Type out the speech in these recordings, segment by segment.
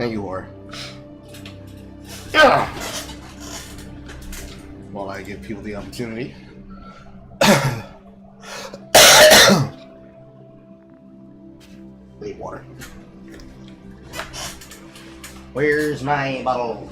And you are. While I give people the opportunity. Need water. Where's my bottle?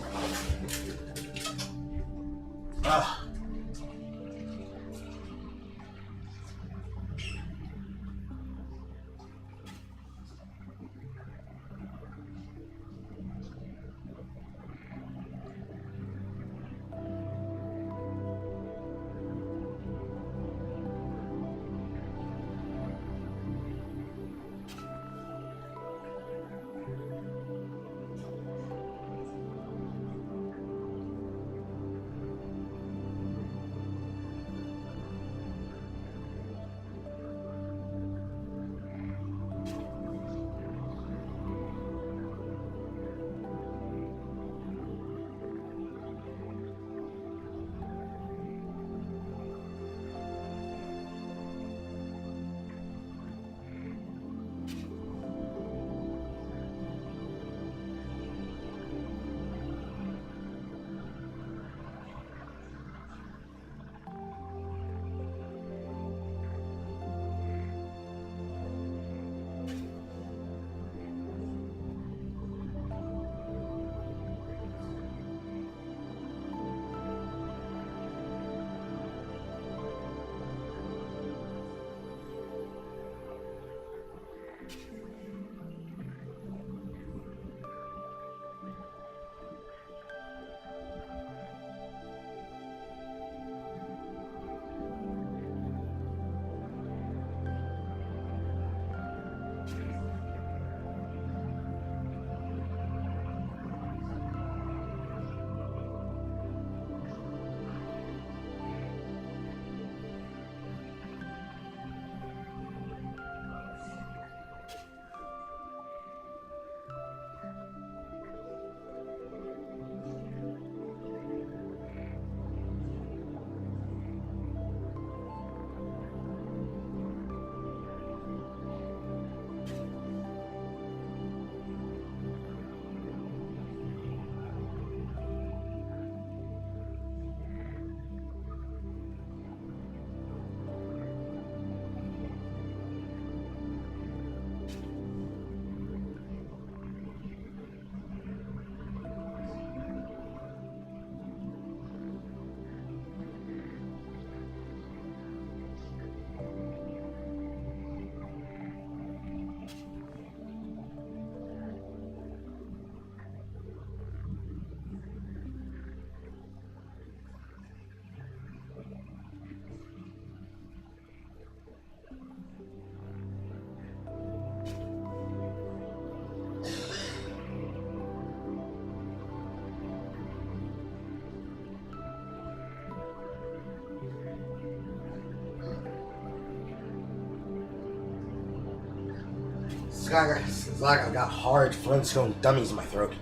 It's like I've got hard Flintstone dummies in my throat.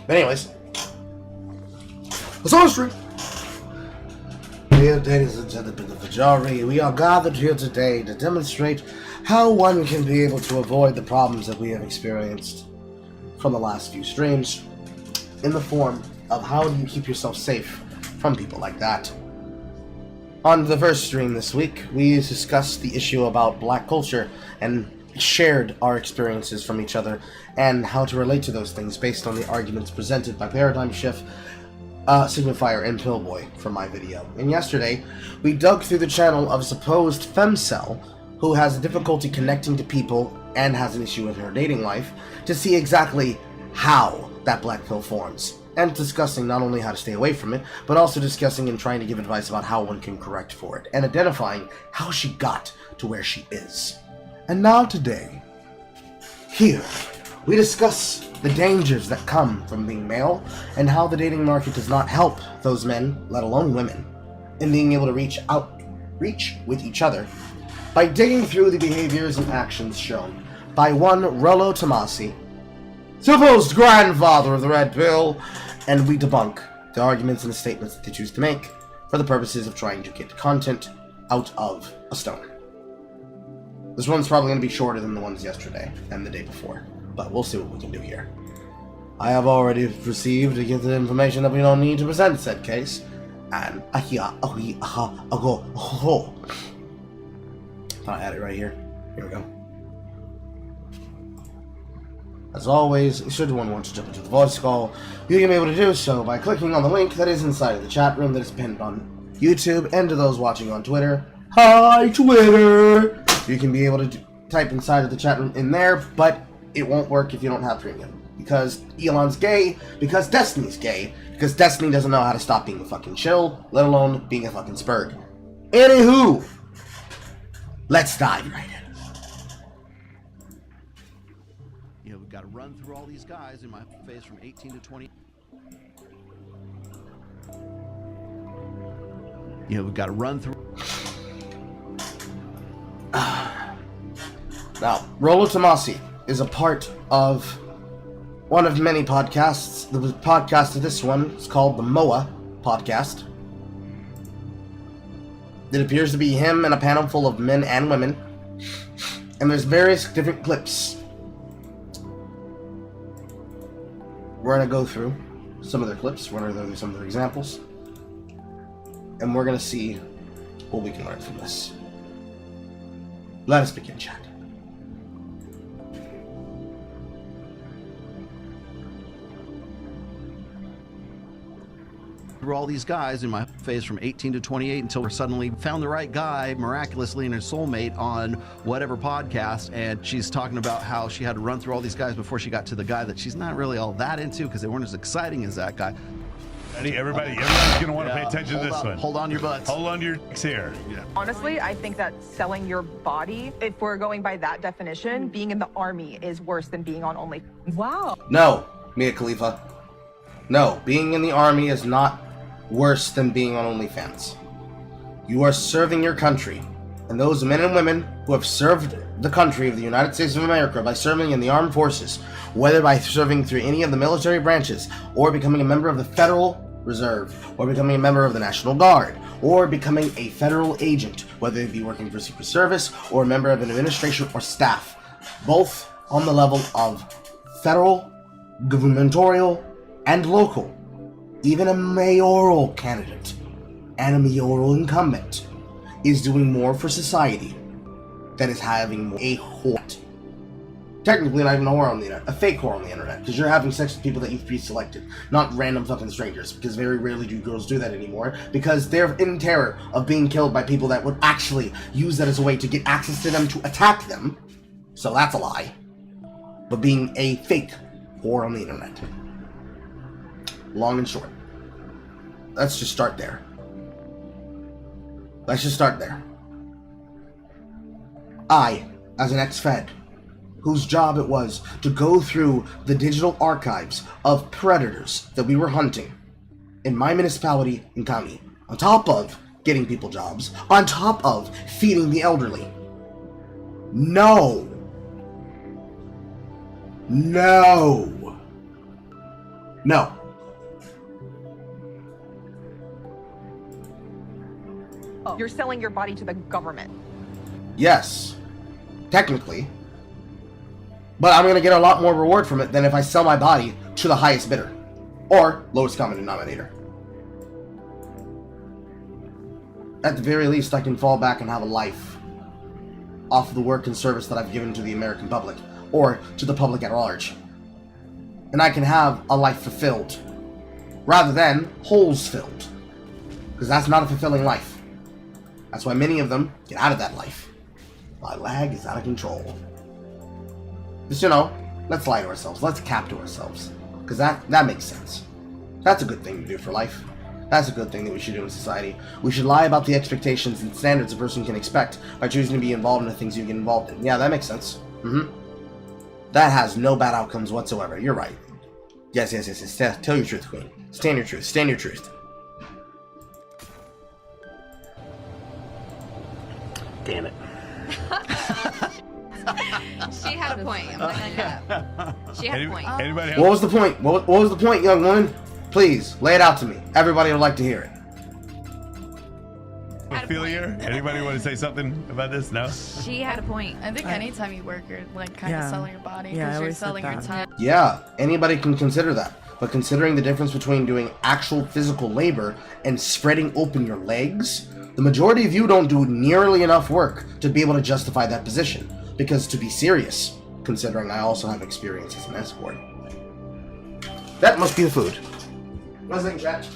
But anyways, it's on the street. Dear ladies and gentlemen of the jury, we are gathered here today to demonstrate how one can be able to avoid the problems that we have experienced from the last few streams, in the form of how do you keep yourself safe from people like that. On the first stream this week, we discussed the issue about black culture and shared our experiences from each other and how to relate to those things based on the arguments presented by Paradigm Shift, Signifier, and Pillboy from my video. And yesterday, we dug through the channel of a supposed femcel who has difficulty connecting to people and has an issue in her dating life to see exactly how that black pill forms, and discussing not only how to stay away from it, but also discussing and trying to give advice about how one can correct for it, and identifying how she got to where she is. And now today, here, we discuss the dangers that come from being male, and how the dating market does not help those men, let alone women, in being able to reach with each other by digging through the behaviors and actions shown by one Rollo Tomasi, supposed grandfather of the Red Pill, and we debunk the arguments and the statements that they choose to make for the purposes of trying to get content out of a stone. This one's probably going to be shorter than the ones yesterday and the day before, but we'll see what we can do here. I have already received the information that we don't need to present said case. And I had it right here. Here we go. As always, should one want to jump into the voice call, you can be able to do so by clicking on the link that is inside of the chat room that is pinned on YouTube, and to those watching on Twitter, hi Twitter! You can be able to type inside of the chat room in there, but it won't work if you don't have premium. Because Elon's gay, because Destiny's gay, because Destiny doesn't know how to stop being a fucking chill, let alone being a fucking spurg. Anywho, let's dive right in. You know, we've got to run through all these guys in my phase from 18 to 20. You know, we've got to run through. Now, Rollo Tomasi is a part of one of many podcasts. The podcast of this one is called the MOA podcast. It appears to be him and a panel full of men and women. And there's various different clips. We're going to go through some of their clips. We're going to go through some of their examples. And we're going to see what we can learn from this. Let us begin, chat. Through all these guys in my phase from 18 to 28 until we suddenly found the right guy miraculously and her soulmate on whatever podcast, and she's talking about how she had to run through all these guys before she got to the guy that she's not really all that into because they weren't as exciting as that guy. Everybody's going to want to pay attention to this one. Hold on to your butts. Hold on to your dicks here. Yeah. Honestly, I think that selling your body, if we're going by that definition, being in the army is worse than being on Only. Wow. No, Mia Khalifa. No, being in the army is not worse than being on OnlyFans. You are serving your country, and those men and women who have served the country of the United States of America by serving in the armed forces, whether by serving through any of the military branches, or becoming a member of the Federal Reserve, or becoming a member of the National Guard, or becoming a federal agent, whether it be working for Secret Service or a member of an administration or staff, both on the level of federal, gubernatorial, and local. Even a mayoral candidate and a mayoral incumbent is doing more for society than is having a whore. Technically not even a whore on the internet, a fake whore on the internet, because you're having sex with people that you've pre-selected, not random fucking strangers, because very rarely do girls do that anymore, because they're in terror of being killed by people that would actually use that as a way to get access to them to attack them, so that's a lie. But being a fake whore on the internet. Long and short. Let's just start there. Let's just start there. I, as an ex-Fed, whose job it was to go through the digital archives of predators that we were hunting in my municipality and county, on top of getting people jobs, on top of feeding the elderly. No. No. No. You're selling your body to the government. Yes, technically. But I'm going to get a lot more reward from it than if I sell my body to the highest bidder. Or lowest common denominator. At the very least, I can fall back and have a life off of the work and service that I've given to the American public. Or to the public at large. And I can have a life fulfilled. Rather than holes filled. Because that's not a fulfilling life. That's why many of them get out of that life. My lag is out of control. Just, you know, let's lie to ourselves. Let's cap to ourselves. Because that makes sense. That's a good thing to do for life. That's a good thing that we should do in society. We should lie about the expectations and standards a person can expect by choosing to be involved in the things you get involved in. Yeah, that makes sense. That has no bad outcomes whatsoever. You're right. Yes. Tell your truth, Queen. Stand your truth. Stand your truth. Damn it. She had a point. She had a point. Anybody else? What was the point? What was the point, young woman? Please, lay it out to me. Everybody would like to hear it. pedophilia? Anybody want to say something about this? No? She had a point. I think anytime you work, you're like kind of selling your body Yeah, I because you're always said selling your that. time. Yeah, anybody can consider that. But considering the difference between doing actual physical labor and spreading open your legs, the majority of you don't do nearly enough work to be able to justify that position. Because to be serious, considering I also have experience as an escort, that must be the food. What's that, chat?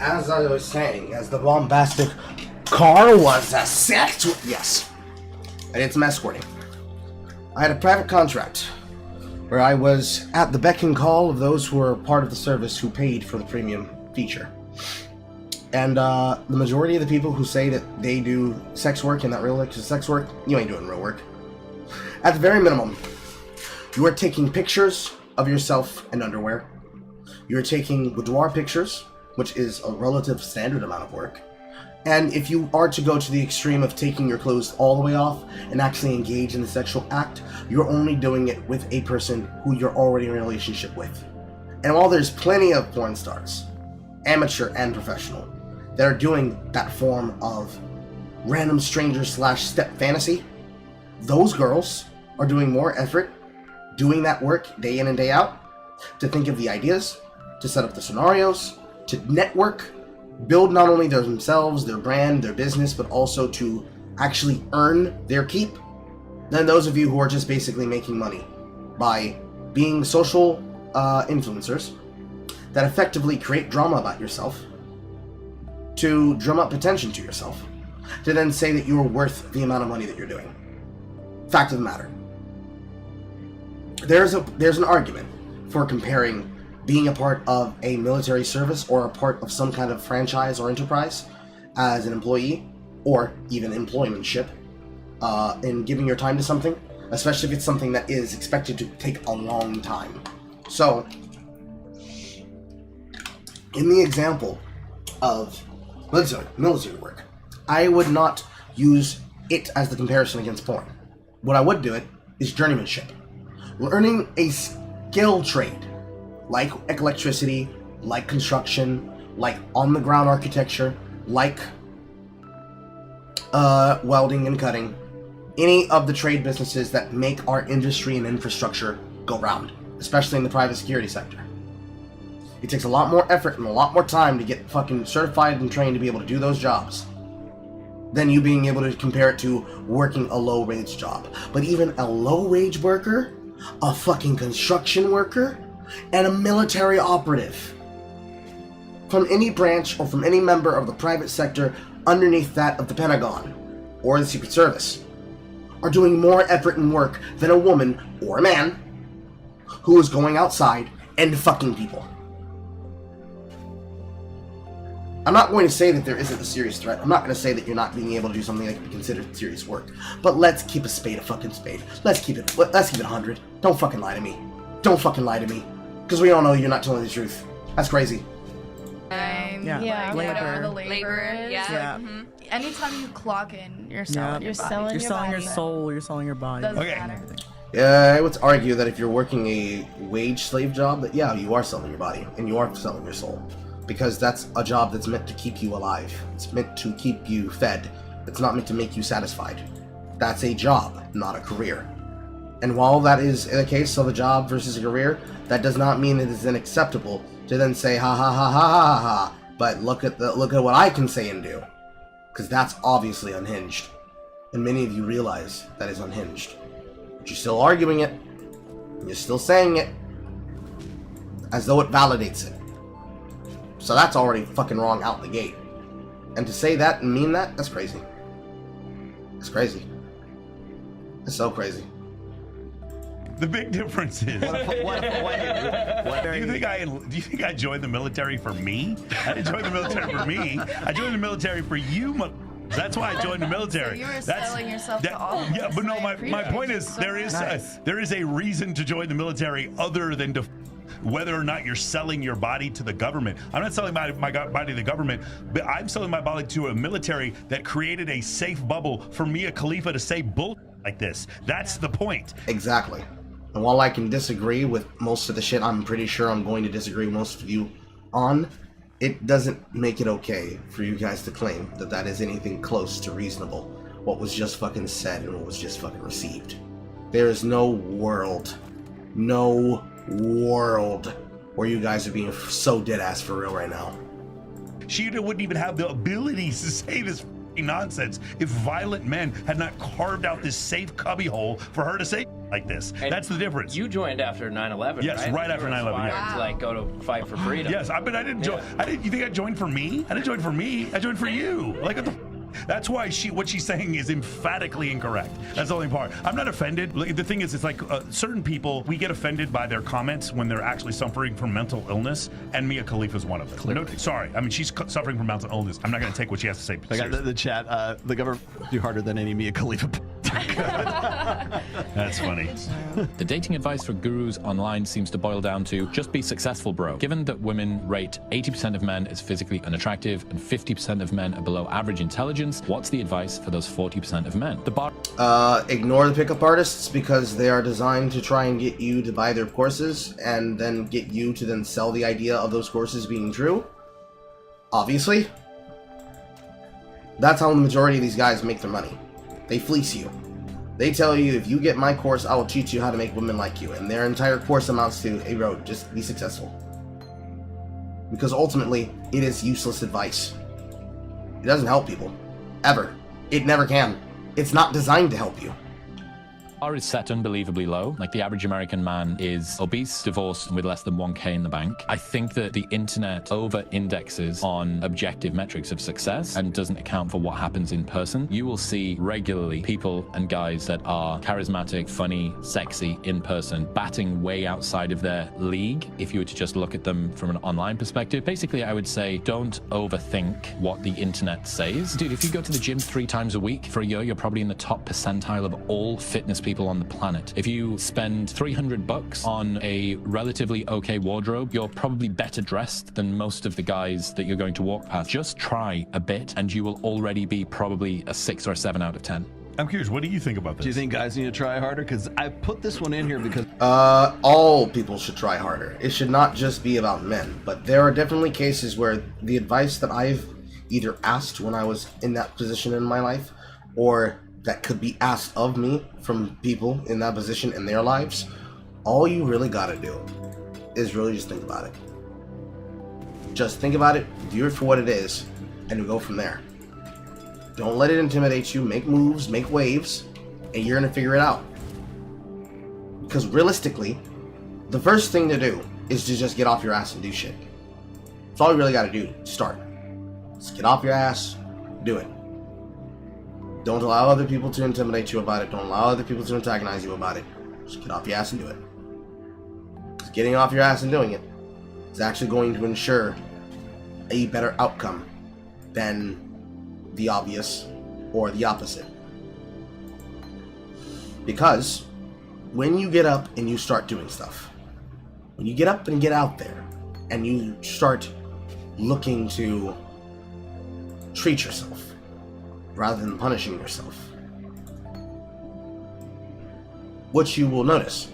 As I was saying, as the bombastic car was a sex... Yes. I did some escorting. I had a private contract where I was at the beck and call of those who were part of the service who paid for the premium feature. And the majority of the people who say that they do sex work and that real life is sex work, you ain't doing real work. At the very minimum, you are taking pictures of yourself in underwear. You are taking boudoir pictures, which is a relative standard amount of work. And if you are to go to the extreme of taking your clothes all the way off and actually engage in the sexual act, you're only doing it with a person who you're already in a relationship with. And while there's plenty of porn stars, amateur and professional, that are doing that form of random stranger / step fantasy, those girls are doing more effort doing that work day in and day out to think of the ideas, to set up the scenarios, to network, build not only themselves, their brand, their business, but also to actually earn their keep, than those of you who are just basically making money by being social influencers that effectively create drama about yourself to drum up attention to yourself, to then say that you are worth the amount of money that you're doing. Fact of the matter. There's an argument for comparing being a part of a military service or a part of some kind of franchise or enterprise as an employee, or even employmentship, in giving your time to something, especially if it's something that is expected to take a long time. So, in the example of military work, I would not use it as the comparison against porn. What I would do it is journeymanship. Learning a skill trade, like electricity, like construction, like on-the-ground architecture, like welding and cutting, any of the trade businesses that make our industry and infrastructure go round, especially in the private security sector. It takes a lot more effort and a lot more time to get fucking certified and trained to be able to do those jobs than you being able to compare it to working a low-wage job. But even a low-wage worker, a fucking construction worker, and a military operative from any branch or from any member of the private sector underneath that of the Pentagon or the Secret Service are doing more effort and work than a woman or a man who is going outside and fucking people. I'm not going to say that there isn't a serious threat. I'm not going to say that you're not being able to do something that can be considered serious work. But let's keep a spade a fucking spade. Let's keep it 100. Don't fucking lie to me. Don't fucking lie to me. Because we all know you're not telling the truth. That's crazy. Yeah, Like, whatever labor. the labor is. Yeah. Mm-hmm. Anytime you clock in, you're selling your body. You're selling your soul, you're selling your body. Doesn't Okay. matter. I would argue that if you're working a wage slave job, that yeah, you are selling your body and you are selling your soul, because that's a job that's meant to keep you alive. It's meant to keep you fed. It's not meant to make you satisfied. That's a job, not a career. And while that is the case of a job versus a career, that does not mean it is unacceptable to then say ha ha ha ha ha ha. But look at what I can say and do, because that's obviously unhinged, and many of you realize that is unhinged. But you're still arguing it, and you're still saying it, as though it validates it. So that's already fucking wrong out the gate. And to say that and mean that, that's crazy. It's crazy. It's so crazy. The big difference is. Do you think I joined the military for me? I didn't join the military for me. I joined the military for you. That's why I joined the military. So you were selling yourself to all of Yeah, us, but no, and I my point is appreciate there is a reason to join the military other than to whether or not you're selling your body to the government. I'm not selling my body to the government, but I'm selling my body to a military that created a safe bubble for Mia Khalifa to say bull like this. That's the point. Exactly. And while I can disagree with most of the shit I'm pretty sure I'm going to disagree with most of you on, it doesn't make it okay for you guys to claim that that is anything close to reasonable, what was just fucking said and what was just fucking received. There is no world where you guys are being so dead-ass for real right now. She wouldn't even have the abilities to say this nonsense if violent men had not carved out this safe cubbyhole for her to say like this. And that's the difference. You joined after 9/11, yes, right after 9/11. Yeah. To like go to fight for freedom. Yes, I didn't join. You think I joined for me? I didn't join for me. I joined for you. Like what the. That's why what she's saying is emphatically incorrect. That's the only part. I'm not offended. The thing is, it's like certain people, we get offended by their comments when they're actually suffering from mental illness, and Mia Khalifa is one of them. No, sorry, I mean, she's suffering from mental illness. I'm not going to take what she has to say. I got the chat. The government do harder than any Mia Khalifa. That's funny. The dating advice for gurus online seems to boil down to just be successful, bro. Given that women rate 80% of men as physically unattractive and 50% of men are below average intelligence, what's the advice for those 40% of men? The bar. Ignore the pickup artists because they are designed to try and get you to buy their courses and then get you to then sell the idea of those courses being true. Obviously. That's how the majority of these guys make their money. They fleece you. They tell you, if you get my course, I will teach you how to make women like you. And their entire course amounts to, hey bro, just be successful. Because ultimately, it is useless advice. It doesn't help people. Ever. It never can. It's not designed to help you. Bar is set unbelievably low. Like the average American man is obese, divorced, and with less than 1K in the bank. I think that the internet over-indexes on objective metrics of success and doesn't account for what happens in person. You will see regularly people and guys that are charismatic, funny, sexy in person, batting way outside of their league if you were to just look at them from an online perspective. Basically, I would say don't overthink what the internet says. Dude, if you go to the gym 3 times a week for a year, you're probably in the top percentile of all fitness people on the planet. If you spend $300 on a relatively okay wardrobe, you're probably better dressed than most of the guys that you're going to walk past. Just try a bit and you will already be probably a 6 or a 7 out of 10. I'm curious, what do you think about this? Do you think guys need to try harder? Because I put this one in here because... all people should try harder. It should not just be about men. But there are definitely cases where the advice that I've either asked when I was in that position in my life, or that could be asked of me from people in that position in their lives, all you really gotta do is really just think about it. Just think about it, view it for what it is, and go from there. Don't let it intimidate you. Make moves, make waves, and you're gonna figure it out. Because realistically, the first thing to do is to just get off your ass and do shit. That's all you really gotta do. Start. Just get off your ass, do it. Don't allow other people to intimidate you about it. Don't allow other people to antagonize you about it. Just get off your ass and do it. Because getting off your ass and doing it is actually going to ensure a better outcome than the obvious or the opposite. Because when you get up and you start doing stuff, when you get up and get out there and you start looking to treat yourself rather than punishing yourself, what you will notice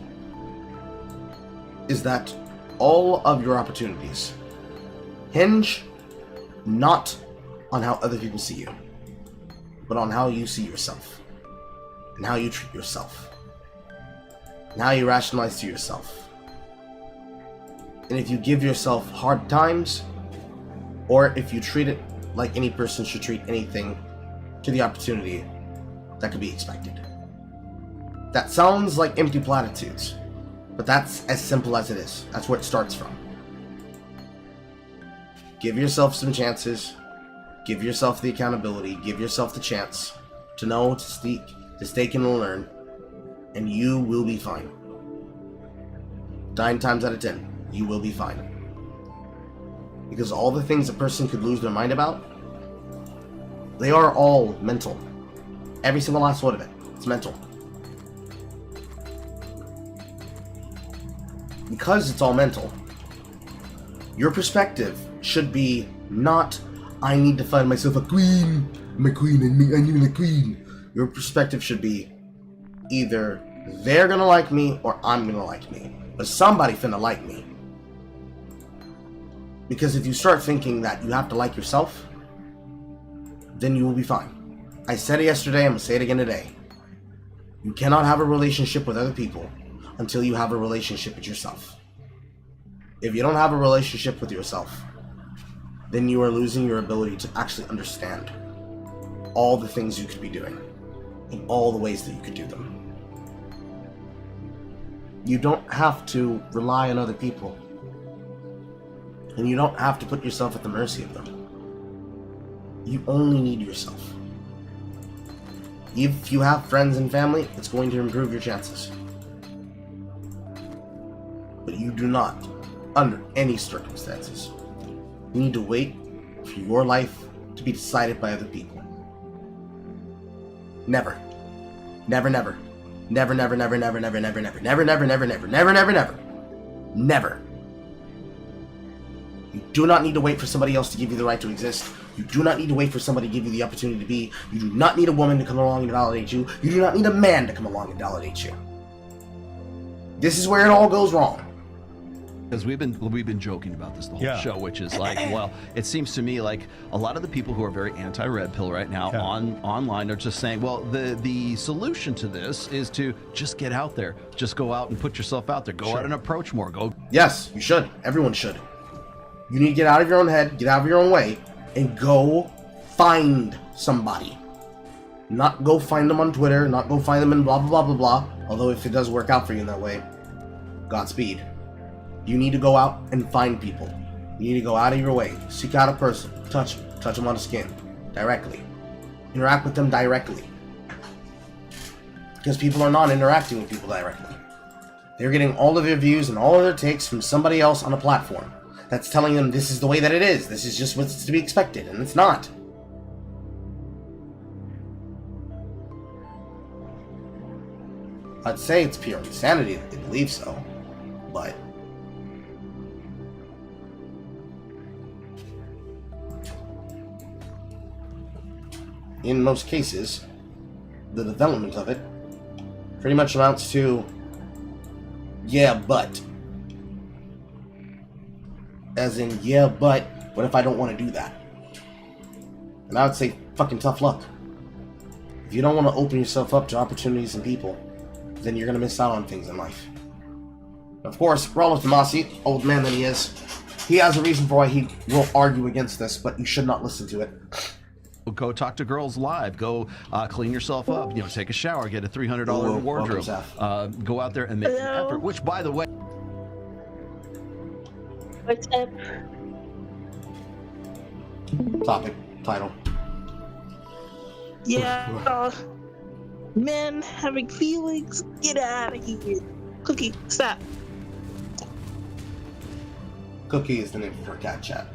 is that all of your opportunities hinge not on how other people see you, but on how you see yourself, and how you treat yourself, and how you rationalize to yourself. And if you give yourself hard times, or if you treat it like any person should treat anything to the opportunity that could be expected. That sounds like empty platitudes, but that's as simple as it is. That's where it starts from. Give yourself some chances. Give yourself the accountability. Give yourself the chance to know, to speak, to stake and learn, and you will be fine. 9 times out of 10, you will be fine. Because all the things a person could lose their mind about, they are all mental. Every single last one of it. It's mental. Because it's all mental, your perspective should be not, I need to find myself a queen. I'm a queen, I need a queen. Your perspective should be, either they're gonna like me or I'm gonna like me. But somebody finna like me. Because if you start thinking that you have to like yourself, then you will be fine. I said it yesterday, I'm gonna say it again today. You cannot have a relationship with other people until you have a relationship with yourself. If you don't have a relationship with yourself, then you are losing your ability to actually understand all the things you could be doing in all the ways that you could do them. You don't have to rely on other people, and you don't have to put yourself at the mercy of them. You only need yourself. If you have friends and family, it's going to improve your chances. But you do not, under any circumstances, you need to wait for your life to be decided by other people. Never. Never, never. Never, never, never, never, never, never, never, never, never, never, never, never, never, never. Never. You do not need to wait for somebody else to give you the right to exist. You do not need to wait for somebody to give you the opportunity to be. You do not need a woman to come along and validate you. You do not need a man to come along and validate you. This is where it all goes wrong. Because we've been joking about this the whole show, which is like, well, it seems to me like a lot of the people who are very anti-red pill right now online are just saying, well, the solution to this is to just get out there, just go out and put yourself out there, go out and approach more, go. Yes, you should. Everyone should. You need to get out of your own head, get out of your own way, and go find somebody. Not go find them on Twitter, not go find them in blah, blah, blah, blah, blah. Although if it does work out for you in that way, Godspeed. You need to go out and find people. You need to go out of your way. Seek out a person. Touch them on the skin. Directly. Interact with them directly. Because people are not interacting with people directly. They're getting all of their views and all of their takes from somebody else on a platform that's telling them this is the way that it is. This is just what's to be expected. And it's not. I'd say it's pure insanity that they believe so. But in most cases, the development of it pretty much amounts to, yeah, but. As in, yeah, but, what if I don't want to do that? And I would say, fucking tough luck. If you don't want to open yourself up to opportunities and people, then you're going to miss out on things in life. Of course, Rollo Tomasi, old man that he is, he has a reason for why he will argue against this, but you should not listen to it. Go talk to girls live. Go clean yourself up. Take a shower. Get a $300 wardrobe. Go out there and make an effort. Which, by the way, what's up? Topic, title. Yeah, men having feelings. Get out of here. Cookie, stop. Cookie is the name for a cat chat.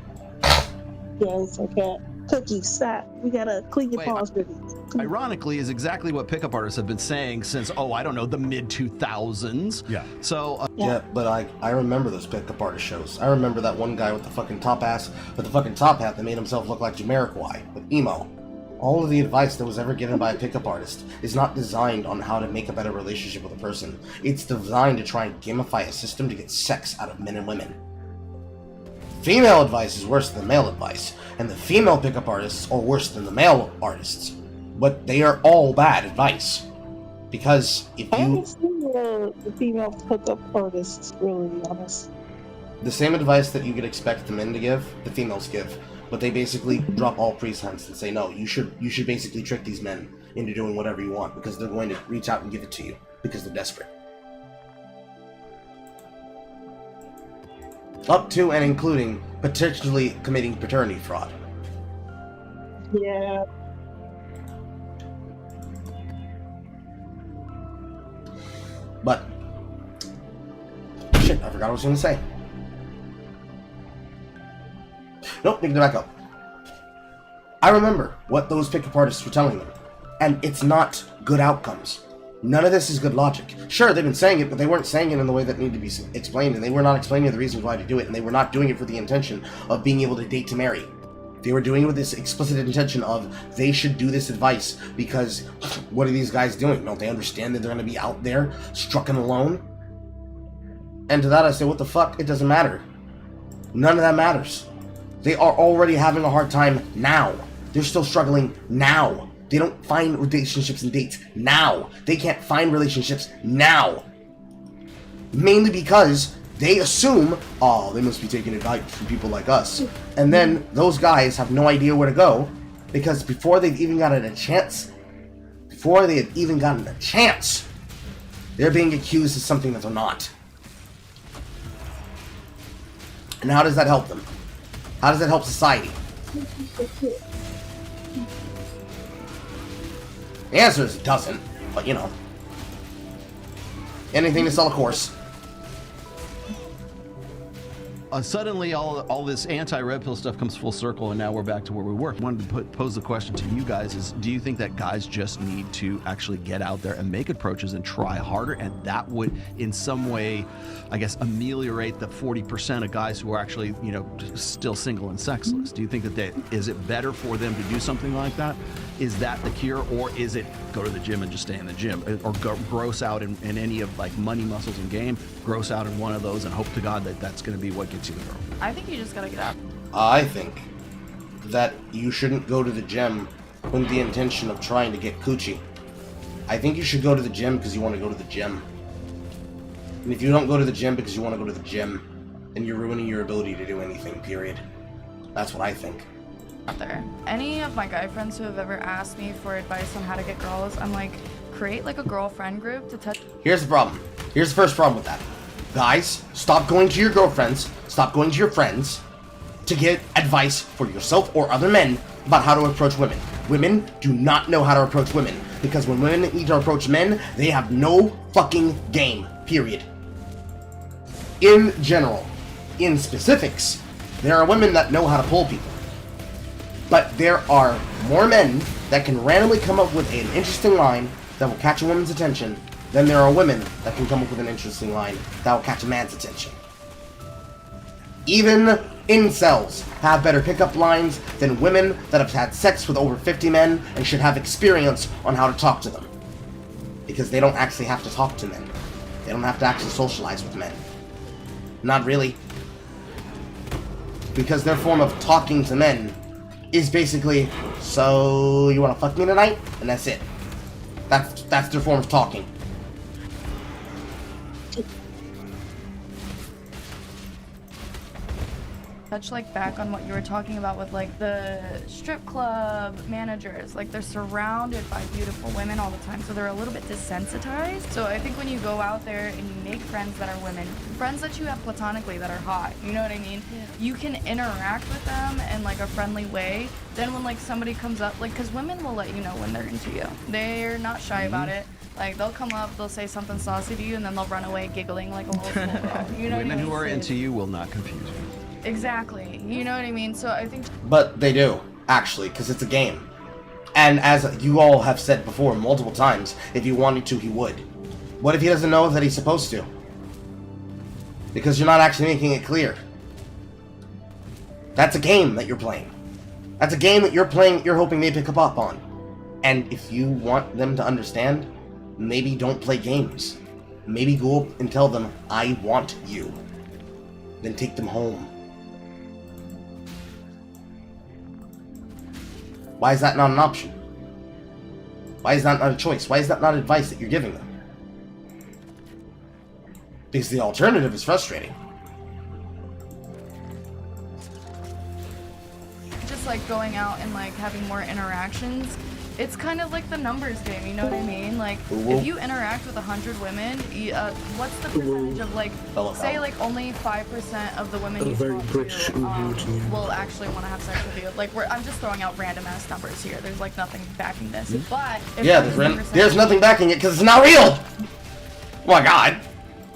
Yeah, it's okay. Cookie, stop. We gotta clean your paws, baby. Ironically, is exactly what pickup artists have been saying since, I don't know, the mid-2000s. Yeah. So... yeah, but I remember those pickup artist shows. I remember that one guy with the fucking top ass, with the fucking top hat that made himself look like Jamiroquai, with emo. All of the advice that was ever given by a pickup artist is not designed on how to make a better relationship with a person. It's designed to try and gamify a system to get sex out of men and women. Female advice is worse than male advice, and the female pickup artists are worse than the male artists. But they are all bad advice. Because if I you... haven't seen the female pickup artists, really, honest. The same advice that you could expect the men to give, the females give. But they basically drop all pretense and say, no, you should basically trick these men into doing whatever you want, because they're going to reach out and give it to you, because they're desperate. Up to and including potentially committing paternity fraud. Yeah. But, shit, I forgot what I was going to say. Nope, pick it back up. I remember what those pickup artists were telling them, and it's not good outcomes. None of this is good logic. Sure, they've been saying it, but they weren't saying it in the way that needed to be explained, and they were not explaining the reasons why to do it, and they were not doing it for the intention of being able to date to marry. They were doing it with this explicit intention of they should do this advice because what are these guys doing? Don't they understand that they're going to be out there, struck and alone? And to that I say, what the fuck? It doesn't matter. None of that matters. They are already having a hard time now. They're still struggling now. They don't find relationships and dates now. They can't find relationships now. Mainly because they assume, oh, they must be taking advice from people like us. And then those guys have no idea where to go, because before they've even gotten a chance, they're being accused of something that they're not. And how does that help them? How does that help society? The answer is it doesn't, but you know. Anything to sell a course. Suddenly, all this anti-red pill stuff comes full circle, and now we're back to where we were. I wanted to pose the question to you guys: is do you think that guys just need to actually get out there and make approaches and try harder, and that would, in some way, I guess, ameliorate the 40% of guys who are actually, you know, still single and sexless? Do you think that is it better for them to do something like that? Is that the cure, or is it go to the gym and just stay in the gym, or go gross out in any of like money, muscles, and game, gross out in one of those, and hope to God that that's going to be what gets you the girl? I think you just gotta get out. I think that you shouldn't go to the gym with the intention of trying to get coochie. I think you should go to the gym because you want to go to the gym. And if you don't go to the gym because you want to go to the gym, then you're ruining your ability to do anything, period. That's what I think. Out there. Any of my guy friends who have ever asked me for advice on how to get girls, I'm like, create like a girlfriend group to touch. Here's the problem. Here's the first problem with that. Guys, stop going to your girlfriends, stop going to your friends to get advice for yourself or other men about how to approach women. Women do not know how to approach women, because when women need to approach men, they have no fucking game, period. In general, in specifics, there are women that know how to pull people. But there are more men that can randomly come up with an interesting line that will catch a woman's attention than there are women that can come up with an interesting line that will catch a man's attention. Even incels have better pickup lines than women that have had sex with over 50 men and should have experience on how to talk to them. Because they don't actually have to talk to men. They don't have to actually socialize with men. Not really. Because their form of talking to men is basically, so you want to fuck me tonight? And that's it. That's their form of talking. Touch like back on what you were talking about with like the strip club managers, like they're surrounded by beautiful women all the time, so they're a little bit desensitized. So I think when you go out there and you make friends that are women, friends that you have platonically that are hot, you know what I mean? Yeah. You can interact with them in like a friendly way. Then when like somebody comes up, like, because women will let you know when they're into you. They're not shy about it. Like, they'll come up, they'll say something saucy to you, and then they'll run away giggling like a little schoolgirl. You know what I mean? Women who are into you will not confuse you. Exactly. You know what I mean? So I think... But they do, actually, because it's a game. And as you all have said before multiple times, if he wanted to, he would. What if he doesn't know that he's supposed to? Because you're not actually making it clear. That's a game that you're playing. That's a game that you're playing, you're hoping they pick up on. And if you want them to understand, maybe don't play games. Maybe go up and tell them, I want you. Then take them home. Why is that not an option? Why is that not a choice? Why is that not advice that you're giving them? Because the alternative is frustrating. Just like going out and like having more interactions, it's kind of like the numbers game, you know what I mean? Like, if you interact with 100 women, what's the percentage of like, say like only 5% of the women you talk to will actually want to have sex with you? Like, I'm just throwing out random ass numbers here. There's like nothing backing this. But if yeah, there's nothing backing it because it's not real. Oh my god.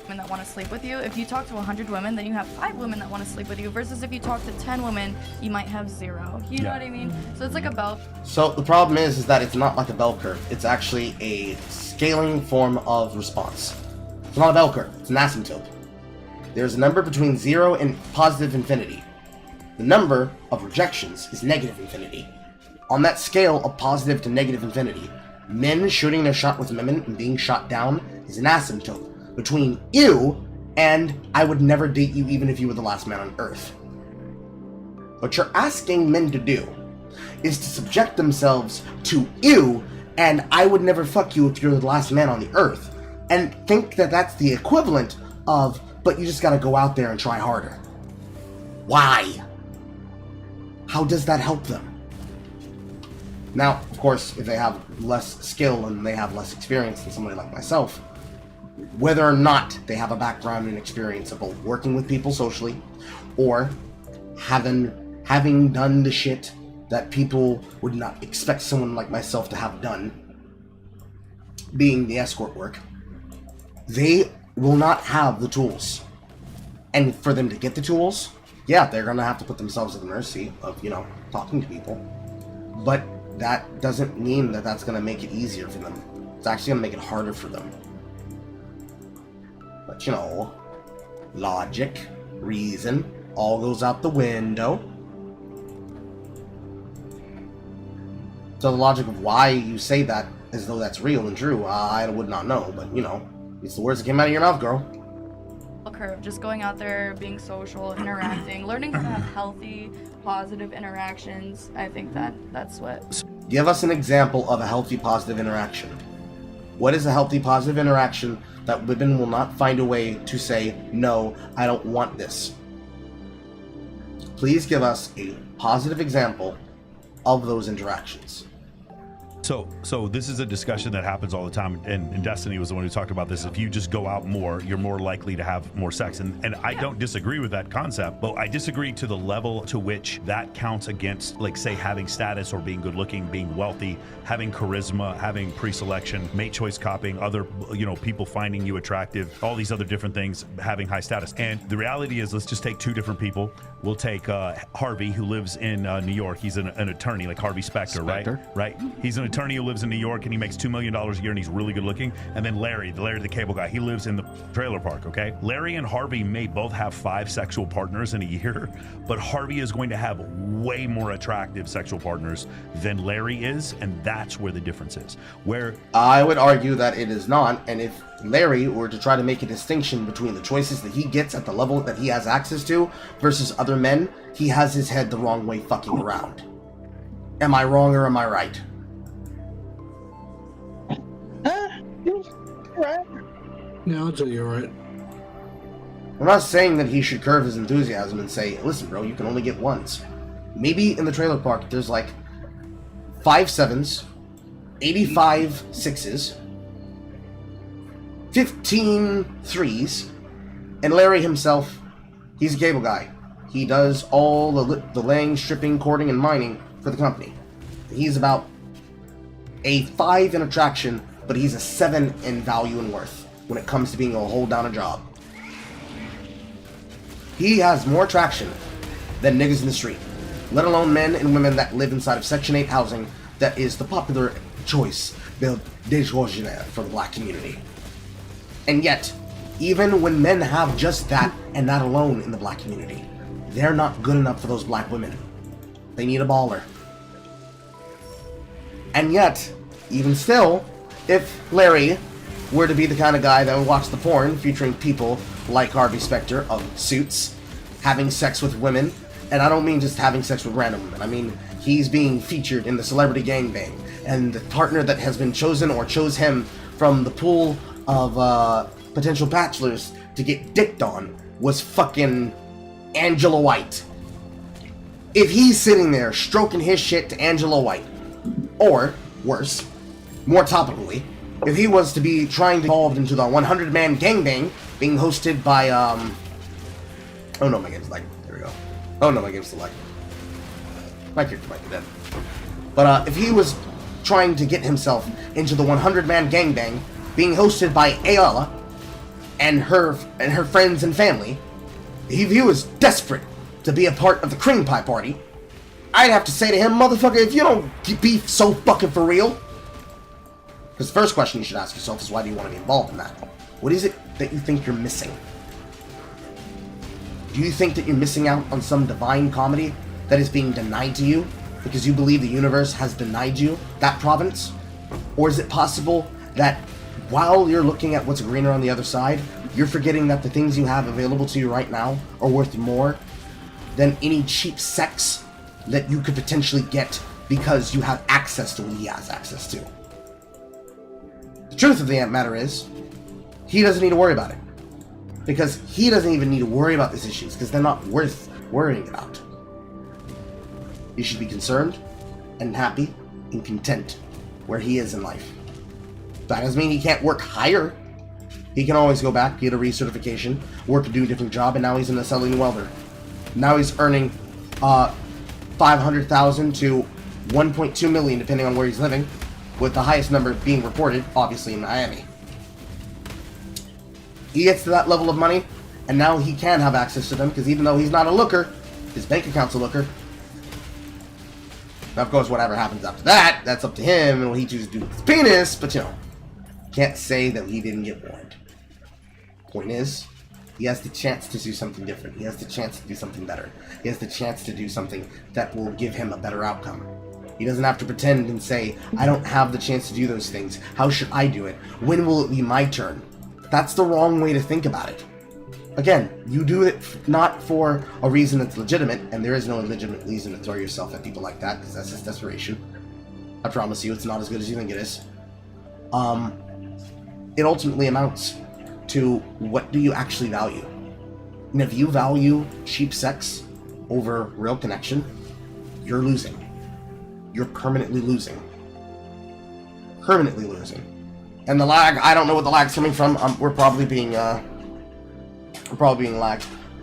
Women that want to sleep with you. If you talk to 100 women, then you have 5 women that want to sleep with you. Versus if you talk to 10 women, you might have 0. You know what I mean? So it's like a bell. So the problem is that it's not like a bell curve. It's actually a scaling form of response. It's not a bell curve. It's an asymptote. There's a number between 0 and positive infinity. The number of rejections is negative infinity. On that scale of positive to negative infinity, men shooting their shot with women and being shot down is an asymptote between you and I would never date you even if you were the last man on earth. What you're asking men to do is to subject themselves to you and I would never fuck you if you're the last man on the earth, and think that that's the equivalent of, but you just gotta go out there and try harder. Why? How does that help them? Now, of course, if they have less skill and they have less experience than somebody like myself, whether or not they have a background and experience of both working with people socially or having done the shit that people would not expect someone like myself to have done, being the escort work, they will not have the tools. And for them to get the tools, yeah, they're gonna have to put themselves at the mercy of, talking to people. But that doesn't mean that that's gonna make it easier for them. It's actually gonna make it harder for them. But logic, reason, all goes out the window. So the logic of why you say that as though that's real and true, I would not know, but it's the words that came out of your mouth, girl. Curve, just going out there, being social, interacting, learning how to have healthy, positive interactions. I think that's what. Give us an example of a healthy, positive interaction. What is a healthy, positive interaction that women will not find a way to say, no, I don't want this? Please give us a positive example of those interactions. So this is a discussion that happens all the time, and Destiny was the one who talked about this. If you just go out more, you're more likely to have more sex, and I don't disagree with that concept, but I disagree to the level to which that counts against, like, say, having status or being good looking, being wealthy, having charisma, having pre-selection, mate choice copying, other people finding you attractive, all these other different things, having high status. And the reality is, let's just take 2 different people. We'll take Harvey, who lives in New York. He's an attorney, like Harvey Specter, right? He's an attorney who lives in New York, and he makes $2 million a year, and he's really good looking. And then Larry the cable guy, he lives in the trailer park, okay? Larry and Harvey may both have 5 sexual partners in a year, but Harvey is going to have way more attractive sexual partners than Larry is, and that's where the difference is. Where I would argue that it is not, and if Larry were to try to make a distinction between the choices that he gets at the level that he has access to versus other men, he has his head the wrong way fucking around. Am I wrong or am I right? Right. Yeah, I'll tell you right. I'm not saying that he should curb his enthusiasm and say, listen, bro, you can only get ones. Maybe in the trailer park there's like 5 7s, 85 6s, 15 3s, and Larry himself, he's a cable guy. He does all the laying, stripping, courting, and mining for the company. He's about a 5 in attraction, but he's a 7 in value and worth when it comes to being able to hold down a job. He has more attraction than niggas in the street, let alone men and women that live inside of Section 8 housing that is the popular choice for the black community. And yet, even when men have just that and that alone in the black community, they're not good enough for those black women. They need a baller. And yet, even still, if Larry were to be the kind of guy that would watch the porn featuring people like Harvey Specter of Suits having sex with women, and I don't mean just having sex with random women, I mean he's being featured in the celebrity gangbang, and the partner that has been chosen or chose him from the pool of potential bachelors to get dicked on was fucking Angela White. If he's sitting there stroking his shit to Angela White, or worse, more topically, if he was to be trying to evolve into the 100-man gangbang being hosted by oh no, my game's like, there we go. Oh no, my game's still like, my character might be dead. But if he was trying to get himself into the 100-man gangbang being hosted by Ayala and her friends and family, if he was desperate to be a part of the cream pie party, I'd have to say to him, motherfucker, if you don't be so fucking for real. Because the first question you should ask yourself is, why do you want to be involved in that? What is it that you think you're missing? Do you think that you're missing out on some divine comedy that is being denied to you because you believe the universe has denied you that province? Or is it possible that while you're looking at what's greener on the other side, you're forgetting that the things you have available to you right now are worth more than any cheap sex that you could potentially get because you have access to what he has access to? The truth of the matter is, he doesn't need to worry about it. Because he doesn't even need to worry about these issues, because they're not worth worrying about. He should be concerned and happy and content where he is in life. That doesn't mean he can't work higher. He can always go back, get a recertification, work to do a different job, and now he's an acetylene welder. Now he's earning $500,000 to $1.2 million, depending on where he's living, with the highest number being reported, obviously, in Miami. He gets to that level of money, and now he can have access to them, because even though he's not a looker, his bank account's a looker. Now, of course, whatever happens after that, that's up to him, and what he chooses to do with his penis, but, you know, can't say that he didn't get warned. Point is, he has the chance to do something different. He has the chance to do something better. He has the chance to do something that will give him a better outcome. He doesn't have to pretend and say, I don't have the chance to do those things. How should I do it? When will it be my turn? That's the wrong way to think about it. Again, you do it not for a reason that's legitimate, and there is no legitimate reason to throw yourself at people like that, because that's just desperation. I promise you, it's not as good as you think it is. It ultimately amounts to, what do you actually value? And if you value cheap sex over real connection, you're losing. You're permanently losing. Permanently losing. And the lag, I don't know what the lag's coming from. We're probably being lagged.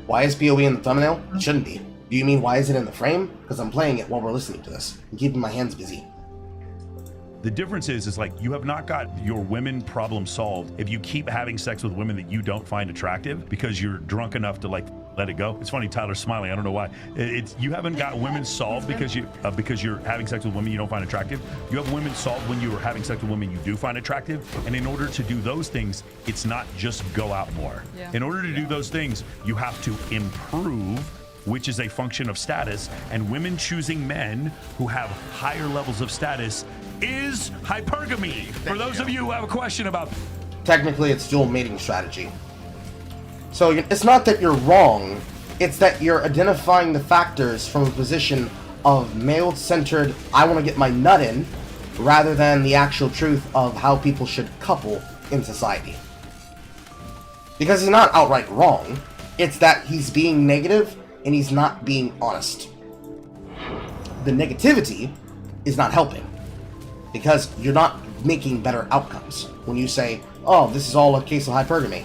Why is POE in the thumbnail? It shouldn't be. Do you mean why is it in the frame? Because I'm playing it while we're listening to this. I'm keeping my hands busy. The difference is like, you have not got your women problem solved if you keep having sex with women that you don't find attractive because you're drunk enough to like let it go. It's funny, Tyler's smiling. I don't know why. It's you haven't got women solved because you're having sex with women you don't find attractive. You have women solved when you are having sex with women you do find attractive. And in order to do those things, it's not just go out more. Yeah. In order to do those things, you have to improve, which is a function of status, and women choosing men who have higher levels of status is hypergamy. For those of you who have a question about... Technically, it's dual mating strategy. So it's not that you're wrong, it's that you're identifying the factors from a position of male-centered, I want to get my nut in, rather than the actual truth of how people should couple in society. Because he's not outright wrong, it's that he's being negative and he's not being honest. The negativity is not helping, because you're not making better outcomes when you say, oh, this is all a case of hypergamy.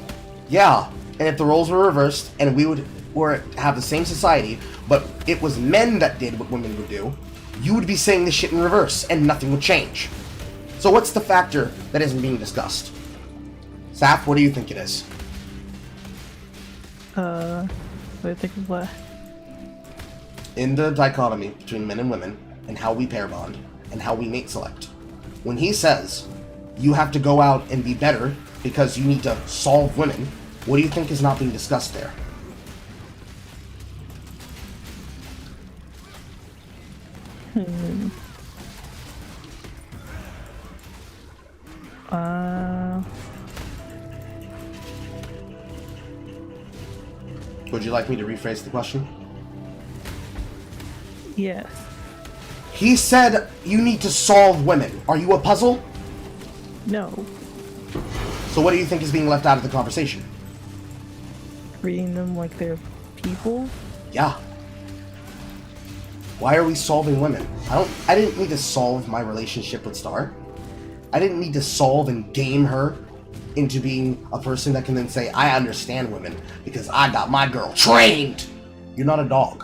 Yeah, and if the roles were reversed and we were have the same society, but it was men that did what women would do, you would be saying this shit in reverse and nothing would change. So what's the factor that isn't being discussed? Saf, what do you think it is? What do you think of what? In the dichotomy between men and women, and how we pair bond, and how we mate select. When he says, you have to go out and be better because you need to solve women, what do you think is not being discussed there? Would you like me to rephrase the question? Yes. He said you need to solve women. Are you a puzzle? No. So what do you think is being left out of the conversation? Treating them like they're people? Yeah. Why are we solving women? I didn't need to solve my relationship with Star. I didn't need to solve and game her into being a person that can then say, I understand women because I got my girl trained. You're not a dog.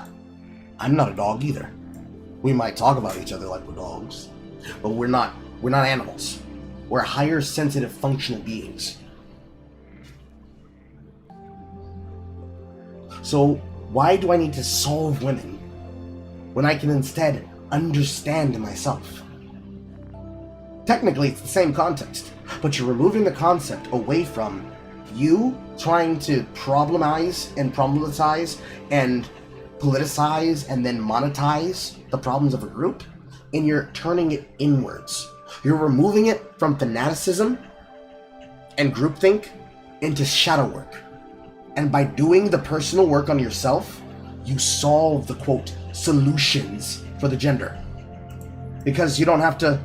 I'm not a dog either. We might talk about each other like we're dogs, but we're not animals. We're higher sensitive functional beings. So why do I need to solve women when I can instead understand myself? Technically, it's the same context, but you're removing the concept away from you trying to problematize and politicize and then monetize the problems of a group, and you're turning it inwards. You're removing it from fanaticism and groupthink into shadow work. And by doing the personal work on yourself, you solve the, quote, solutions for the gender. Because you don't have to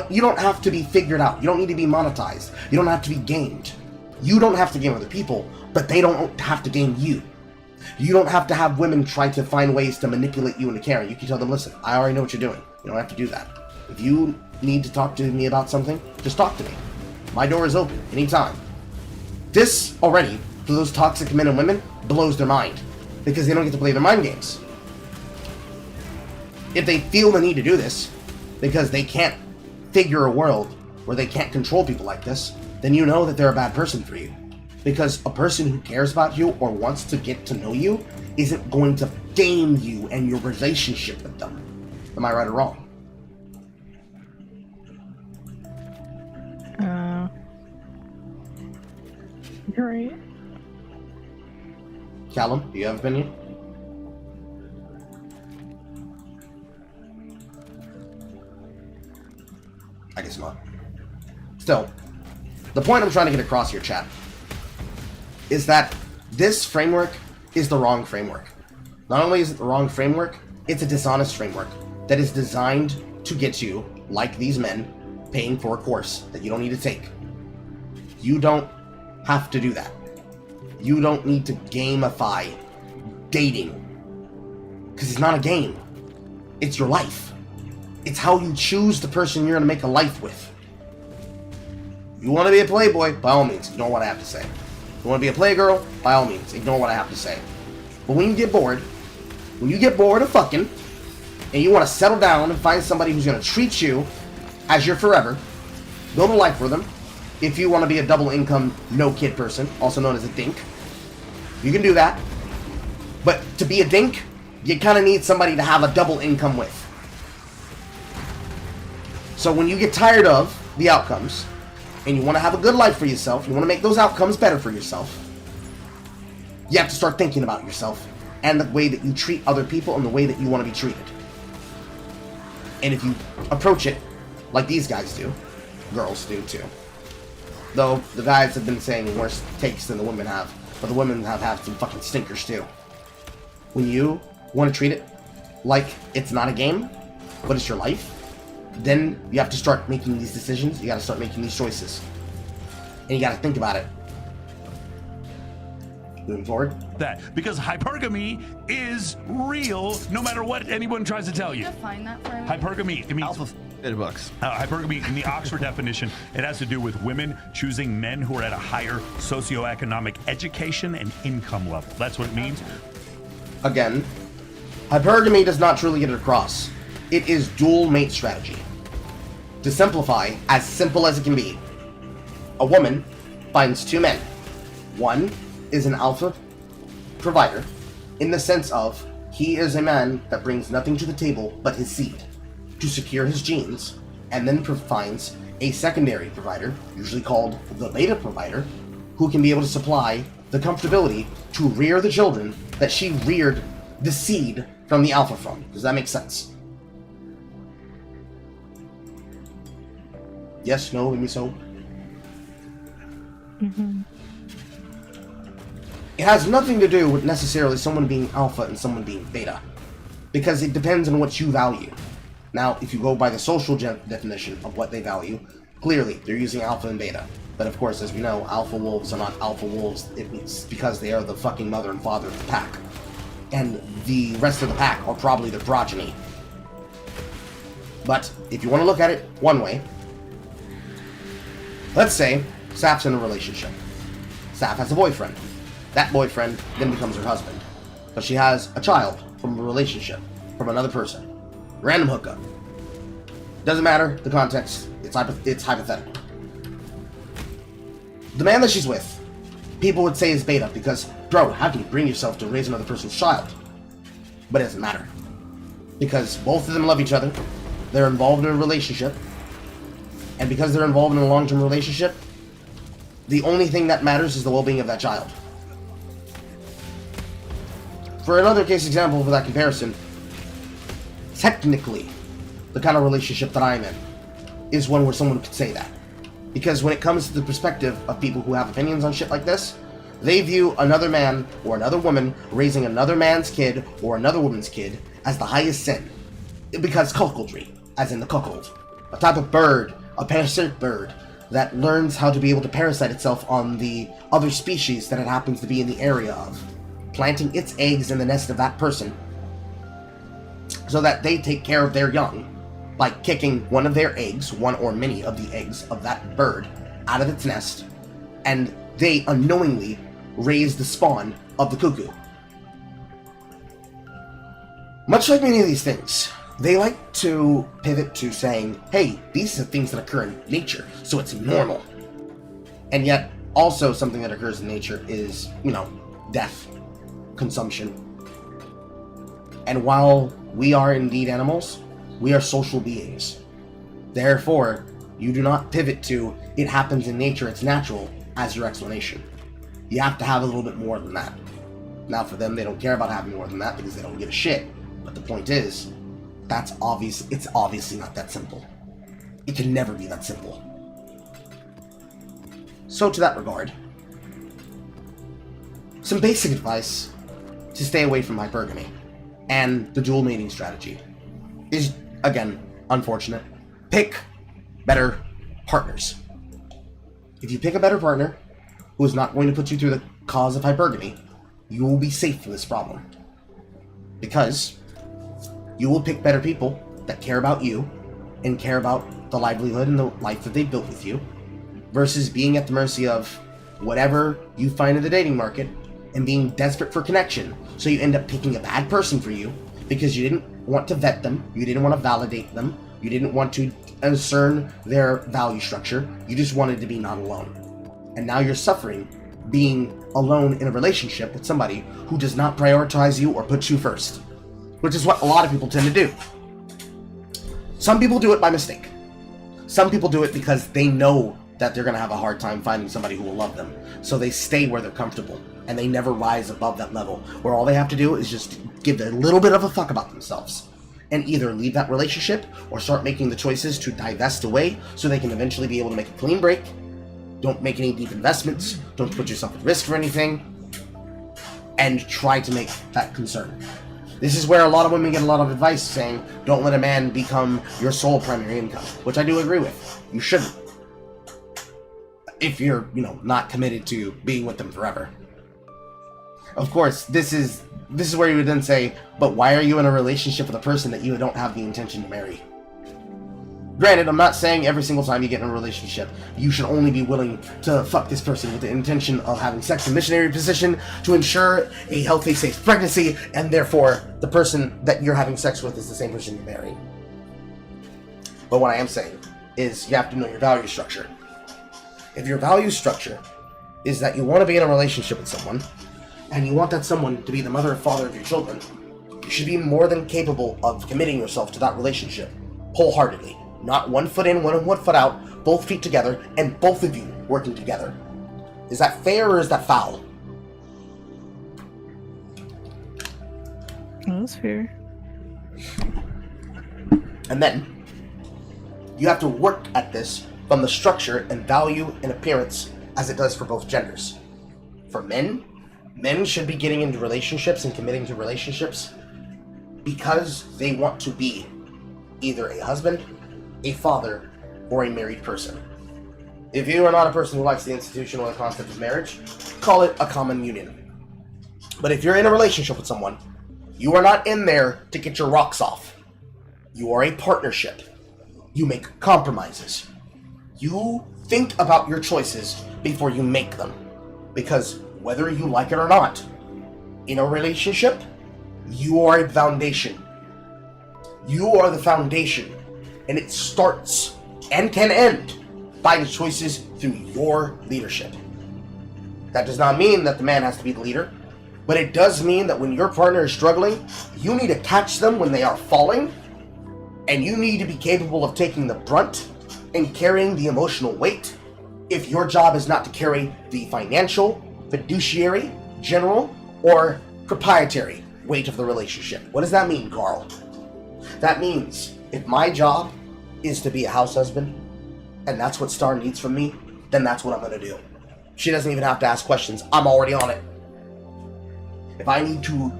you don't have to be figured out. You don't need to be monetized. You don't have to be gamed. You don't have to game other people, but they don't have to game you. You don't have to have women try to find ways to manipulate you into caring. You can tell them, listen, I already know what you're doing. You don't have to do that. If you need to talk to me about something, just talk to me. My door is open anytime. This already, for those toxic men and women, blows their mind because they don't get to play their mind games. If they feel the need to do this because they can't figure a world where they can't control people like this, then you know that they're a bad person for you. Because a person who cares about you or wants to get to know you isn't going to game you and your relationship with them. Am I right or wrong? You're right. Callum, do you have an opinion? I guess not. Still, the point I'm trying to get across here, chat, is that this framework is the wrong framework. Not only is it the wrong framework, it's a dishonest framework that is designed to get you, like these men, paying for a course that you don't need to take. You don't have to do that. You don't need to gamify dating. Because it's not a game. It's your life. It's how you choose the person you're going to make a life with. If you want to be a playboy, by all means, ignore what I have to say. If you want to be a playgirl, by all means, ignore what I have to say. But when you get bored of fucking, and you want to settle down and find somebody who's going to treat you as your forever, build a life for them. If you want to be a double income, no kid person, also known as a dink, you can do that. But to be a dink, you kind of need somebody to have a double income with. So when you get tired of the outcomes, and you want to have a good life for yourself, you want to make those outcomes better for yourself, you have to start thinking about yourself and the way that you treat other people and the way that you want to be treated. And if you approach it like these guys do, girls do too. Though the guys have been saying worse takes than the women have, but the women have had some fucking stinkers too. When you want to treat it like it's not a game, but it's your life, then you have to start making these decisions. You got to start making these choices, and you got to think about it. Moving forward. That because hypergamy is real, no matter what anyone tries to tell you. Define that for me. Hypergamy. It means books. Hypergamy in the Oxford definition. It has to do with women choosing men who are at a higher socioeconomic education and income level. That's what it means. Again, hypergamy does not truly get it across. It is dual mate strategy. To simplify, as simple as it can be, a woman finds two men. One is an alpha provider, in the sense of he is a man that brings nothing to the table but his seed to secure his genes, and then finds a secondary provider, usually called the beta provider, who can be able to supply the comfortability to rear the children that she reared the seed from the alpha from. Does that make sense? Yes, no, maybe so. Mm-hmm. It has nothing to do with necessarily someone being alpha and someone being beta, because it depends on what you value. Now, if you go by the social definition of what they value, clearly they're using alpha and beta. But of course, as we know, alpha wolves are not alpha wolves. It's because they are the fucking mother and father of the pack. And the rest of the pack are probably their progeny. But if you want to look at it one way, let's say Saf's in a relationship. Saf has a boyfriend. That boyfriend then becomes her husband. But she has a child from a relationship, from another person. Random hookup. Doesn't matter the context, it's hypothetical. The man that she's with, people would say is beta because, bro, how can you bring yourself to raise another person's child? But it doesn't matter. Because both of them love each other, they're involved in a relationship, and because they're involved in a long-term relationship, the only thing that matters is the well-being of that child. For another case example for that comparison, technically, the kind of relationship that I'm in is one where someone could say that. Because when it comes to the perspective of people who have opinions on shit like this, they view another man or another woman raising another man's kid or another woman's kid as the highest sin. Because cuckoldry, as in the cuckold. A type of bird, a parasitic bird, that learns how to be able to parasite itself on the other species that it happens to be in the area of, planting its eggs in the nest of that person so that they take care of their young by kicking one of their eggs, one or many of the eggs of that bird, out of its nest, and they unknowingly raise the spawn of the cuckoo. Much like many of these things, they like to pivot to saying, hey, these are things that occur in nature, so it's normal. And yet, also something that occurs in nature is, death, consumption. And while we are indeed animals, we are social beings. Therefore, you do not pivot to, it happens in nature, it's natural, as your explanation. You have to have a little bit more than that. Now for them, they don't care about having more than that because they don't give a shit. But the point is, that's obvious. It's obviously not that simple. It can never be that simple. So to that regard, some basic advice to stay away from hypergamy and the dual mating strategy is, again, unfortunate. Pick better partners. If you pick a better partner who is not going to put you through the cause of hypergamy, you will be safe from this problem. Because you will pick better people that care about you and care about the livelihood and the life that they built with you, versus being at the mercy of whatever you find in the dating market and being desperate for connection. So you end up picking a bad person for you because you didn't want to vet them, you didn't want to validate them, you didn't want to discern their value structure, you just wanted to be not alone. And now you're suffering being alone in a relationship with somebody who does not prioritize you or put you first, which is what a lot of people tend to do. Some people do it by mistake. Some people do it because they know that they're going to have a hard time finding somebody who will love them, so they stay where they're comfortable, and they never rise above that level, where all they have to do is just give a little bit of a fuck about themselves, and either leave that relationship or start making the choices to divest away so they can eventually be able to make a clean break. Don't make any deep investments, don't put yourself at risk for anything, and try to make that concern. This is where a lot of women get a lot of advice saying, don't let a man become your sole primary income, which I do agree with. You shouldn't. If you're, not committed to being with them forever. Of course, this is where you would then say, but why are you in a relationship with a person that you don't have the intention to marry? Granted, I'm not saying every single time you get in a relationship, you should only be willing to fuck this person with the intention of having sex in missionary position to ensure a healthy, safe pregnancy, and therefore the person that you're having sex with is the same person you marry. But what I am saying is you have to know your value structure. If your value structure is that you want to be in a relationship with someone, and you want that someone to be the mother and father of your children, you should be more than capable of committing yourself to that relationship wholeheartedly. Not one foot in, one foot out, both feet together, and both of you working together. Is that fair or is that foul? That's fair. And then, you have to work at this from the structure and value and appearance as it does for both genders. For men, men should be getting into relationships and committing to relationships because they want to be either a husband, a father, or a married person. If you are not a person who likes the institution or the concept of marriage, call it a common union. But if you're in a relationship with someone, you are not in there to get your rocks off. You are a partnership. You make compromises. You think about your choices before you make them. Because whether you like it or not, in a relationship, you are a foundation. You are the foundation. And it starts and can end by the choices through your leadership. That does not mean that the man has to be the leader, but it does mean that when your partner is struggling, you need to catch them when they are falling, and you need to be capable of taking the brunt and carrying the emotional weight if your job is not to carry the financial, fiduciary, general, or proprietary weight of the relationship. What does that mean, Carl? That means if my job is to be a house husband, and that's what Star needs from me, then that's what I'm going to do. She doesn't even have to ask questions. I'm already on it. If I need to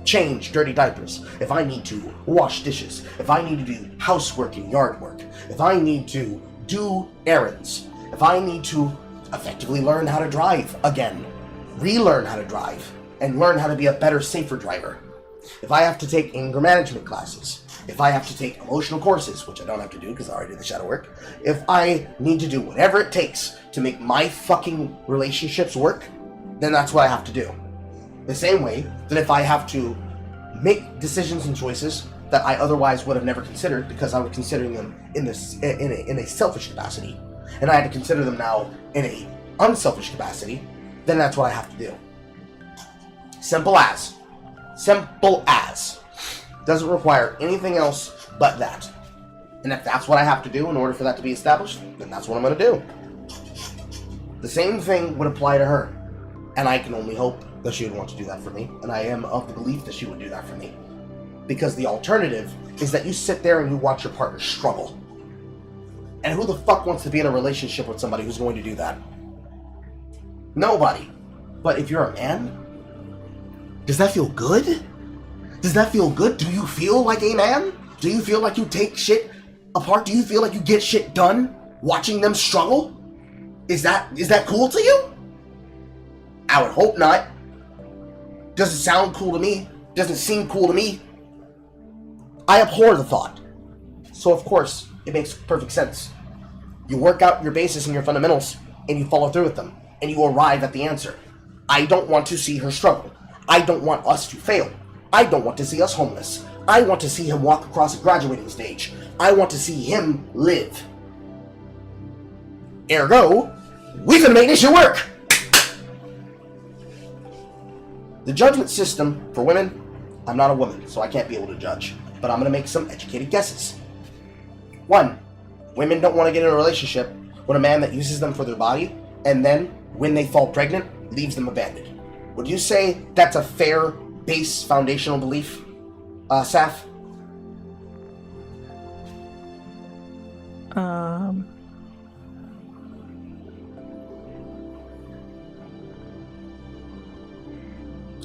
change dirty diapers, if I need to wash dishes, if I need to do housework and yard work, if I need to do errands, if I need to effectively learn how to drive again, relearn how to drive, and learn how to be a better, safer driver, if I have to take anger management classes, if I have to take emotional courses, which I don't have to do because I already did the shadow work, if I need to do whatever it takes to make my fucking relationships work, then that's what I have to do. The same way that if I have to make decisions and choices that I otherwise would have never considered because I was considering them in a selfish capacity, and I had to consider them now in a unselfish capacity, then that's what I have to do. Simple as. Simple as. Doesn't require anything else but that. And if that's what I have to do in order for that to be established, then that's what I'm going to do. The same thing would apply to her. And I can only hope that she would want to do that for me. And I am of the belief that she would do that for me. Because the alternative is that you sit there and you watch your partner struggle. And who the fuck wants to be in a relationship with somebody who's going to do that? Nobody. But if you're a man, does that feel good? Does that feel good? Do you feel like a man? Do you feel like you take shit apart? Do you feel like you get shit done watching them struggle? Is that cool to you? I would hope not. Doesn't sound cool to me. Doesn't seem cool to me. I abhor the thought. So of course, it makes perfect sense. You work out your basis and your fundamentals, and you follow through with them, and you arrive at the answer. I don't want to see her struggle. I don't want us to fail. I don't want to see us homeless. I want to see him walk across a graduating stage. I want to see him live. Ergo, we can make this shit work! The judgment system for women, I'm not a woman, so I can't be able to judge. But I'm going to make some educated guesses. 1, women don't want to get in a relationship with a man that uses them for their body, and then, when they fall pregnant, leaves them abandoned. Would you say that's a fair base foundational belief, Saf?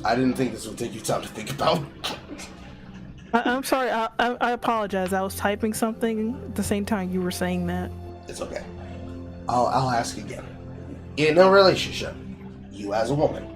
I didn't think this would take you time to think about. I'm sorry, I apologize. I was typing something at the same time you were saying that. It's okay. I'll ask again. In a relationship, you as a woman,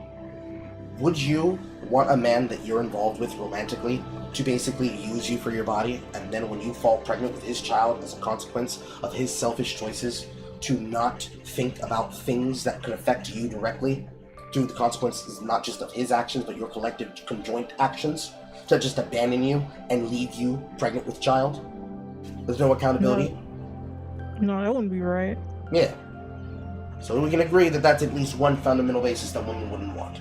would you want a man that you're involved with romantically to basically use you for your body, and then when you fall pregnant with his child as a consequence of his selfish choices, to not think about things that could affect you directly through the consequences not just of his actions, but your collective conjoint actions, to just abandon you and leave you pregnant with child? There's no accountability? No, that wouldn't be right. Yeah. So we can agree that that's at least one fundamental basis that women wouldn't want.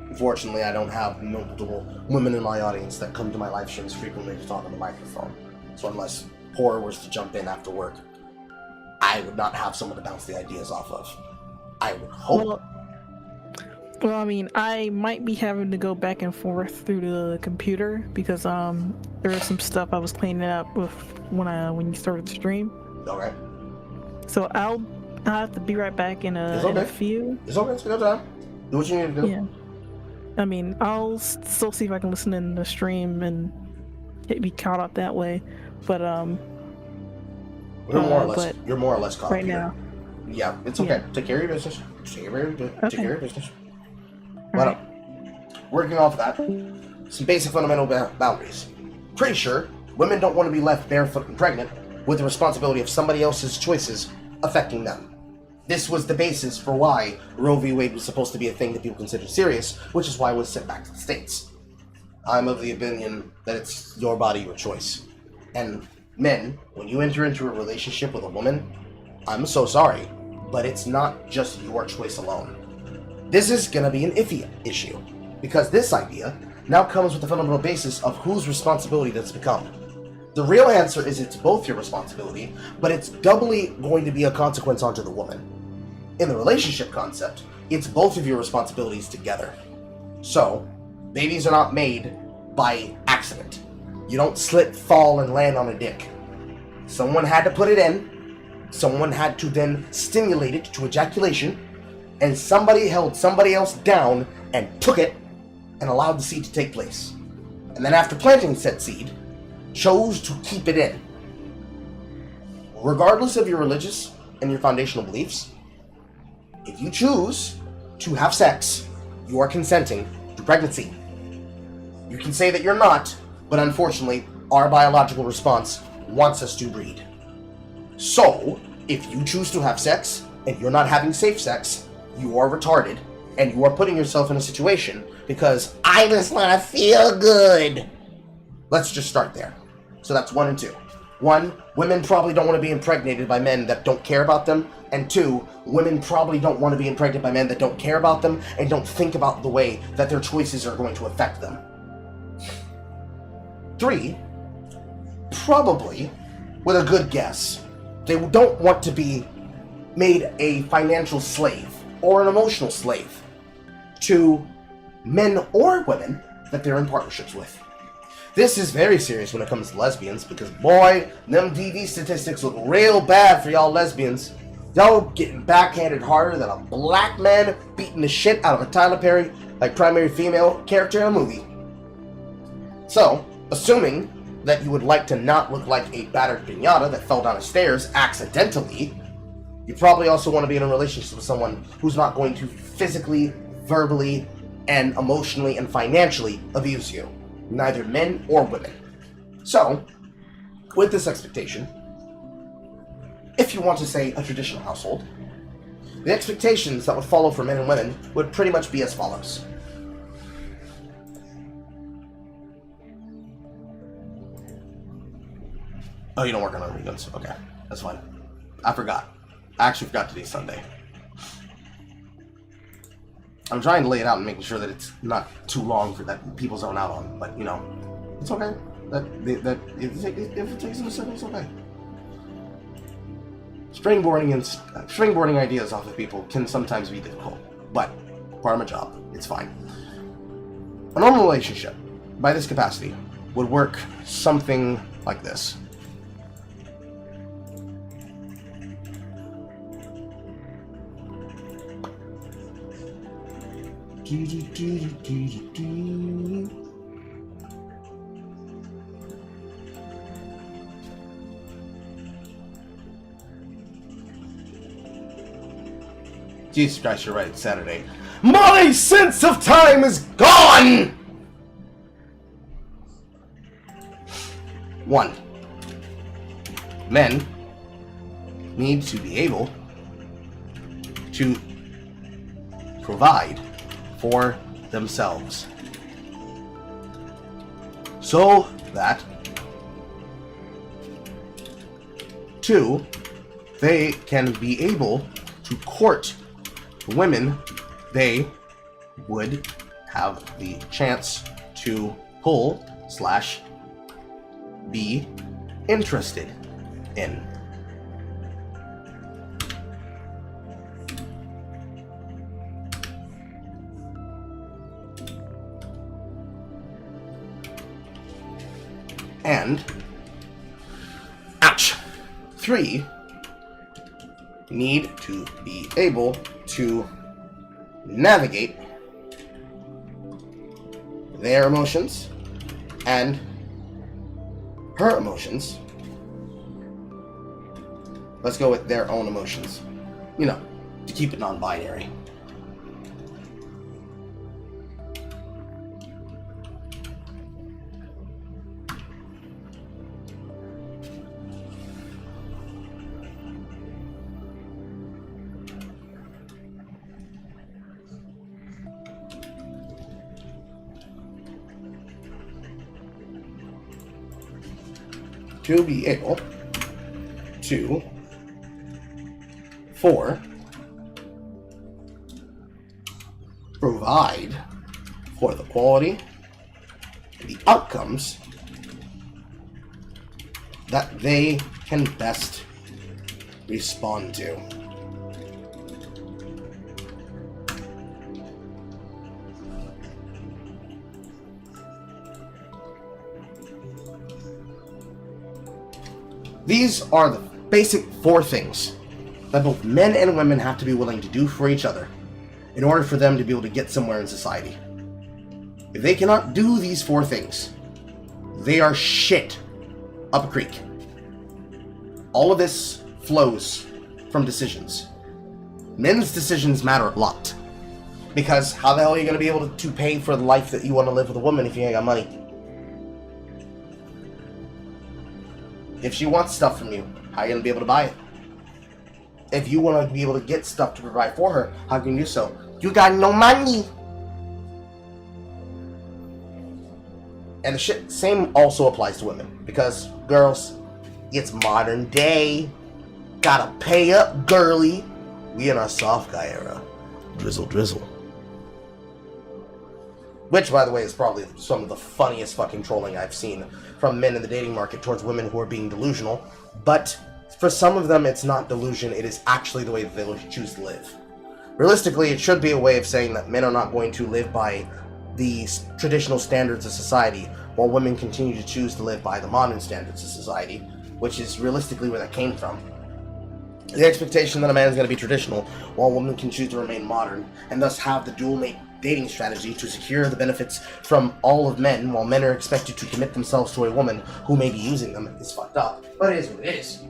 Unfortunately, I don't have multiple women in my audience that come to my live streams frequently to talk on the microphone. So unless Horror was to jump in after work, I would not have someone to bounce the ideas off of. I would hope. Well, I mean, I might be having to go back and forth through the computer because there was some stuff I was cleaning up with when you started the stream. Okay. So I'll have to be right back in a few. It's okay. It's a good time. Do what you need to do. Yeah. I mean, I'll still see if I can listen in the stream and be caught up that way. But You're more or less caught right up here. now. Yeah, it's okay. Take care of your business. Take care of your business. But working off of that, some basic fundamental boundaries. Pretty sure women don't want to be left barefoot and pregnant with the responsibility of somebody else's choices affecting them. This was the basis for why Roe v. Wade was supposed to be a thing that people considered serious, which is why it was sent back to the States. I'm of the opinion that it's your body, your choice. And men, when you enter into a relationship with a woman, I'm so sorry, but it's not just your choice alone. This is gonna be an iffy issue, because this idea now comes with the fundamental basis of whose responsibility does it become. The real answer is it's both your responsibility, but it's doubly going to be a consequence onto the woman. In the relationship concept, it's both of your responsibilities together. So, babies are not made by accident. You don't slip, fall, and land on a dick. Someone had to put it in, someone had to then stimulate it to ejaculation, and somebody held somebody else down and took it and allowed the seed to take place. And then after planting said seed, chose to keep it in. Regardless of your religious and your foundational beliefs, if you choose to have sex, you are consenting to pregnancy. You can say that you're not, but unfortunately, our biological response wants us to breed. So, if you choose to have sex, and you're not having safe sex, you are retarded, and you are putting yourself in a situation because I just want to feel good. Let's just start there. So that's 1 and 2. 1, women probably don't want to be impregnated by men that don't care about them. And 2, women probably don't want to be impregnated by men that don't care about them and don't think about the way that their choices are going to affect them. 3, probably, with a good guess, they don't want to be made a financial slave or an emotional slave to men or women that they're in partnerships with. This is very serious when it comes to lesbians because, boy, them DV statistics look real bad for y'all lesbians. Y'all getting backhanded harder than a black man beating the shit out of a Tyler Perry, like, primary female character in a movie. So, assuming that you would like to not look like a battered piñata that fell down the stairs accidentally, you probably also want to be in a relationship with someone who's not going to physically, verbally, and emotionally and financially abuse you. Neither men or women. So, with this expectation, if you want to say a traditional household, the expectations that would follow for men and women would pretty much be as follows. Oh, you don't work on other weekends? Okay, that's fine. I forgot. I actually forgot today's Sunday. I'm trying to lay it out and making sure that it's not too long for that people zone out on, but you know, it's okay. If it takes a second, it's okay. Springboarding ideas off of people can sometimes be difficult, but part of my job, it's fine. A normal relationship, by this capacity, would work something like this. Jesus Christ, you're right, it's Saturday. My sense of time is gone! 1. Men need to be able to provide for themselves so that 2, they can be able to court women they would have the chance to pull / be interested in. And, ouch, 3, need to be able to navigate their emotions and her emotions. Let's go with their own emotions. You know, to keep it non-binary. To be able to, provide for the quality, the outcomes that they can best respond to. These are the basic 4 things that both men and women have to be willing to do for each other in order for them to be able to get somewhere in society. If they cannot do these 4 things, they are shit up a creek. All of this flows from decisions. Men's decisions matter a lot. Because how the hell are you going to be able to pay for the life that you want to live with a woman if you ain't got money? If she wants stuff from you, how are you going to be able to buy it? If you want to be able to get stuff to provide for her, how can you do so? You got no money! And the shit, same also applies to women. Because, girls, it's modern day. Gotta pay up, girly. We in our soft guy era. Drizzle, drizzle. Which, by the way, is probably some of the funniest fucking trolling I've seen from men in the dating market towards women who are being delusional. But for some of them, it's not delusion. It is actually the way that they choose to live. Realistically, it should be a way of saying that men are not going to live by the traditional standards of society, while women continue to choose to live by the modern standards of society, which is realistically where that came from. The expectation that a man is going to be traditional, while a woman can choose to remain modern, and thus have the dual mate dating strategy to secure the benefits from all of men, while men are expected to commit themselves to a woman who may be using them, is fucked up. But it is what it is.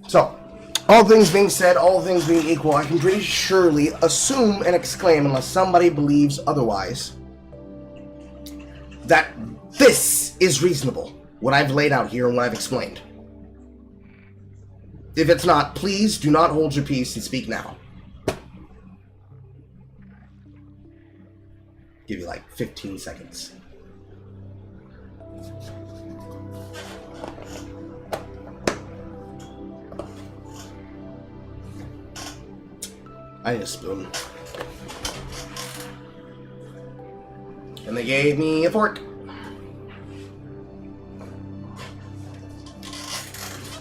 So, all things being said, all things being equal, I can pretty surely assume and exclaim, unless somebody believes otherwise, that this is reasonable, what I've laid out here and what I've explained. If it's not, please do not hold your peace and speak now. Give you like 15 seconds. I need a spoon. And they gave me a fork.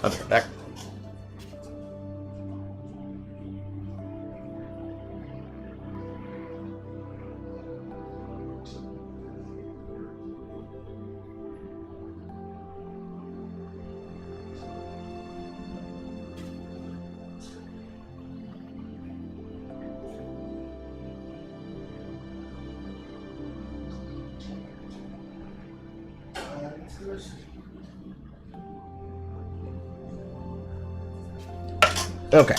I'll be right back. Okay.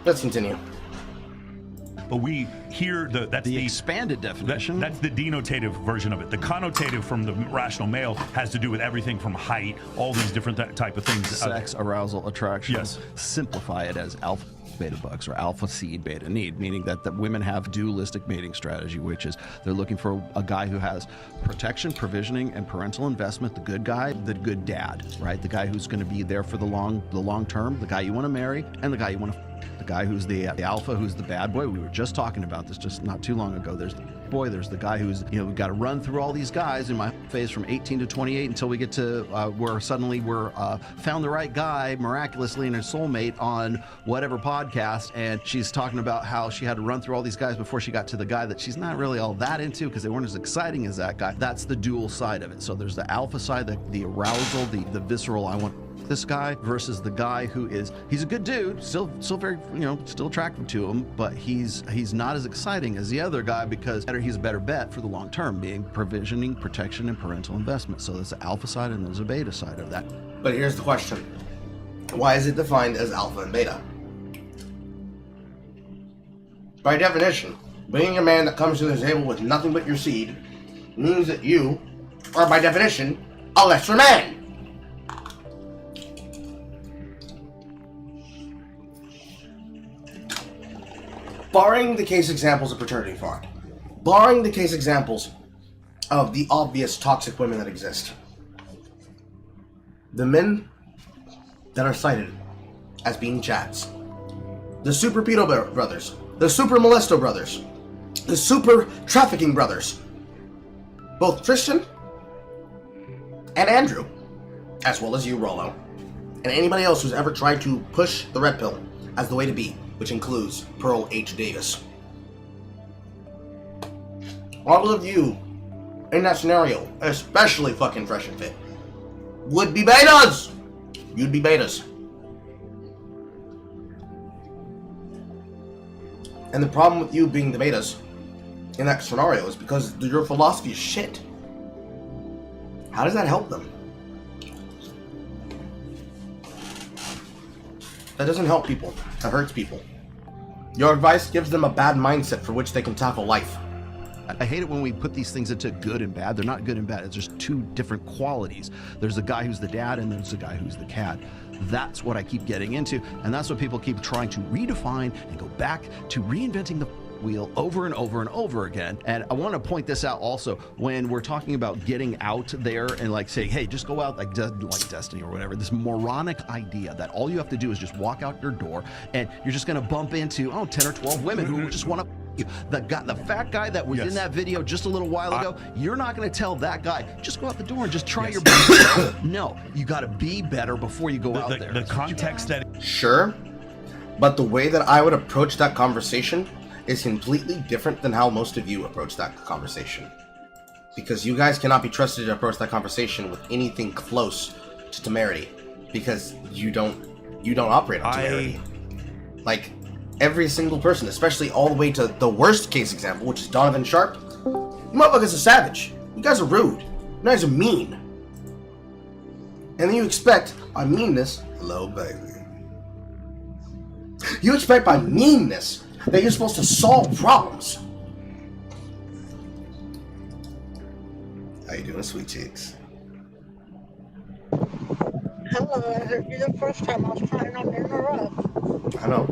Let's continue. But we hear that's the expanded definition. That's the denotative version of it. The connotative from the rational male has to do with everything from height, all these different type of things. Sex, arousal, attraction. Yes. Simplify it as alpha. beta bucks or alpha seed beta need, meaning that the women have dualistic mating strategy, which is they're looking for a guy who has protection, provisioning, and parental investment, the good guy, the good dad, right? The guy who's going to be there for the long term, the guy you want to marry, and the guy you want to the guy who's the alpha, who's the bad boy. We were just talking about this just not too long ago. There's the boy, there's the guy who's, we've got to run through all these guys in my phase from 18 to 28 until we get to where suddenly we're found the right guy miraculously and her soulmate on whatever podcast, and she's talking about how she had to run through all these guys before she got to the guy that she's not really all that into because they weren't as exciting as that guy. That's the dual side of it. So there's the alpha side, the arousal, the visceral, I want this guy, versus the guy who he's a good dude, still very, still attractive to him, but he's not as exciting as the other guy because he's a better bet for the long term, being provisioning, protection, and parental investment. So there's the alpha side and there's a beta side of that. But here's the question. Why is it defined as alpha and beta? By definition, being a man that comes to the table with nothing but your seed means that you are, by definition, a lesser man. Barring the case examples of paternity farm, barring the case examples of the obvious toxic women that exist, the men that are cited as being Chads, the super pedo brothers, the super molesto brothers, the super trafficking brothers, both Christian and Andrew, as well as you, Rollo, and anybody else who's ever tried to push the red pill as the way to be, which includes Pearl H. Davis. All of you in that scenario, especially fucking Fresh and Fit, would be betas! You'd be betas. And the problem with you being the betas in that scenario is because your philosophy is shit. How does that help them? That doesn't help people. That hurts people. Your advice gives them a bad mindset for which they can tackle life. I hate it when we put these things into good and bad. They're not good and bad. It's just two different qualities. There's the guy who's the dad and there's the guy who's the cat. That's what I keep getting into, and that's what people keep trying to redefine and go back to reinventing the wheel over and over and over again. And I want to point this out also when we're talking about getting out there and like saying, hey, just go out like Destiny or whatever, this moronic idea that all you have to do is just walk out your door and you're just going to bump into 10 or 12 women who just want to you. The fat guy that was in that video just a little while ago, you're not going to tell that guy, just go out the door and just try your best. No, you got to be better before you go out there. The context that... Sure, but the way that I would approach that conversation is completely different than how most of you approach that conversation. Because you guys cannot be trusted to approach that conversation with anything close to temerity. Because you don't operate on temerity. Like, every single person, especially all the way to the worst case example, which is Donovan Sharp, you motherfuckers are savage. You guys are rude. You guys are mean. And then you expect by meanness, hello baby. You expect by meanness that you're supposed to solve problems. How you doing, sweet cheeks? Hello, I heard you the first time. I was trying not to interrupt. I know.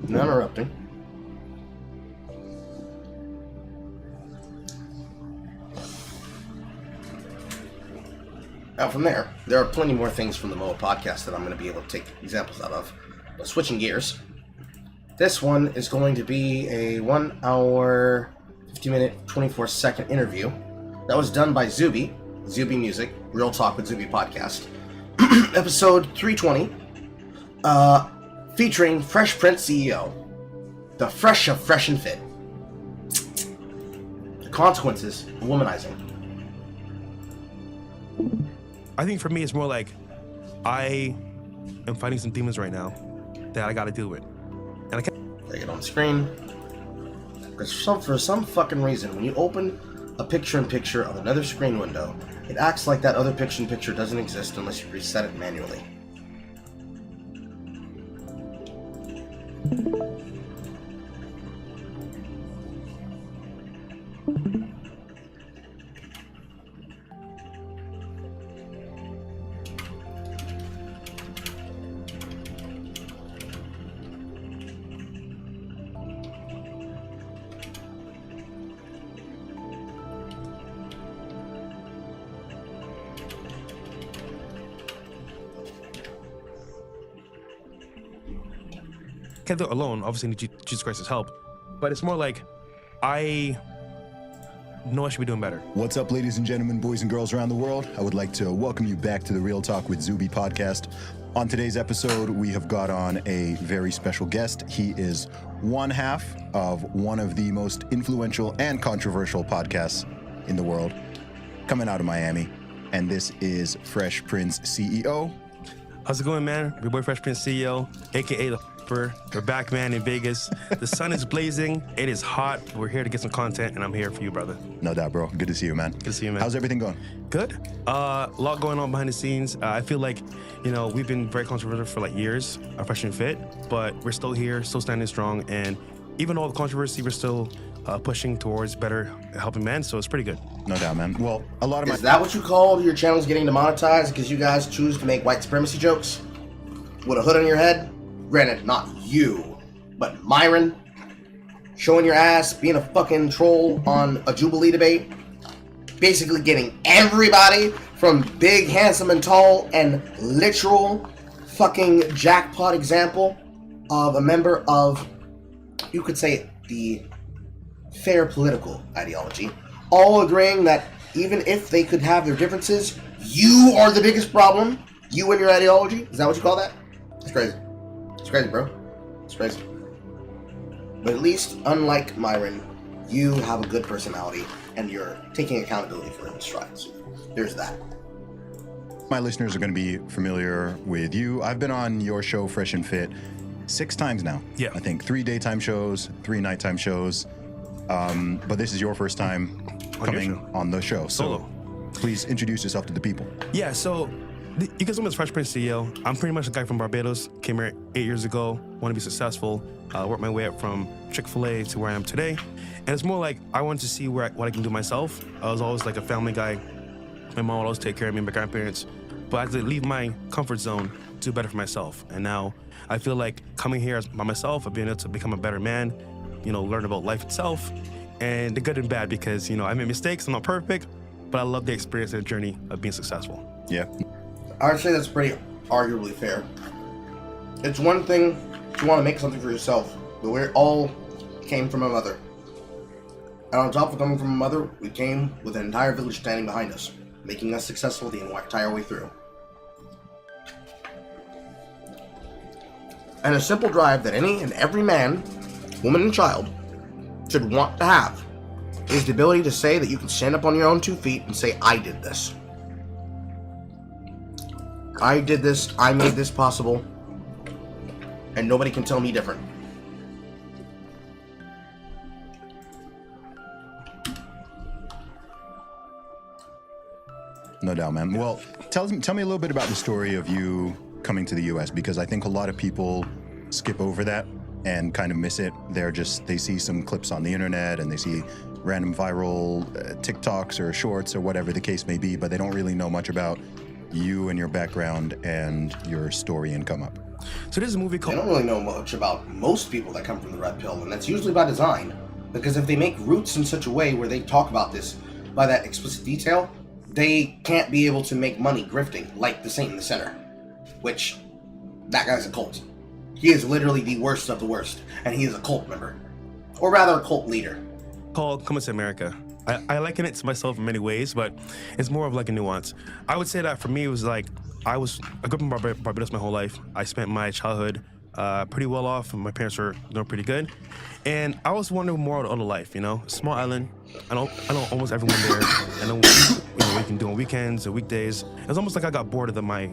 No interrupting. Now from there are plenty more things from the MOA podcast that I'm going to be able to take examples out of. But switching gears, this one is going to be a 1 hour, 50-minute, 24-second interview that was done by Zuby Music, Real Talk with Zuby podcast, episode 320, featuring Fresh Prince CEO, the Fresh of Fresh and Fit, the consequences of womanizing. I think for me, it's more like I am fighting some demons right now that I got to deal with. And I can't take it on the screen. For some fucking reason, when you open a picture-in-picture of another screen window, it acts like that other picture-in-picture doesn't exist unless you reset it manually. can't do it alone. Obviously, I need Jesus Christ's help. But it's more like I know I should be doing better. What's up, ladies and gentlemen, boys and girls around the world? I would like to welcome you back to the Real Talk with Zuby podcast. On today's episode, we have got on a very special guest. He is one half of one of the most influential and controversial podcasts in the world, coming out of Miami. And this is Fresh Prince CEO. How's it going, man? Your boy Fresh Prince CEO, aka the F***er. We're back, man, in Vegas. The sun is blazing. It is hot. We're here to get some content, and I'm here for you, brother. No doubt, bro. Good to see you, man. Good to see you, man. How's everything going? Good. A lot going on behind the scenes. I feel like, we've been very controversial for like years, Fresh and Fit, but we're still here, still standing strong, and even all the controversy, we're still pushing towards better helping men, so it's pretty good. No doubt, man. Well, a lot of Is that what you call your channels getting demonetized because you guys choose to make white supremacy jokes with a hood on your head? Granted, not you, but Myron showing your ass, being a fucking troll on a Jubilee debate, basically getting everybody from big, handsome, and tall, and literal fucking jackpot example of a member of, you could say, the fair political ideology, all agreeing that even if they could have their differences, you are the biggest problem. You and your ideology. Is that what you call that? It's crazy. It's crazy, bro. It's crazy. But at least, unlike Myron, you have a good personality and you're taking accountability for his strides. There's that. My listeners are going to be familiar with you. I've been on your show, Fresh and Fit, 6 times now. Yeah. I think 3 daytime shows, 3 nighttime shows. But this is your first time coming on the show. Solo. So please introduce yourself to the people. Yeah, so you guys know me as Fresh Prince CEO. I'm pretty much a guy from Barbados. Came here 8 years ago. Want to be successful. Worked my way up from Chick-fil-A to where I am today. And it's more like I wanted to see what I can do myself. I was always like a family guy. My mom would always take care of me, my grandparents. But I had to leave my comfort zone to do better for myself. And now I feel like coming here by myself, I've been able to become a better man, learn about life itself, and the good and bad, because, I made mistakes, I'm not perfect, but I love the experience and the journey of being successful. Yeah. I would say that's pretty arguably fair. It's one thing to want to make something for yourself, but we all came from a mother. And on top of coming from a mother, we came with an entire village standing behind us, making us successful the entire way through. And a simple drive that any and every man, woman, and child should want to have is the ability to say that you can stand up on your own 2 feet and say, I did this. I did this, I made this possible, and nobody can tell me different. No doubt, man. Well, tell me a little bit about the story of you coming to the U.S., because I think a lot of people skip over that and kind of miss it. They see some clips on the internet and they see random viral TikToks or shorts or whatever the case may be, but they don't really know much about you and your background and your story and come up. So there's a movie called... They don't really know much about most people that come from the red pill, and that's usually by design, because if they make roots in such a way where they talk about this by that explicit detail, they can't be able to make money grifting like the Saint in the Center, which, that guy's a cult. He is literally the worst of the worst, and he is a cult member. Or rather, a cult leader. Called Coming to America. I liken it to myself in many ways, but it's more of like a nuance. I would say that for me, it was like, I grew up in Barbados my whole life. I spent my childhood pretty well off, and my parents were doing pretty good. And I was wondering more about life, small island. I know almost everyone there. I know what we can do on weekends or weekdays. It's almost like I got bored of my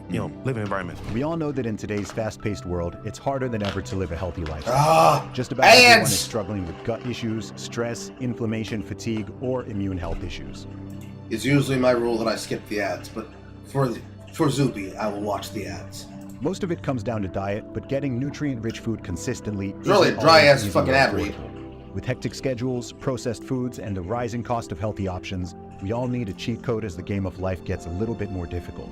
living environment. We all know that in today's fast-paced world, it's harder than ever to live a healthy life. Just about ads. everyone is struggling with gut issues, stress, inflammation, fatigue, or immune health issues. It's usually my rule that I skip the ads, but for Zuby, I will watch the ads. Most of it comes down to diet, but getting nutrient-rich food consistently It's really a dry-ass fucking ad affordable. read. With hectic schedules, processed foods, and the rising cost of healthy options, we all need a cheat code as the game of life gets a little bit more difficult.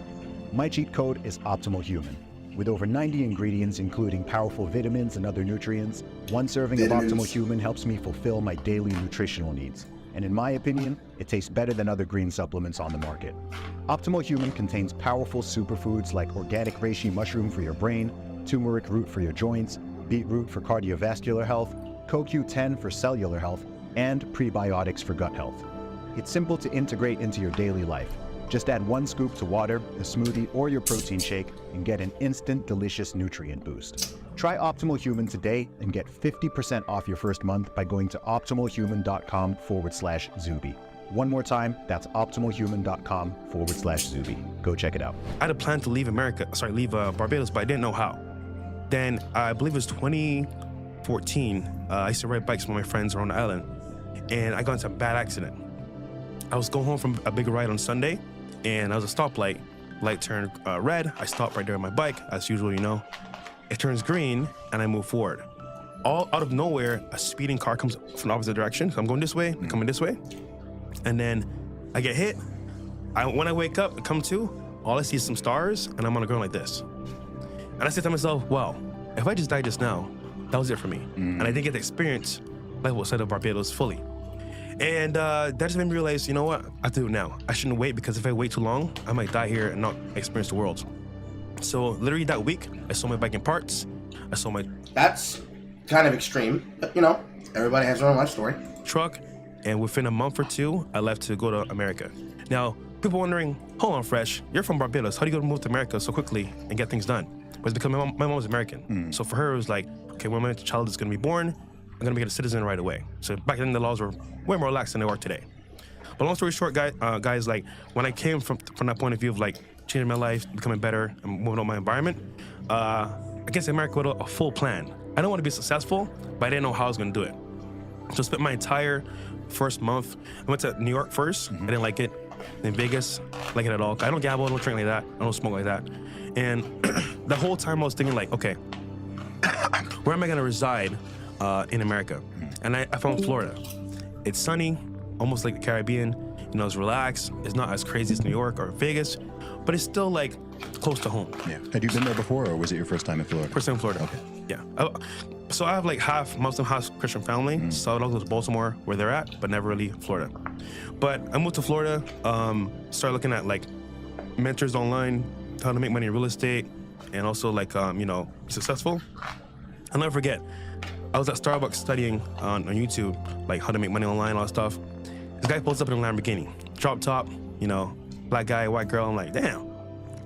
My cheat code is Optimal Human. With over 90 ingredients, including powerful vitamins and other nutrients, one serving of Optimal Human helps me fulfill my daily nutritional needs. And in my opinion, it tastes better than other green supplements on the market. Optimal Human contains powerful superfoods like organic reishi mushroom for your brain, turmeric root for your joints, beetroot for cardiovascular health, CoQ10 for cellular health, and prebiotics for gut health. It's simple to integrate into your daily life. Just add 1 scoop to water, a smoothie, or your protein shake and get an instant delicious nutrient boost. Try Optimal Human today and get 50% off your first month by going to optimalhuman.com/Zuby. One more time, that's optimalhuman.com/Zuby. Go check it out. I had a plan to leave Barbados, but I didn't know how. Then I believe it was 2014. I used to ride bikes with my friends around the island, and I got into a bad accident. I was going home from a big ride on Sunday, and I was a stoplight. Light turned red. I stopped right there on my bike, as usual, you know. It turns green, and I move forward. All out of nowhere, a speeding car comes from the opposite direction. So I'm going this way, coming this way, and then I get hit. When I wake up and come to, all I see is some stars, and I'm on the ground like this. And I said to myself, wow, if I just died just now, that was it for me. And I didn't get to experience like what said of Barbados fully. And that just made me realize, you know what? I have to do it now. I shouldn't wait, because if I wait too long, I might die here and not experience the world. So literally that week, I sold my bike in parts. I sold my... That's kind of extreme, but you know, everybody has their own life story. Truck, and within a month or two, I left to go to America. Now, people wondering, hold on, Fresh, you're from Barbados. How do you go to move to America so quickly and get things done? But it's because my mom was American. So for her, it was like, okay, when my child is going to be born, I'm going to make it a citizen right away. So back then, the laws were way more relaxed than they are today. But long story short, guys, like when I came from that point of view of like changing my life, becoming better, and moving on my environment, I guess America with a full plan. I don't want to be successful, but I didn't know how I was going to do it. So I spent my entire first month. I went to New York first. I didn't like it. Then Vegas, like it at all. I don't gamble, I don't drink like that. I don't smoke like that. And the whole time I was thinking like, okay, where am I going to reside in America? And I found Florida. It's sunny, almost like the Caribbean. You know, it's relaxed. It's not as crazy as New York or Vegas, but it's still like close to home. Yeah. Had you been there before, or was it your first time in Florida? First time in Florida. Okay. Yeah. So I have like half Muslim, half Christian family. So I don't go to Baltimore where they're at, but never really Florida. But I moved to Florida, started looking at like mentors online, how to make money in real estate, and also like, you know, be successful. I'll never forget, I was at Starbucks studying on YouTube, like how to make money online, all that stuff. This guy pulls up in a Lamborghini, drop top, you know, black guy, white girl. I'm like, damn,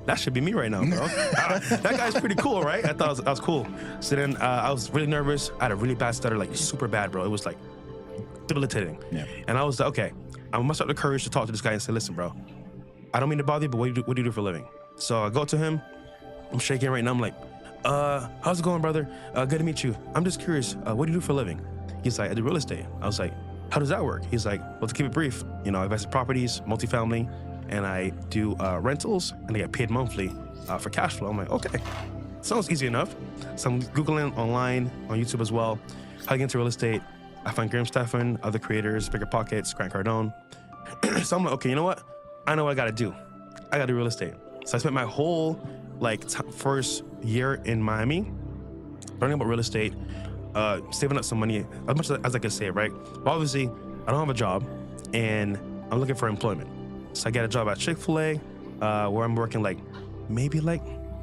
that should be me right now, bro. That guy's pretty cool, right? I thought that was cool. So then I was really nervous. I had a really bad stutter, like super bad, bro. It was like debilitating. Yeah. And I was like, okay, I must have the courage to talk to this guy and say, listen, bro, I don't mean to bother you, but what do you do for a living? So I go to him. I'm shaking right now. I'm like, how's it going, brother? Good to meet you. I'm just curious, what do you do for a living? He's like, I do real estate. I was like, how does that work? He's like, well, to keep it brief, you know, I invest in properties, multifamily, and I do rentals, and I get paid monthly for cash flow. I'm like, okay, sounds easy enough. So I'm Googling online, on YouTube as well, how to get into real estate. I find Graham Stephan, other creators, Bigger Pockets, Grant Cardone. So I'm like, okay, you know what? I know what I gotta do. I gotta do real estate. So I spent my whole first year in Miami learning about real estate, saving up some money, as much as I could save, right? But obviously, I don't have a job, and I'm looking for employment. So I got a job at Chick-fil-A, where I'm working maybe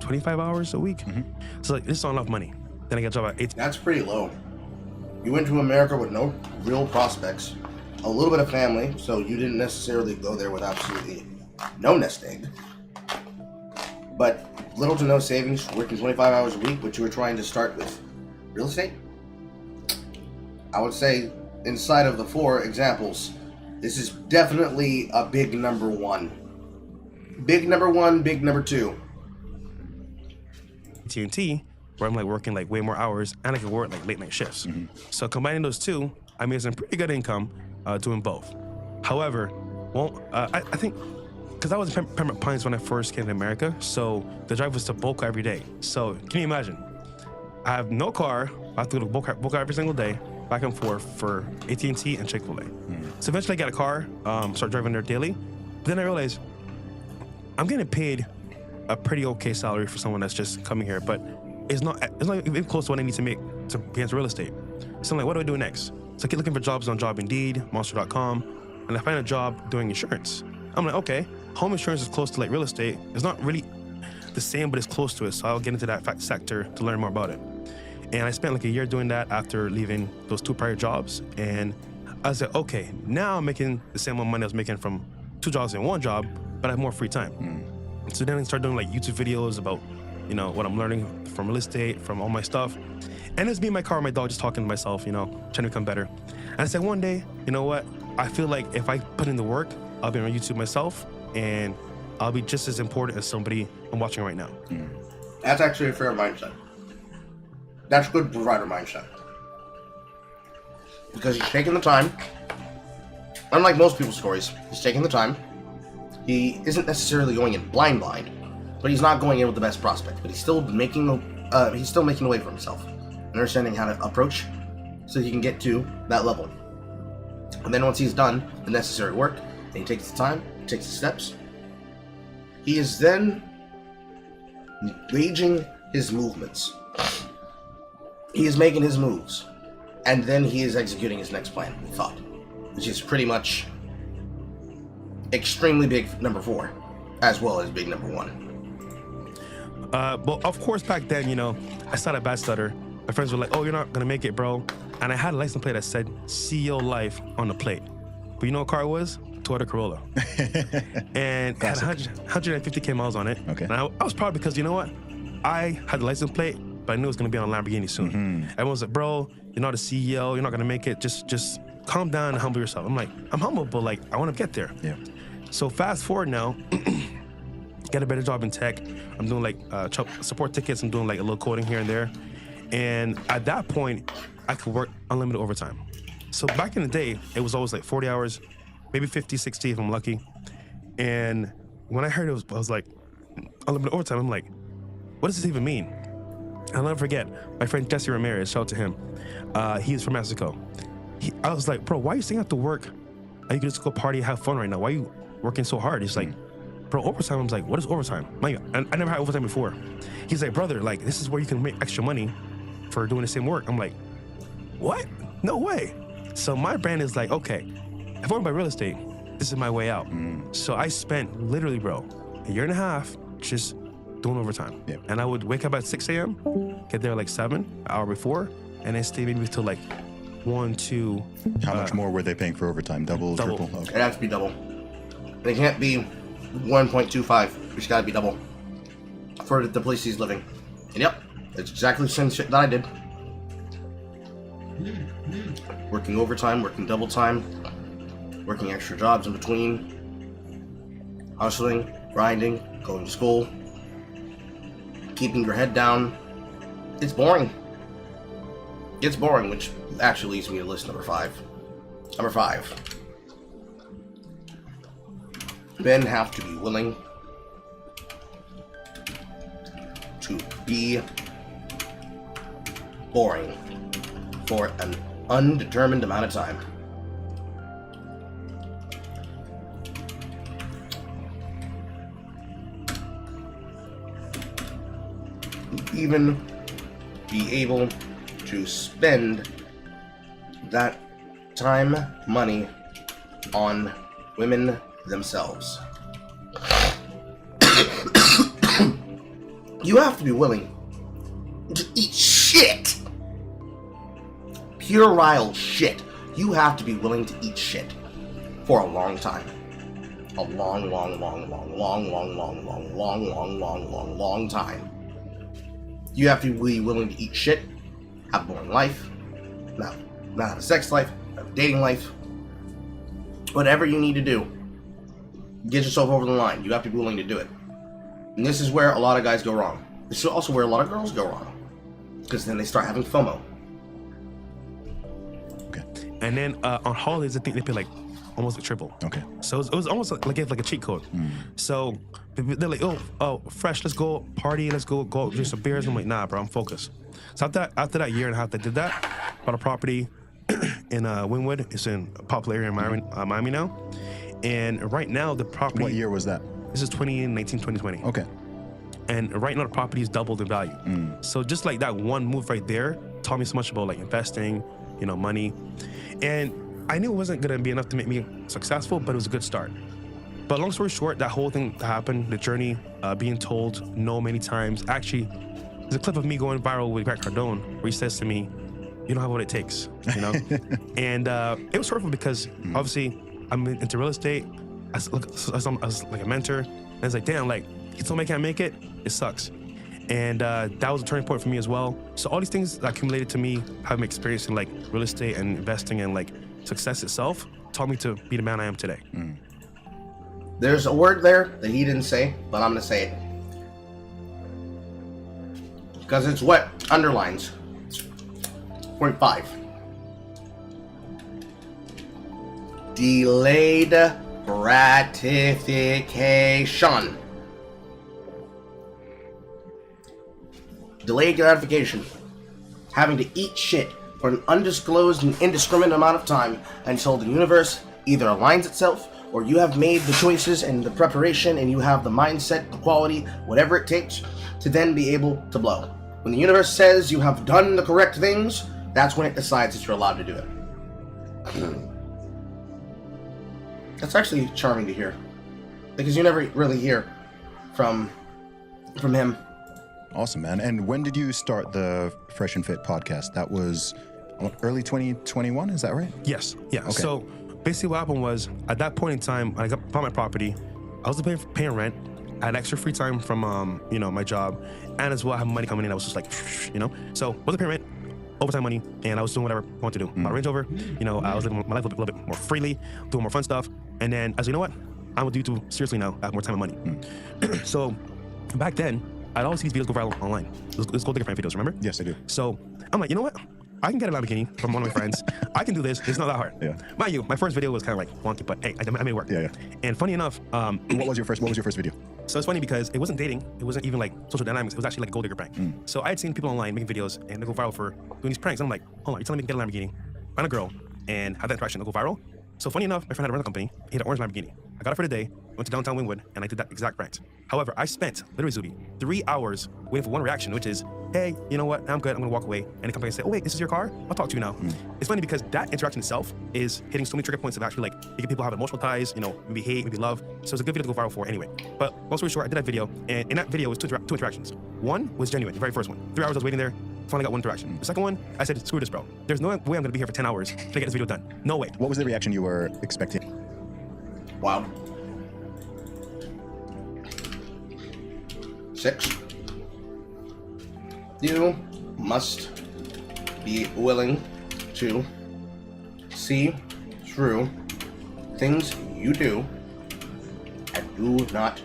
25 hours a week. So this is not enough money. Then I got a job at 18. That's pretty low. You went to America with no real prospects, a little bit of family, so you didn't necessarily go there with absolutely no nest egg. But little to no savings, working 25 hours a week, but you were trying to start with real estate? I would say, inside of the 4 examples, this is definitely a big number 1. Big number 1, big number 2. AT&T, where I'm working way more hours, and I can work late night shifts. So combining those two, I made some pretty good income doing both. However, I think, because I was in Pembroke Pines when I first came to America, so the drive was to Boca every day. So can you imagine? I have no car. I have to go to Boca every single day, back and forth for AT&T and Chick-fil-A. So eventually I got a car, start driving there daily. But then I realized I'm getting paid a pretty okay salary for someone that's just coming here, but it's not even close to what I need to make to get into real estate. So I'm like, what do I do next? So I keep looking for jobs on Job Indeed, Monster.com, and I find a job doing insurance. I'm like, okay, home insurance is close to real estate. It's not really the same, but it's close to it. So I'll get into that sector to learn more about it. And I spent like a year doing that after leaving those 2 prior jobs. And I was like, okay, now I'm making the same amount of money I was making from 2 jobs and 1 job, but I have more free time. So then I started doing like YouTube videos about, you know, what I'm learning from real estate, from all my stuff. And it's me in my car, my dog, just talking to myself, you know, trying to become better. And I said one day, you know what? I feel like if I put in the work, I'll be on YouTube myself, and I'll be just as important as somebody I'm watching right now. That's actually a fair mindset. That's good provider mindset. Because he's taking the time. Unlike most people's stories, he's taking the time. He isn't necessarily going in blind, but he's not going in with the best prospect. But he's still making a way for himself, understanding how to approach, so he can get to that level. And then once he's done the necessary work, and he takes the time, takes the steps, he is then gauging his movements. He is making his moves, and then he is executing his next plan with thought, which is pretty much extremely big number 4, as well as big number 1. But of course, back then, you know, I started bad stutter. My friends were like, "Oh, you're not gonna make it, bro." And I had a license plate that said CEO Life on the plate. But you know what car it was? Toyota Corolla. And it had 150K miles on it. Okay. And I was proud because, you know what? I had the license plate, but I knew it was gonna be on a Lamborghini soon. Everyone was like, "Bro, you're not a CEO. You're not gonna make it. Just calm down and humble yourself." I'm like, I'm humble, but like, I want to get there. Yeah. So fast forward now, get a better job in tech. I'm doing like support tickets. I'm doing like a little coding here and there. And at that point, I could work unlimited overtime. So back in the day, it was always like 40 hours, maybe 50, 60 if I'm lucky. And when I heard it, I was like, unlimited overtime, I'm like, what does this even mean? I'll never forget, my friend Jesse Ramirez, shout out to him. He's from Mexico. I was like, bro, why are you staying after work? You can just go party, have fun right now. Why are you working so hard? He's like, bro, overtime. I was like, what is overtime? I never had overtime before. He's like, brother, like, this is where you can make extra money for doing the same work. I'm like, what? No way. So my brand is like, okay, if I want to buy real estate, this is my way out. So I spent literally, bro, a year and a half just doing overtime. Yep. And I would wake up at 6 a.m., get there like 7, an hour before, and then stay maybe till like 1, 2. How much more were they paying for overtime? Double. Triple? Okay. It has to be double. It can't be 1.25. It's got to be double for the place he's living. And yep, it's exactly the same shit that I did. Working overtime, working double time, working extra jobs in between, hustling, grinding, going to school, keeping your head down. It's boring. It's boring, which actually leads me to list number 5. Number 5. Men have to be willing to be boring for an undetermined amount of time. Even be able to spend that time, money on women themselves. You have to be willing to eat shit. Puerile shit. You have to be willing to eat shit for a long time. A long time. You have to be willing to eat shit, have a boring life, not have a sex life, have a dating life. Whatever you need to do, get yourself over the line. You have to be willing to do it. And this is where a lot of guys go wrong. This is also where a lot of girls go wrong. Because then they start having FOMO. Okay. And then on holidays, I think they pay like almost a triple. Okay. So it was almost like a cheat code. So they're like, oh, fresh, let's go party, let's go drink some beers. I'm like, nah, bro, I'm focused. So after that year and a half that I did that, bought a property in Wynwood. It's in a popular area in Miami now. And right now the property. What year was that? This is 2019, 2020. Okay. And right now the property is doubled in value. So just like that one move right there taught me so much about like investing, money. And I knew it wasn't gonna be enough to make me successful, but it was a good start. But long story short, that whole thing happened, the journey, being told no many times, actually there's a clip of me going viral with Grant Cardone where he says to me, "You don't have what it takes," you know. And it was hurtful because obviously I'm into real estate. As like a mentor, and it's like, damn, like somebody can't make it. It sucks. And that was a turning point for me as well. So all these things that accumulated to me, having experience in like real estate and investing and like success itself, taught me to be the man I am today. There's a word there that he didn't say, but I'm gonna say it because it's what underlines. Point 5. Delayed gratification. Delayed gratification. Having to eat shit for an undisclosed and indiscriminate amount of time until the universe either aligns itself or you have made the choices and the preparation and you have the mindset, the quality, whatever it takes to then be able to blow. When the universe says you have done the correct things, that's when it decides that you're allowed to do it. That's actually charming to hear, because you never really hear from him. Awesome, man. And when did you start the Fresh and Fit podcast? That was early 2021, is that right? Yes. Yeah. Okay. So basically what happened was, at that point in time, when I bought my property, I was paying rent. I had extra free time from my job, and as well I had money coming in. I was just like, so wasn't paying rent, overtime money, and I was doing whatever I wanted to do. My Range Rover, I was living my life a little bit more freely, doing more fun stuff. And then I was like, you know what? I'm gonna do YouTube seriously now. I have more time and money. So back then, I'd always see these videos go viral online. Those gold digger fan videos, remember? Yes, I do. So I'm like, you know what? I can get a Lamborghini from one of my friends. I can do this. It's not that hard. Yeah. Mind you, my first video was kind of like wonky, but hey, I made it work. Yeah. And funny enough, what was your first video? So it's funny because it wasn't dating. It wasn't even like social dynamics. It was actually like a gold digger prank. So I had seen people online making videos and they go viral for doing these pranks. And I'm like, hold on, you're telling me to get a Lamborghini, find a girl, and have that interaction and go viral? So funny enough, my friend had a rental company. He had an orange Lamborghini. I got it for the day, went to downtown Wynwood, and I did that exact prank. However, I spent, literally Zuby, 3 hours waiting for one reaction, which is, hey, you know what, I'm good, I'm gonna walk away. And the company say, oh wait, this is your car? I'll talk to you now. It's funny because that interaction itself is hitting so many trigger points of actually like making people have emotional ties, maybe hate, maybe love. So it's a good video to go viral for anyway. But long story short, I did that video, and in that video was two interactions. One was genuine, the very first one. 3 hours I was waiting there, finally got one interaction. The second one, I said, screw this, bro. There's no way I'm gonna be here for 10 hours to get this video done. No way. What was the reaction you were expecting? Wow. 6. You must be willing to see through things you do and do not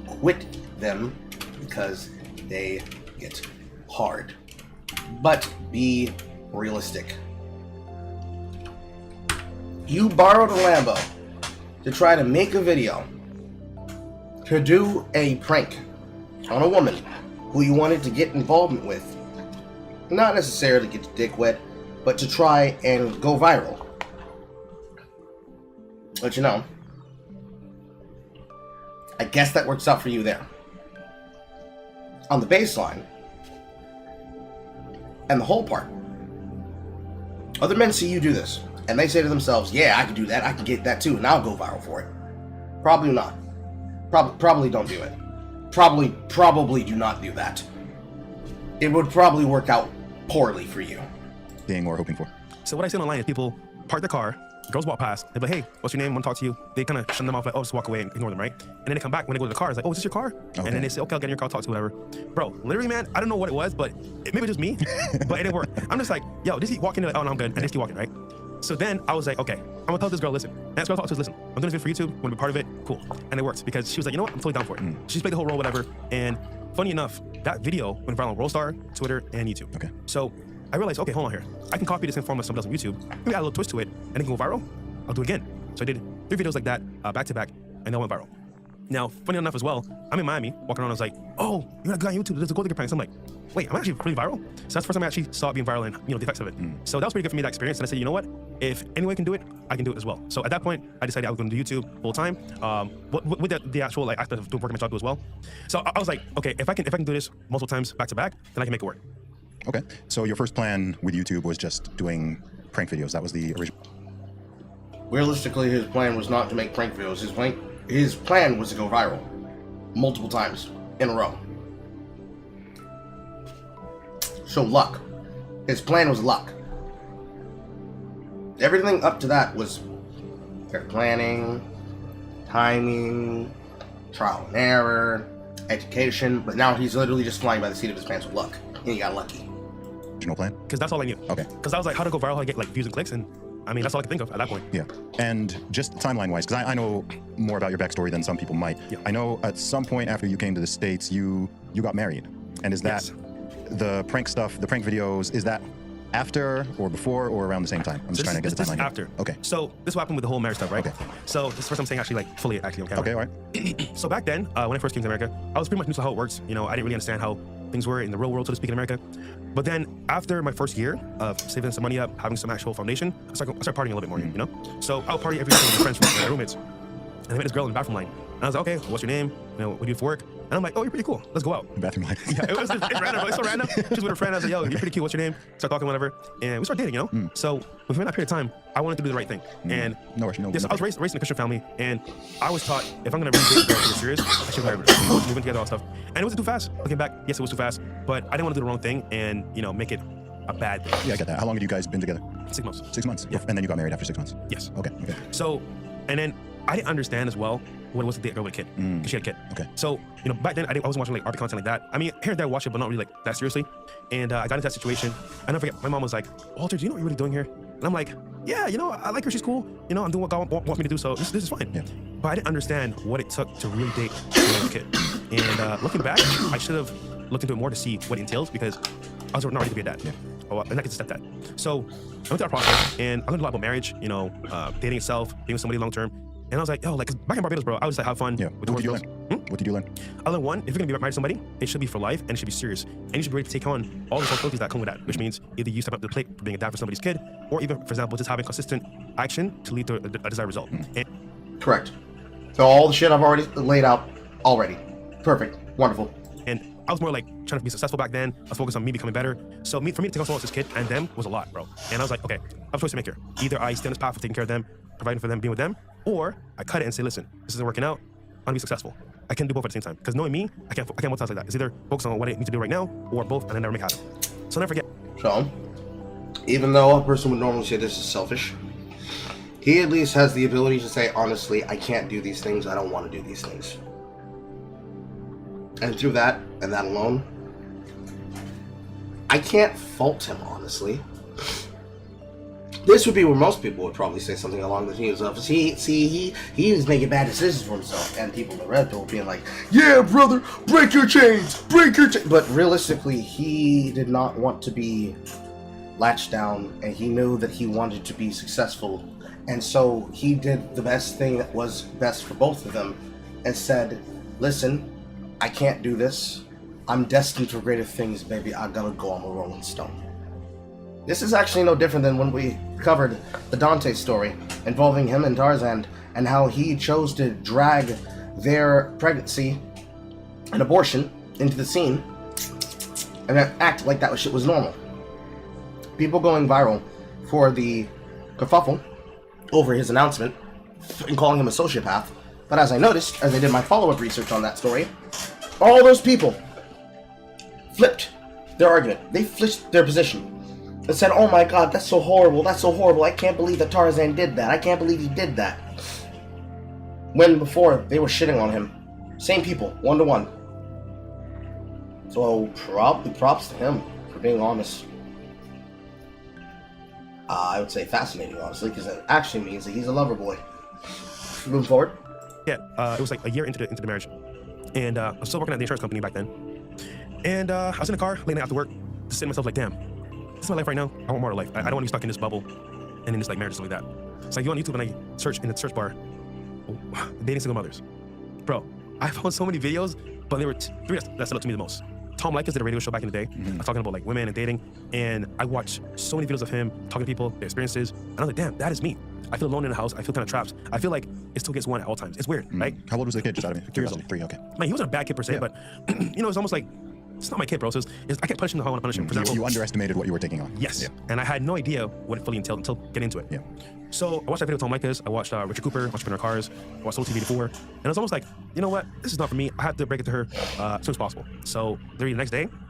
quit them because they get hard. But be realistic. You borrowed a Lambo to try to make a video to do a prank on a woman who you wanted to get involvement with. Not necessarily get your dick wet, but to try and go viral. But I guess that works out for you there. On the baseline, and the whole part, other men see you do this, and they say to themselves, yeah, I can do that, I can get that too, and I'll go viral for it. Probably not. Probably don't do it. Probably do not do that. It would probably work out poorly for you. Being or hoping for. So what I see online is people park their car, girls walk past, they're like, hey, what's your name? I want to talk to you. They kind of shun them off, like, oh, just walk away and ignore them, right? And then they come back when they go to the car, it's like, oh, is this your car? Okay. And then they say, okay, I'll get in your car, talk to you, whatever. Bro, literally, man, I don't know what it was, but maybe just me, but it didn't work. I'm just like, yo, just keep walking, like, oh, no, I'm good, and just keep walking, right? So then I was like, okay, I'm gonna tell this girl, listen. And this girl talked to us, listen, I'm doing this video for YouTube, wanna be part of it, cool. And it works because she was like, you know what, I'm totally down for it. She just played the whole role, whatever. And funny enough, that video went viral on Rollstar, Twitter, and YouTube. Okay. So I realized, okay, hold on here. I can copy this and form of somebody else on YouTube, maybe add a little twist to it, and it can go viral. I'll do it again. So I did 3 videos like that, back to back, and they went viral. Now, funny enough as well, I'm in Miami, walking around, I was like, oh, you're not good on YouTube, there's a gold digger prank. So I'm like, wait, I'm actually pretty viral? So that's the first time I actually saw it being viral and, the effects of it. So that was pretty good for me, that experience. And I said, you know what? If anyone can do it, I can do it as well. So at that point, I decided I was going to do YouTube full time, with the actual aspect of doing work in my job as well. So I was like, okay, if I can do this multiple times back to back, then I can make it work. Okay. So your first plan with YouTube was just doing prank videos. That was the original. Realistically, his plan was not to make prank videos. His plan was to go viral multiple times in a row. So luck. His plan was luck. Everything up to that was their planning, timing, trial and error, education, but now he's literally just flying by the seat of his pants with luck. And he got lucky. Original plan? Because that's all I knew. Okay. Because I was like, how to go viral, how to get like views and clicks, and I mean, that's all I could think of at that point. Yeah. And just timeline-wise, because I know more about your backstory than some people might. Yeah. I know at some point after you came to the States, you got married. And is that the prank stuff, the prank videos, is that after or before or around the same time? I'm just trying to get the timeline. After. Okay. So this happened with the whole marriage stuff, right? Okay. So this is the first time saying actually like fully actually on camera. Okay, all right. So back then, when I first came to America, I was pretty much new to how it works. You know, I didn't really understand how things were in the real world, so to speak, in America. But then after my first year of saving some money up, having some actual foundation, I started partying a little bit more, you know? So I would party every day with my friends, my roommates. And I met this girl in the bathroom line. And I was like, okay, what's your name? You know, what do you do for work? And I'm like, oh, you're pretty cool. Let's go out. Bathroom line. Yeah, it's random, bro. It's so random. She's with her friend. I was like, yo, you're pretty cute. What's your name? Start talking, whatever. And we started dating, you know? So within that period of time, I wanted to do the right thing. And no rush, no. Yes, I was raised in a Christian family, and I was taught if I'm gonna really date a girl to get serious, I should marry her. Moving together, all that stuff. And it wasn't too fast. Looking back, yes, it was too fast, but I didn't want to do the wrong thing and, you know, make it a bad thing. Yeah, I get that. How long had you guys been together? 6 months. 6 months? Yeah. And then you got married after 6 months? Yes. Okay. So, and then I didn't understand as well what it was to date a girl with a kid. Because she had a kid. Okay. So, you know, back then I wasn't watching like RP content like that. I mean, here and there I watch it, but not really like that seriously. And I got into that situation. I never forget, my mom was like, Walter, do you know what you're really doing here? And I'm like, yeah, you know, I like her, she's cool. You know, I'm doing what God wants me to do, so this is fine. Yeah. But I didn't understand what it took to really date a kid. And looking back, I should have looked into it more to see what it entails, because I was not ready to be a dad. Yeah. And I get to stepdad. So I went through that process, and I learned a lot about marriage, you know, dating itself, being with somebody long term. And I was like, yo, like, 'cause back in Barbados, bro, I was like, have fun. Yeah. With the What did you girls. learn? What did you learn? I learned one, if you're gonna be married to somebody, it should be for life and it should be serious. And you should be ready to take on all the responsibilities that come with that, which means either you step up to the plate for being a dad for somebody's kid, or even, for example, just having consistent action to lead to a desired result. And Correct. So all the shit I've already laid out already. Perfect. Wonderful. And I was more like trying to be successful back then. I was focused on me becoming better. So for me to take on someone else's kid and them was a lot, bro. And I was like, okay, I have a choice to make here. Either I stay on this path of taking care of them, providing for them, being with them, or I cut it and say, listen, this isn't working out. I'm gonna be successful. I can't do both at the same time. Because knowing me, I can't multitask like that. It's either focus on what I need to do right now, or both, and I never make happen. So never forget. So, even though a person would normally say this is selfish, he at least has the ability to say, honestly, I can't do these things, I don't want to do these things. And through that, and that alone, I can't fault him, honestly. This would be where most people would probably say something along the lines of, he was making bad decisions for himself, and people in the red pill being like, yeah, brother, break your chains, break your chains. But realistically, he did not want to be latched down, and he knew that he wanted to be successful. And so he did the best thing that was best for both of them and said, listen, I can't do this. I'm destined for greater things, baby. I gotta go. I'm a Rolling Stone. This is actually no different than when we covered the Dante story involving him and Tarzan, and how he chose to drag their pregnancy and abortion into the scene and then act like that shit was normal. People going viral for the kerfuffle over his announcement and calling him a sociopath. But as I noticed, as I did my follow-up research on that story, all those people flipped their argument. They flipped their position and said, oh my god, that's so horrible, that's so horrible, I can't believe that Tarzan did that, I can't believe he did that. When before, they were shitting on him. Same people, one-to-one. So, probably props to him for being honest. I would say fascinating, honestly, because it actually means that he's a lover boy. Moving forward. Yeah, it was like a year into the marriage. And I was still working at the insurance company back then. And I was in the car, late night after work, just sitting myself like, damn, this is my life right now. I want more life. I don't want to be stuck in this bubble and in this like marriage and stuff like that. It's like you on YouTube and I search in the search bar, dating single mothers. Bro, I found so many videos, but there were three that stood out to me the most. Tom Likas did a radio show back in the day, talking about like women and dating, and I watched so many videos of him talking to people, their experiences, and I was like, damn, that is me. I feel alone in the house. I feel kind of trapped. I feel like it still gets one at all times. It's weird, right? How old was the kid? Just out of 3 years old. 3, okay. Man, he wasn't a bad kid per se, but you know, it's almost like it's not my kid, bro. So I can't punish him how I want to punish him. For example, you underestimated what you were taking on. Yes, and I had no idea what it fully entailed until getting into it. Yeah. So I watched that video of Tom Likas. I watched Richard Cooper, Entrepreneur Cars. I watched Soul TV before, and it was almost like, you know what? This is not for me. I have to break it to her as soon as possible. So literally the next day,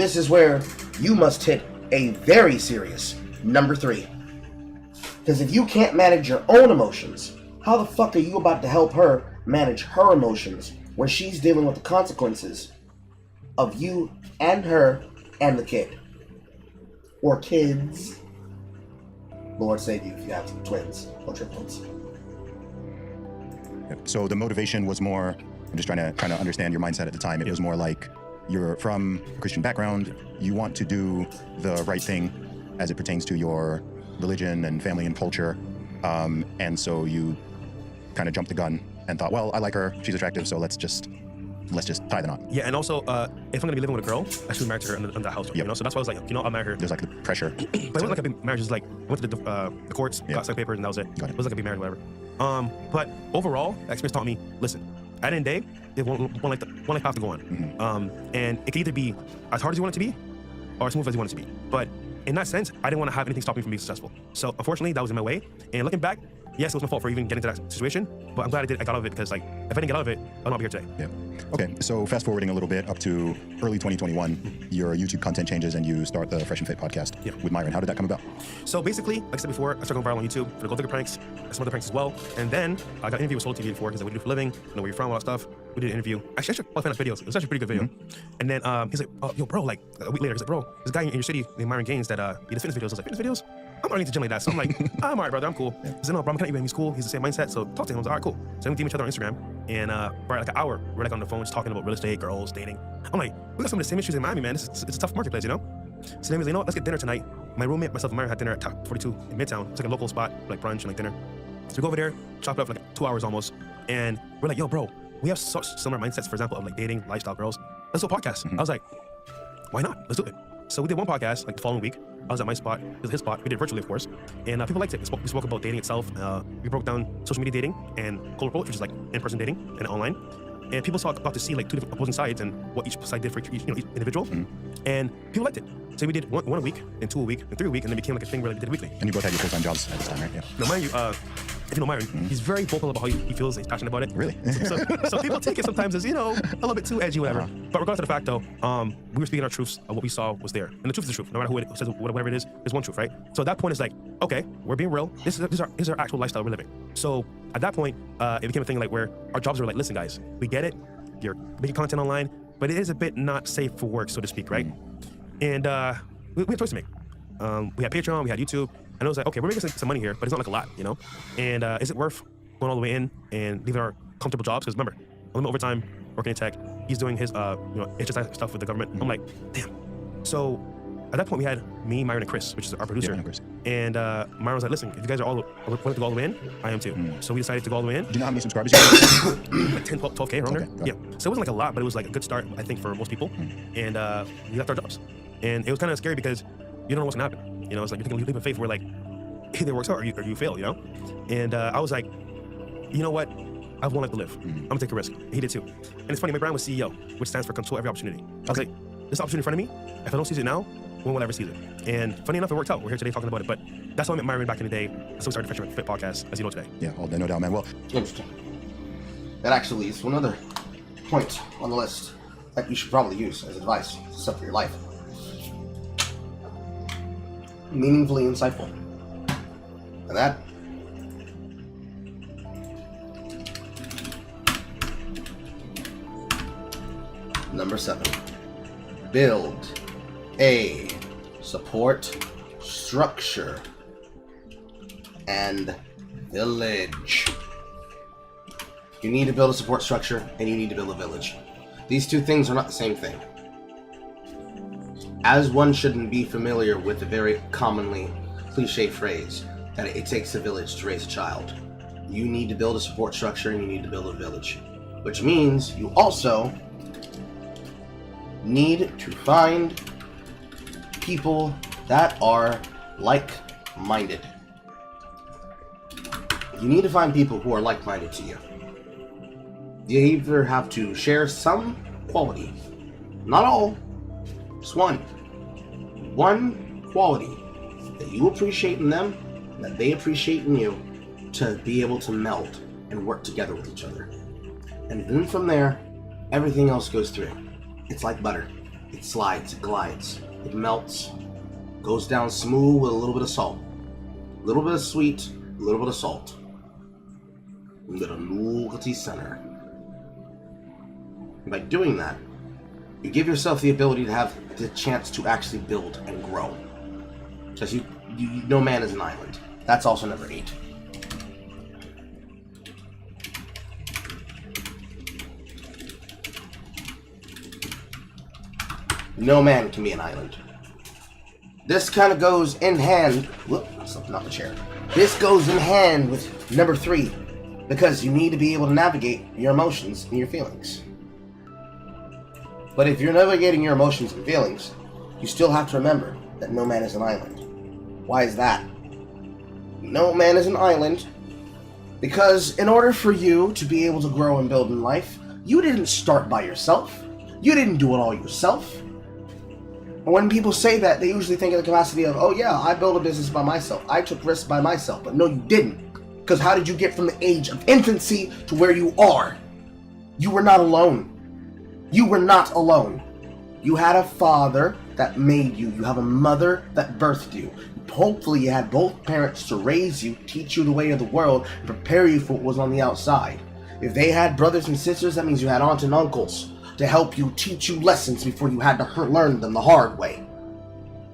this is where you must hit a very serious number 3. Because if you can't manage your own emotions, how the fuck are you about to help her manage her emotions when she's dealing with the consequences of you and her and the kid? Or kids. Lord save you if you have twins or triplets. So the motivation was more, I'm just trying to understand your mindset at the time. It was more like you're from a Christian background, you want to do the right thing as it pertains to your religion and family and culture. And so you kind of jumped the gun and thought, well, I like her, she's attractive, so let's just tie the knot. Yeah, and also, if I'm gonna be living with a girl, I should be married to her in the house, you know? So that's why I was like, you know, I'll marry her. There's like the pressure. But it wasn't like a big marriage, it was like, I went to the courts, got some papers, and that was it. It wasn't like a big marriage, whatever. But overall, that experience taught me, listen, at the end of the day, there's one life path to go on. And it can either be as hard as you want it to be, or as smooth as you want it to be. But in that sense, I didn't want to have anything stop me from being successful. So unfortunately, that was in my way. And looking back, yes, it was my fault for even getting into that situation, but I'm glad I got out of it, because like, if I didn't get out of it, I'd not be here today. Yeah. Okay, so fast forwarding a little bit up to early 2021, your YouTube content changes and you start the Fresh and Fit podcast with Myron. How did that come about? So basically, like I said before, I started going viral on YouTube for the gold digger pranks, some other pranks as well. And then I got an interview with Soul TV before, because I would do it for a living, I know where you're from, all that stuff. We did an interview. Actually, I should probably find out videos. It was actually a pretty good video. And then he's like, oh, yo, bro, like a week later, he's like, bro, there's a guy in your city named Myron Gaines that he does fitness videos. I was like, fitness videos? I'm not into gym like that. So I'm like, I'm all right, brother, I'm cool. He said, no, bro, I'm kind of even. He's cool. He's the same mindset. So talk to him. I was like, all right, cool. So we DM each other on Instagram. And for like an hour, we're like on the phone just talking about real estate, girls, dating. I'm like, we got some of the same issues in Miami, man. It's a tough marketplace, you know? So then he was like, you know what, let's get dinner tonight. My roommate, myself, and Myron had dinner at Top 42 in Midtown. It's like a local spot, like brunch and like dinner. So we go over there, chop it up for like 2 hours almost. And we're like, yo, bro, we have such similar mindsets, for example, of like dating, lifestyle, girls. Let's do a podcast. I was like, why not? Let's do it. So we did one podcast like the following week. I was at my spot, it was his spot. We did it virtually, of course. And people liked it. We spoke about dating itself. We broke down social media dating and cold approach, which is like in-person dating and online. And people got to see like two different opposing sides and what each side did for each individual. And people liked it. So we did one a week, and 2 a week, and 3 a week, and then it became like a thing where we did weekly. And you both had your full-time jobs at this time, right? Yeah. Now, mind you, if you know Myron, he's very vocal about how he feels, he's passionate about it. Really? So people take it sometimes as, you know, a little bit too edgy, whatever. But regardless of the fact, though, we were speaking our truths of what we saw was there. And the truth is the truth. No matter who it says, whatever it is, there's one truth, right? So at that point, it's like, okay, we're being real. This is our actual lifestyle we're living. So at that point, it became a thing like where our jobs were like, listen, guys, we get it. You're making content online, but it is a bit not safe for work, so to speak, right? And we had a choice to make. We had Patreon, we had YouTube, and I was like, okay, we're making some money here, but it's not like a lot, you know? And is it worth going all the way in and leaving our comfortable jobs? Because remember, I'm overtime, working in tech. He's doing his, HSI stuff with the government. I'm like, damn. So at that point, we had me, Myron, and Chris, which is our producer. And Myron was like, listen, if you guys are willing to go all the way in, I am too. So we decided to go all the way in. Do you know how many subscribers you have? Like 10, 12K around there. Yeah. So it wasn't like a lot, but it was like a good start, I think, for most people. And we left our jobs. And it was kind of scary because you don't know what's gonna happen. You know, it's like you're taking a leap of faith where like either it works out or you fail, you know? And I was like, you know what? I have one life to live. I'm gonna take a risk. And he did too. And it's funny, my brand was CEO, which stands for control every opportunity. I was like, this opportunity in front of me, if I don't seize it now, when will I ever seize it? And funny enough, it worked out. We're here today talking about it, but that's how I met Myron back in the day. So we started the Fresh and Fit podcast, as you know today. Yeah, no doubt, man. Well, interesting. That actually leads to another point on the list that you should probably use as advice to set for your life. Meaningfully insightful. And that number 7. Build a support structure and village. You need to build a support structure and you need to build a village. These two things are not the same thing. As one shouldn't be familiar with the very commonly cliche phrase that it takes a village to raise a child. You need to build a support structure and you need to build a village. Which means you also need to find people that are like-minded. You need to find people who are like-minded to you. You either have to share some quality, not all, just one quality that you appreciate in them, that they appreciate in you, to be able to meld and work together with each other. And then from there, everything else goes through. It's like butter. It slides, it glides, it melts, goes down smooth with a little bit of salt. A little bit of sweet, a little bit of salt. A little nougaty center. And by doing that, you give yourself the ability to have the chance to actually build and grow. Because no man is an island. That's also number 8. No man can be an island. This kind of goes in hand. Whoop, something off the chair. This goes in hand with number 3, because you need to be able to navigate your emotions and your feelings. But if you're navigating your emotions and feelings, you still have to remember that no man is an island. Why is that? No man is an island because in order for you to be able to grow and build in life, you didn't start by yourself. You didn't do it all yourself. And when people say that, they usually think of the capacity of, oh yeah, I built a business by myself. I took risks by myself. But no, you didn't. Because how did you get from the age of infancy to where you are? You were not alone. You were not alone. You had a father that made you. You have a mother that birthed you. Hopefully you had both parents to raise you, teach you the way of the world, and prepare you for what was on the outside. If they had brothers and sisters, that means you had aunts and uncles to help you, teach you lessons before you had to learn them the hard way.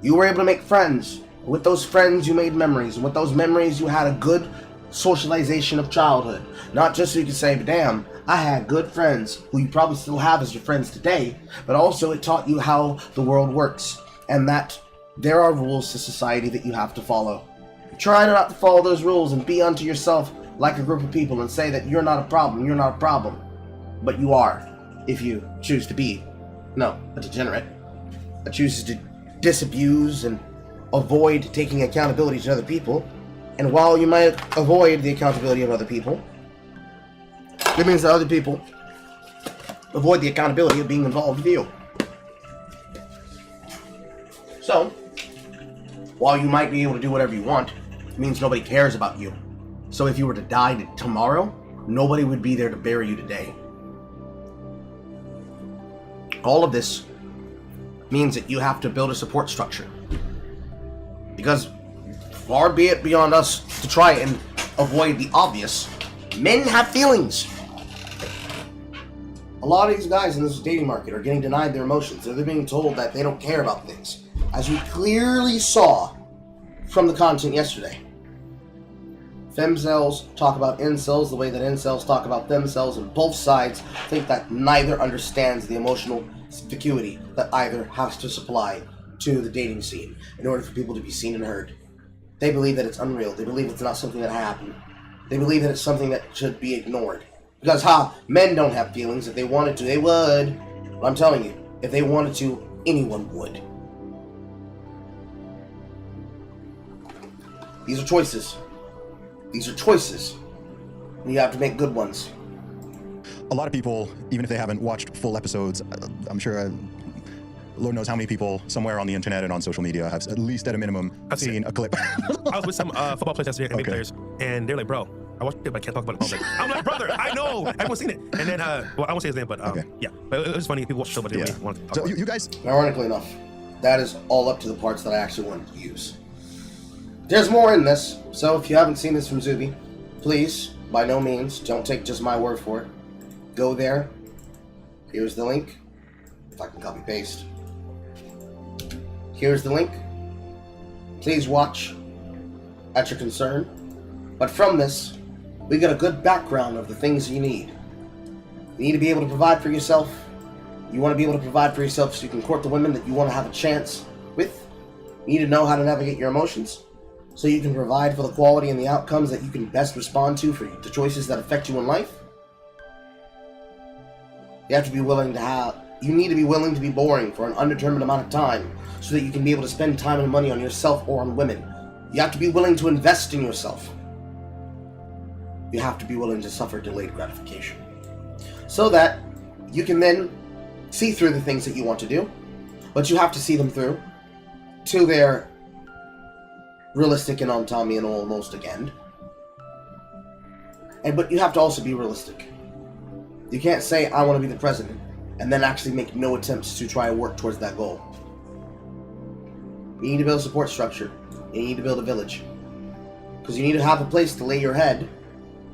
You were able to make friends. With those friends you made memories, and with those memories you had a good socialization of childhood. Not just so you could say, damn, I had good friends, who you probably still have as your friends today, but also it taught you how the world works, and that there are rules to society that you have to follow. Try not to follow those rules and be unto yourself like a group of people and say that you're not a problem. But you are, if you choose to be, a degenerate that chooses to disabuse and avoid taking accountability to other people. And while you might avoid the accountability of other people, it means that other people avoid the accountability of being involved with you. So, while you might be able to do whatever you want, it means nobody cares about you. So if you were to die tomorrow, nobody would be there to bury you today. All of this means that you have to build a support structure. Because far be it beyond us to try and avoid the obvious, men have feelings. A lot of these guys in this dating market are getting denied their emotions. They're being told that they don't care about things. As we clearly saw from the content yesterday. Femcels talk about incels the way that incels talk about themselves, and both sides think that neither understands the emotional vacuity that either has to supply to the dating scene in order for people to be seen and heard. They believe that it's unreal. They believe it's not something that happened. They believe that it's something that should be ignored. Because, men don't have feelings. If they wanted to, they would. But I'm telling you, if they wanted to, anyone would. These are choices. These are choices. And you have to make good ones. A lot of people, even if they haven't watched full episodes, I'm sure Lord knows how many people somewhere on the internet and on social media have at least at a minimum seen a clip. I was with some football players yesterday, NBA players, and they're like, bro, I watched it, but I can't talk about it. I'm like, brother, I know. Everyone's seen it. And then, well, I won't say his name, but yeah. But it was funny. People watch the show, but they really wanted to talk about it. You guys... Ironically enough, that is all up to the parts that I actually wanted to use. There's more in this, so if you haven't seen this from Zuby, please, by no means, don't take just my word for it. Go there. Here's the link. If I can copy paste. Here's the link. Please watch at your concern. But from this, we get a good background of the things you need. You need to be able to provide for yourself. You want to be able to provide for yourself so you can court the women that you want to have a chance with. You need to know how to navigate your emotions so you can provide for the quality and the outcomes that you can best respond to for the choices that affect you in life. You have to be willing to you need to be willing to be boring for an undetermined amount of time so that you can be able to spend time and money on yourself or on women. You have to be willing to invest in yourself. You have to be willing to suffer delayed gratification so that you can then see through the things that you want to do, but you have to see them through to their realistic and on Tommy and almost end. But you have to also be realistic. You can't say, I want to be the president, and then actually make no attempts to try and work towards that goal. You need to build a support structure. You need to build a village. Because you need to have a place to lay your head,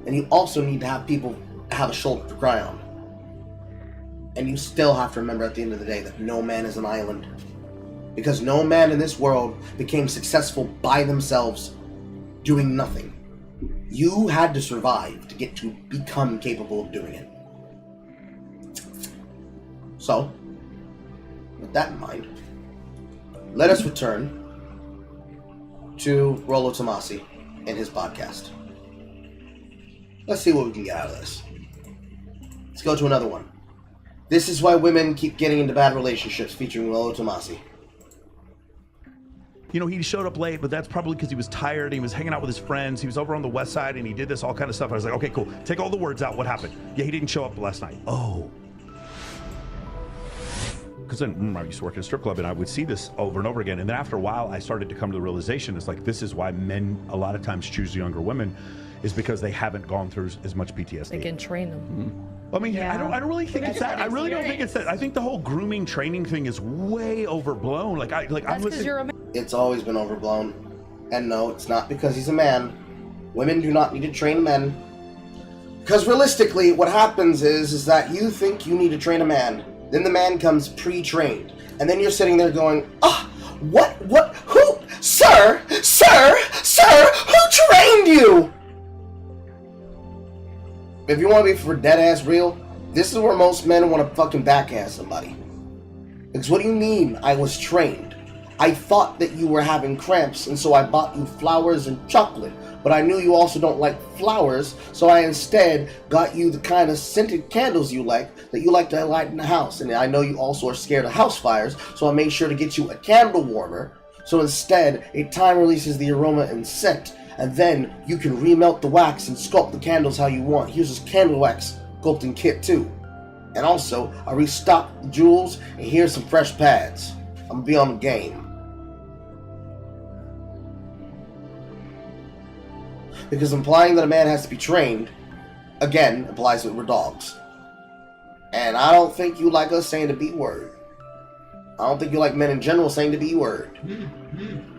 and you also need to have people have a shoulder to cry on. And you still have to remember at the end of the day that no man is an island. Because no man in this world became successful by themselves doing nothing. You had to survive to get to become capable of doing it. So, with that in mind, let us return to Rollo Tomasi and his podcast. Let's see what we can get out of this. Let's go to another one. This is why women keep getting into bad relationships, featuring Rollo Tomasi. You know, he showed up late, but that's probably because he was tired. He was hanging out with his friends. He was over on the west side, and he did this all kind of stuff. I was like, okay, cool. Take all the words out. What happened? Yeah, he didn't show up last night. Oh. Because then I used to work in a strip club, and I would see this over and over again. And then after a while, I started to come to the realization, it's like, this is why men a lot of times choose younger women, is because they haven't gone through as much PTSD. They can train them. Mm-hmm. I mean, yeah. I don't really think it's that. I really don't think it's that. I think the whole grooming training thing is way overblown. I'm listening. It's always been overblown. And no, it's not because he's a man. Women do not need to train men. Because realistically, what happens is that you think you need to train a man. Then the man comes pre-trained. And then you're sitting there going, what, who, sir, who trained you? If you want to be for dead ass real, this is where most men want to fucking backhand somebody. Because what do you mean I was trained? I thought that you were having cramps, and so I bought you flowers and chocolate. But I knew you also don't like flowers, so I instead got you the kind of scented candles you like, that you like to light in the house. And I know you also are scared of house fires, so I made sure to get you a candle warmer. So instead, it time releases the aroma and scent. And then you can remelt the wax and sculpt the candles how you want. Here's this candle wax sculpting kit too. And also, I restocked the jewels, and here's some fresh pads. I'm gonna be on the game. Because implying that a man has to be trained, again, implies that we're dogs. And I don't think you like us saying the B word. I don't think you like men in general saying the B word.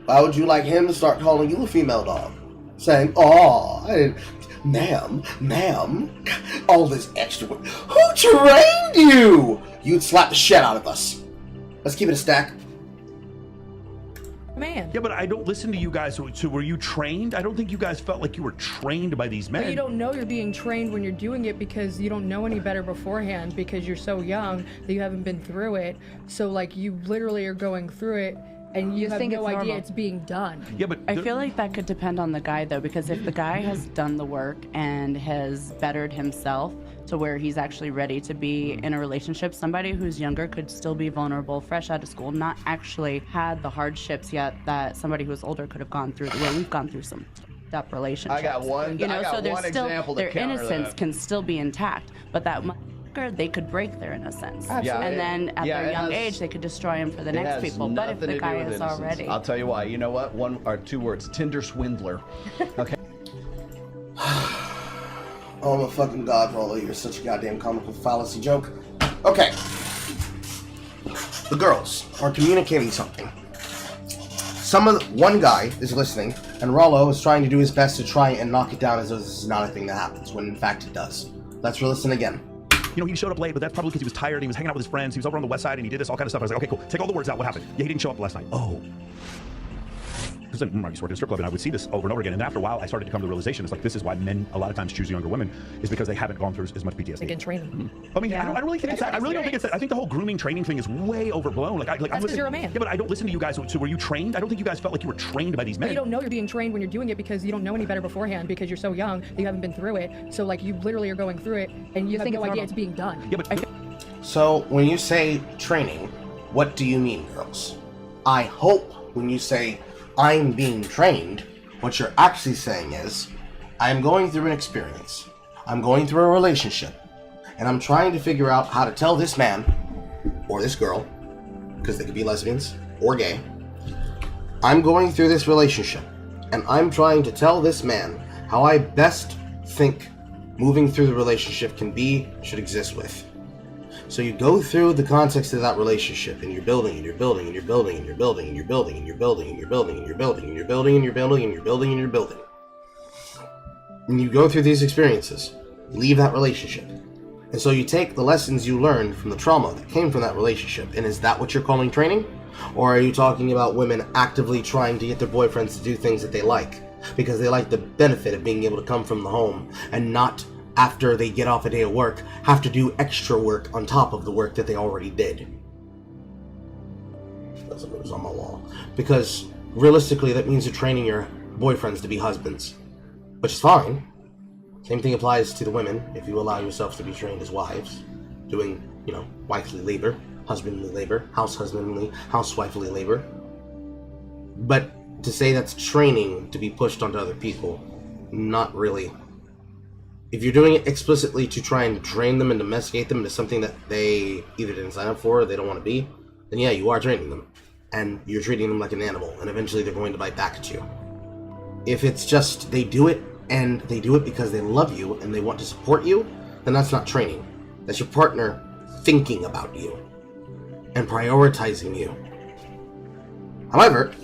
Why would you like him to start calling you a female dog? Saying, ma'am, all this extra work. Who trained you? You'd slap the shit out of us. Let's keep it a stack. Man. Yeah, but I don't listen to you guys. So were you trained? I don't think you guys felt like you were trained by these men. But you don't know you're being trained when you're doing it because you don't know any better beforehand because you're so young that you haven't been through it. So like you literally are going through it and you have no idea it's being done. Yeah, but I feel like that could depend on the guy though, because if the guy has done the work and has bettered himself to where he's actually ready to be in a relationship, somebody who's younger could still be vulnerable, fresh out of school, not actually had the hardships yet that somebody who's older could have gone through, the way we've gone through some up relationships. I got one. You know, I got so there's one still example to their counter innocence that. can still be intact, but that they could break their innocence, and then at their young age they could destroy him for the next people. But if the guy is already, I'll tell you why. You know what? One or two words: Tinder swindler. Okay. Oh my fucking god, Rollo, you're such a goddamn comical fallacy joke. Okay. The girls are communicating something. One guy is listening, and Rollo is trying to do his best to try and knock it down as though this is not a thing that happens, when in fact it does. Let's listen again. You know, he showed up late, but that's probably because he was tired. He was hanging out with his friends. He was over on the west side, and he did this all kind of stuff. I was like, okay, cool. Take all the words out. What happened? Yeah, he didn't show up last night. Oh. Because then I used to work in a strip club, and I would see this over and over again. And then after a while, I started to come to the realization, it's like, this is why men a lot of times choose younger women, is because they haven't gone through as much PTSD. They can train them. I mean, I don't really think it's that. I really don't think it's that. I think the whole grooming training thing is way overblown. That's because you're a man. Yeah, but I don't listen to you guys. So were you trained? I don't think you guys felt like you were trained by these men. But you don't know you're being trained when you're doing it because you don't know any better beforehand because you're so young that you haven't been through it. So like you literally are going through it and you have no idea it's being done. Yeah, but so when you say training, what do you mean, girls? I hope when you say I'm being trained, what you're actually saying is, I'm going through an experience, I'm going through a relationship, and I'm trying to figure out how to tell this man, or this girl, because they could be lesbians, or gay, I'm going through this relationship, and I'm trying to tell this man how I best think moving through the relationship should exist with. So you go through the context of that relationship, and you're building, and you're building, and you're building, and you're building, and you're building, and you're building, and you're building, and you're building, and you're building, and you're building, and you're building, and you're building. And you go through these experiences, leave that relationship. And so you take the lessons you learned from the trauma that came from that relationship, and is that what you're calling training? Or are you talking about women actively trying to get their boyfriends to do things that they like? Because they like the benefit of being able to come from the home and not, after they get off a day of work, have to do extra work on top of the work that they already did. That's what was on my wall. Because realistically, that means you're training your boyfriends to be husbands, which is fine. Same thing applies to the women. If you allow yourselves to be trained as wives, doing, wifely labor, husbandly labor, housewifely labor. But to say that's training to be pushed onto other people, not really. If you're doing it explicitly to try and train them and domesticate them into something that they either didn't sign up for or they don't want to be, then yeah, you are training them. And you're treating them like an animal, and eventually they're going to bite back at you. If it's just they do it, and they do it because they love you and they want to support you, then that's not training. That's your partner thinking about you and prioritizing you. However,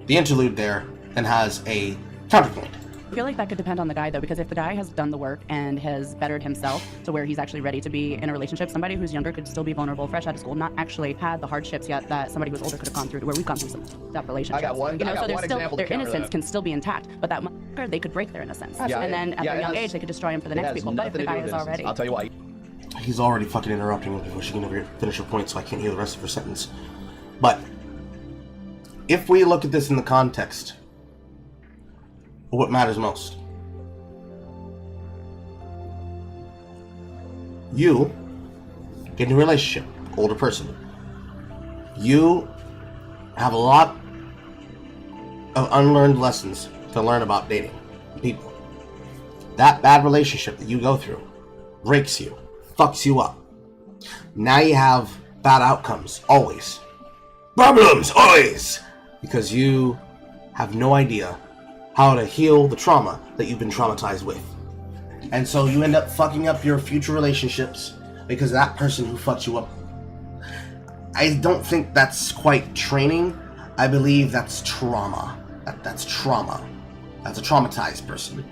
the interlude there then has a counterpoint. I feel like that could depend on the guy, though, because if the guy has done the work and has bettered himself to where he's actually ready to be in a relationship, somebody who's younger could still be vulnerable, fresh out of school, not actually had the hardships yet that somebody who's older could have gone through, where we've gone through some tough relationships. I got one example. Their innocence can still be intact, but that motherfucker, they could break their innocence. Yeah, and then at their young age, they could destroy him for the next people. But if the guy is already... I'll tell you why. He's already fucking interrupting me before she can ever finish her point, so I can't hear the rest of her sentence. But if we look at this in the context of what matters most, you get in a relationship, older person. You have a lot of unlearned lessons to learn about dating people. That bad relationship that you go through breaks you, fucks you up. Now you have bad outcomes, always. Problems, always! Because you have no idea how to heal the trauma that you've been traumatized with. And so you end up fucking up your future relationships because of that person who fucked you up. I don't think that's quite training. I believe that's trauma. That's trauma. That's a traumatized person.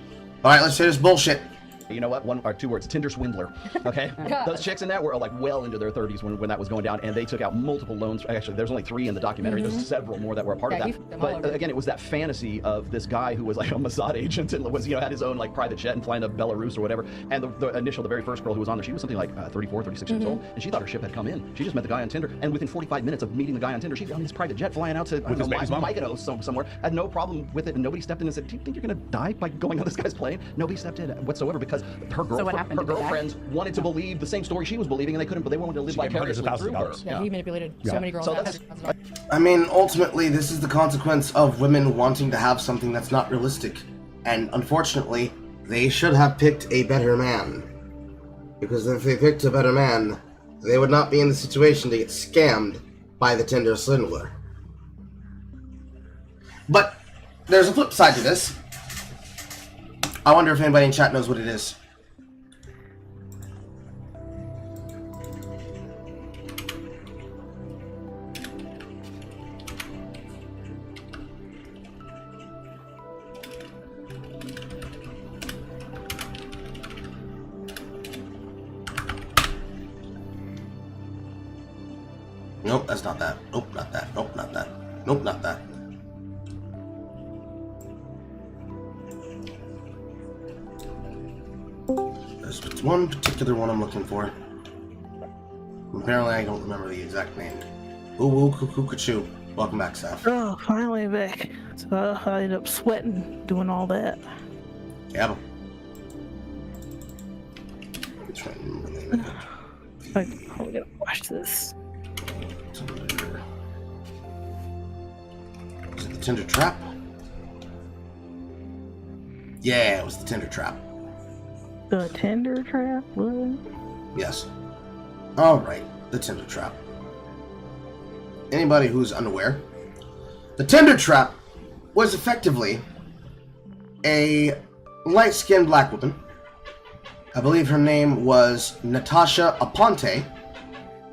Alright, let's say this bullshit. You know what? One or two words: Tinder swindler. Okay, those chicks in that were like well into their 30s when that was going down, and they took out multiple loans. Actually, there's only 3 in the documentary. There's several more that were a part of that. But again, it was that fantasy of this guy who was like a Mossad agent and was had his own like private jet and flying to Belarus or whatever. And the very first girl who was on there, she was something like 34, 36 years old, and she thought her ship had come in. She just met the guy on Tinder, and within 45 minutes of meeting the guy on Tinder, she's on this private jet flying out to Mykonos somewhere. Had no problem with it, and nobody stepped in and said, "Do you think you're gonna die by going on this guy's plane?" Nobody stepped in whatsoever because her her girlfriends wanted to believe the same story she was believing, and they couldn't, but they wanted to live vicariously through her. Yeah, he manipulated so many girls. So I mean, ultimately, this is the consequence of women wanting to have something that's not realistic. And unfortunately, they should have picked a better man. Because if they picked a better man, they would not be in the situation to get scammed by the Tinder swindler. But there's a flip side to this. I wonder if anybody in chat knows what it is. Nope, that's not that. Nope, not that. Nope, not that. Nope, not that. There's one particular one I'm looking for. Apparently I don't remember the exact name. Ooh, woo, cuckoo, cuckoo. Welcome back, Saf. Oh, finally back. So I ended up sweating doing all that. Yeah. I'm trying to remember the name of it. I'm gonna watch this. Was it the Tinder Trap? Yeah, it was the Tinder Trap. The Tinder Trap? What? Yes. Alright, the Tinder Trap. Anybody who's unaware, the Tinder Trap was effectively a light-skinned black woman. I believe her name was Natasha Aponte.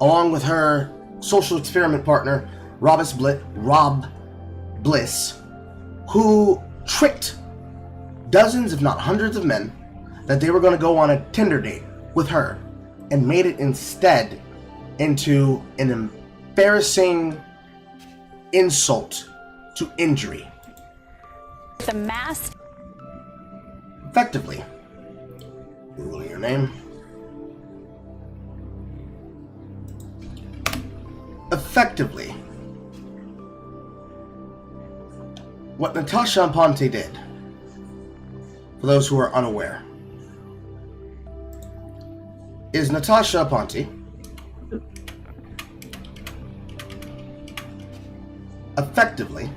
along with her social experiment partner, Rob Bliss, who tricked dozens, if not hundreds of men that they were going to go on a Tinder date with her, and made it instead into an embarrassing insult to injury. The mass. Effectively, Googling your name. Effectively, what Natasha Aponte did, for those who are unaware, is Natasha Aponte effectively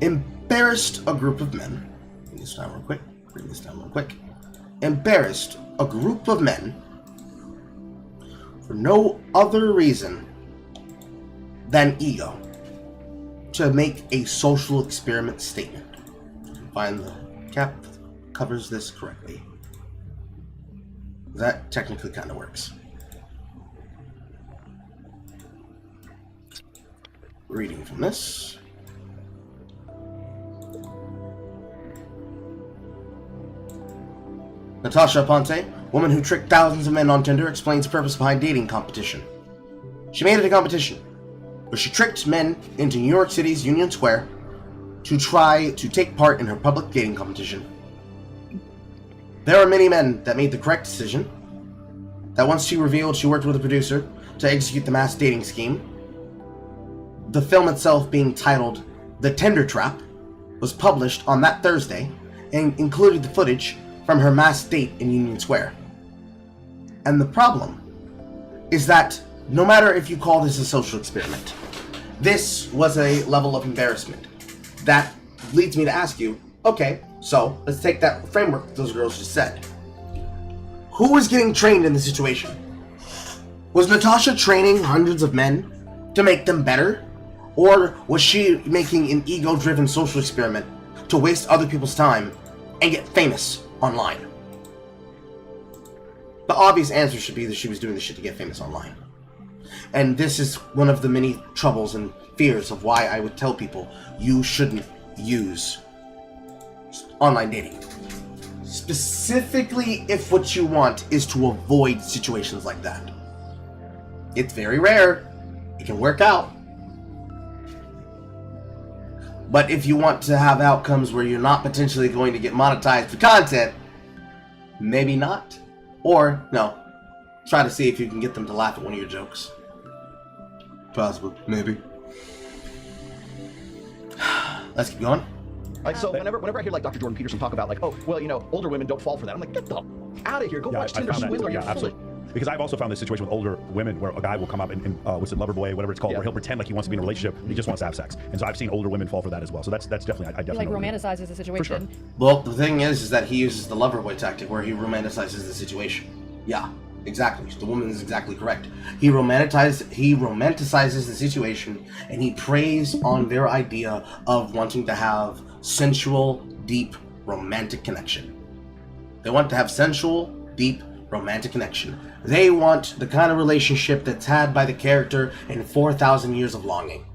embarrassed a group of men. Bring this down real quick. Embarrassed a group of men for no other reason than ego, to make a social experiment statement. Find the cap that covers this correctly. That technically kind of works. Reading from this. Natasha Aponte, woman who tricked thousands of men on Tinder, explains the purpose behind dating competition. She made it a competition where she tricked men into New York City's Union Square to try to take part in her public dating competition. There are many men that made the correct decision, that once she revealed she worked with a producer to execute the mass dating scheme. The film itself, being titled The Tinder Trap, was published on that Thursday and included the footage from her mass date in Union Square. And the problem is that no matter if you call this a social experiment, this was a level of embarrassment. That leads me to ask you, okay, so let's take that framework those girls just said. Who was getting trained in the situation? Was Natasha training hundreds of men to make them better? Or was she making an ego-driven social experiment to waste other people's time and get famous online? The obvious answer should be that she was doing this shit to get famous online. And this is one of the many troubles and fears of why I would tell people you shouldn't use online dating. Specifically if what you want is to avoid situations like that. It's very rare. It can work out. But if you want to have outcomes where you're not potentially going to get monetized for content, maybe not. Or, no, try to see if you can get them to laugh at one of your jokes. Possible, maybe. Let's keep going. Like, so whenever I hear like Dr. Jordan Peterson talk about like, oh, well, you know, older women don't fall for that. I'm like, get the out of here. Go watch Tinder Swindler. Yeah, absolutely. Because I've also found this situation with older women where a guy will come up and what's it, lover boy, whatever it's called, where he'll pretend like he wants to be in a relationship and he just wants to have sex. And so I've seen older women fall for that as well. So that's definitely, I definitely. He like romanticizes the situation. For sure. Well, the thing is that he uses the lover boy tactic where he romanticizes the situation. Yeah, exactly. The woman is exactly correct. He romanticizes the situation and he preys on their idea of wanting to have sensual, deep, romantic connection. They want to have sensual, deep, romantic connection. They want the kind of relationship that's had by the character in 4,000 years of longing.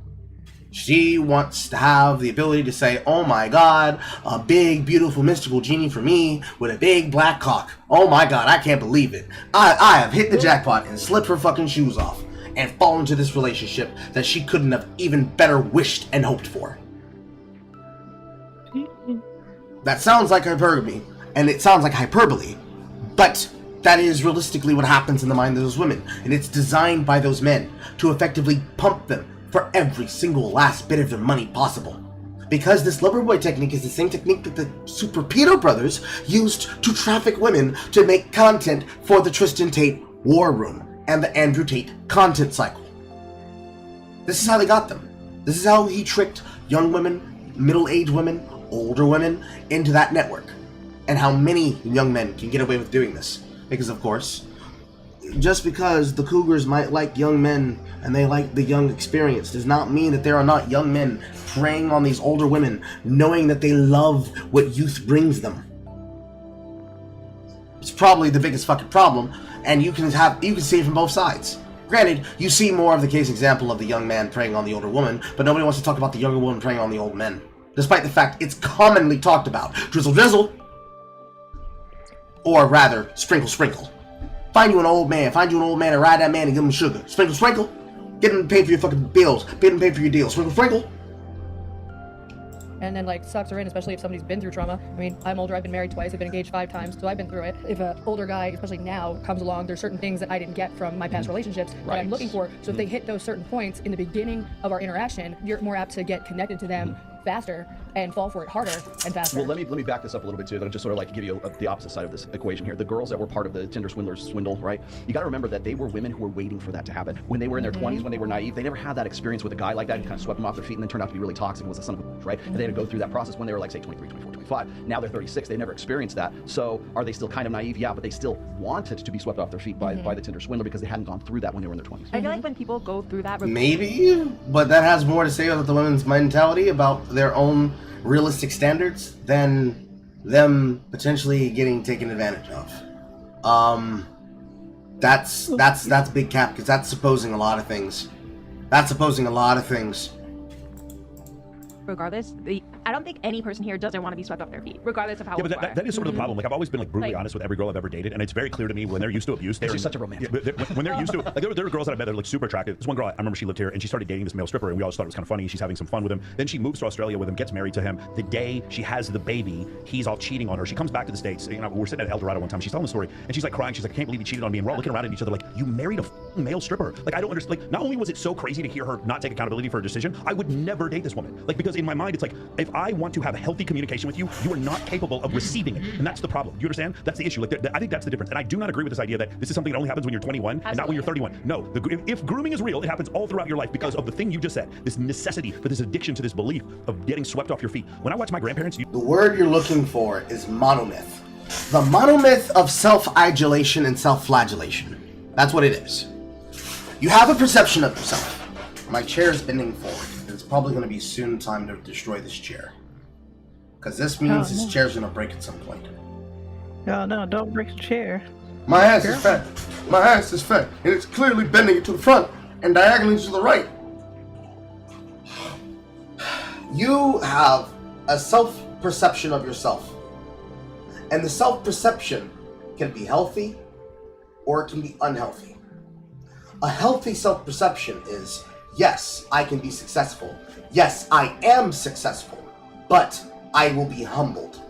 She wants to have the ability to say, oh my god, a big, beautiful, mystical genie for me with a big black cock. Oh my god, I can't believe it. I have hit the jackpot and slipped her fucking shoes off and fallen into this relationship that she couldn't have even better wished and hoped for. That sounds like hyperbole, and it sounds like hyperbole, but that is realistically what happens in the mind of those women, and it's designed by those men to effectively pump them for every single last bit of their money possible. Because this lover boy technique is the same technique that the Super Pedo brothers used to traffic women to make content for the Tristan Tate War Room and the Andrew Tate content cycle. This is how they got them. This is how he tricked young women, middle-aged women, older women into that network. And how many young men can get away with doing this. Because, of course, just because the cougars might like young men and they like the young experience does not mean that there are not young men preying on these older women, knowing that they love what youth brings them. It's probably the biggest fucking problem, and you can see it from both sides. Granted, you see more of the case example of the young man preying on the older woman, but nobody wants to talk about the younger woman preying on the old men. Despite the fact it's commonly talked about. Drizzle, drizzle. Or rather, sprinkle, sprinkle. Find you an old man and ride that man and give him sugar. Sprinkle, sprinkle. Get him to pay for your fucking bills. Get him to pay for your deals. Sprinkle, sprinkle. And then like sucks her in, especially if somebody's been through trauma. I mean, I'm older, I've been married twice, I've been engaged 5 times, so I've been through it. If an older guy, especially now, comes along, there's certain things that I didn't get from my past relationships that I'm looking for. So if they hit those certain points in the beginning of our interaction, you're more apt to get connected to them faster and fall for it harder and faster. Well, let me back this up a little bit too. That'll just sort of like give you the opposite side of this equation here. The girls that were part of the Tinder swindlers swindle, right? You got to remember that they were women who were waiting for that to happen. When they were in their 20s, when they were naive, they never had that experience with a guy like that who kind of swept them off their feet and then turned out to be really toxic and was a son of a bitch, right? And they had to go through that process when they were like, say, 23, 24, 25. Now they're 36. They never experienced that. So are they still kind of naive? Yeah, but they still wanted to be swept off their feet by the Tinder swindler because they hadn't gone through that when they were in their 20s. I feel like when people go through that... Maybe, but that has more to say about the women's mentality, about their own realistic standards, than them potentially getting taken advantage of. That's big cap, because that's supposing a lot of things. Regardless, I don't think any person here doesn't want to be swept off their feet, regardless of how old you are. That is sort of the problem. Like, I've always been like brutally honest with every girl I've ever dated, and it's very clear to me when they're used to abuse. She's such a romantic. When they're used to, like, there were girls that I met that are like super attractive. This one girl, I remember she lived here, and she started dating this male stripper, and we always thought it was kind of funny. She's having some fun with him. Then she moves to Australia with him, gets married to him. The day she has the baby, he's all cheating on her. She comes back to the States. You know, we're sitting at El Dorado one time. She's telling the story, and she's like crying. She's like, I can't believe he cheated on me. And we're all looking around at each other like, you married a male stripper. Like, I don't understand. Like, not only was it so crazy to hear her not take accountability for her decision, I would never date this woman. Like, because in my mind, it's like, if I want to have a healthy communication with you, you are not capable of receiving it, and that's the problem. Do you understand? That's the issue. Like, I think that's the difference. And I do not agree with this idea that this is something that only happens when you're 21 and not when you're 31. No, if grooming is real, it happens all throughout your life because of the thing you just said. This necessity for this addiction to this belief of getting swept off your feet. When I watch my grandparents, the word you're looking for is monomyth. The monomyth of self-adulation and self-flagellation. That's what it is. You have a perception of yourself. My chair is bending forward. It's probably going to be soon time to destroy this chair. Because this means this chair's going to break at some point. No, don't break the chair. My ass is fat. My ass is fat. And it's clearly bending it to the front and diagonally to the right. You have a self-perception of yourself. And the self-perception can be healthy or it can be unhealthy. A healthy self-perception is, yes, I can be successful. Yes, I am successful. But I will be humbled.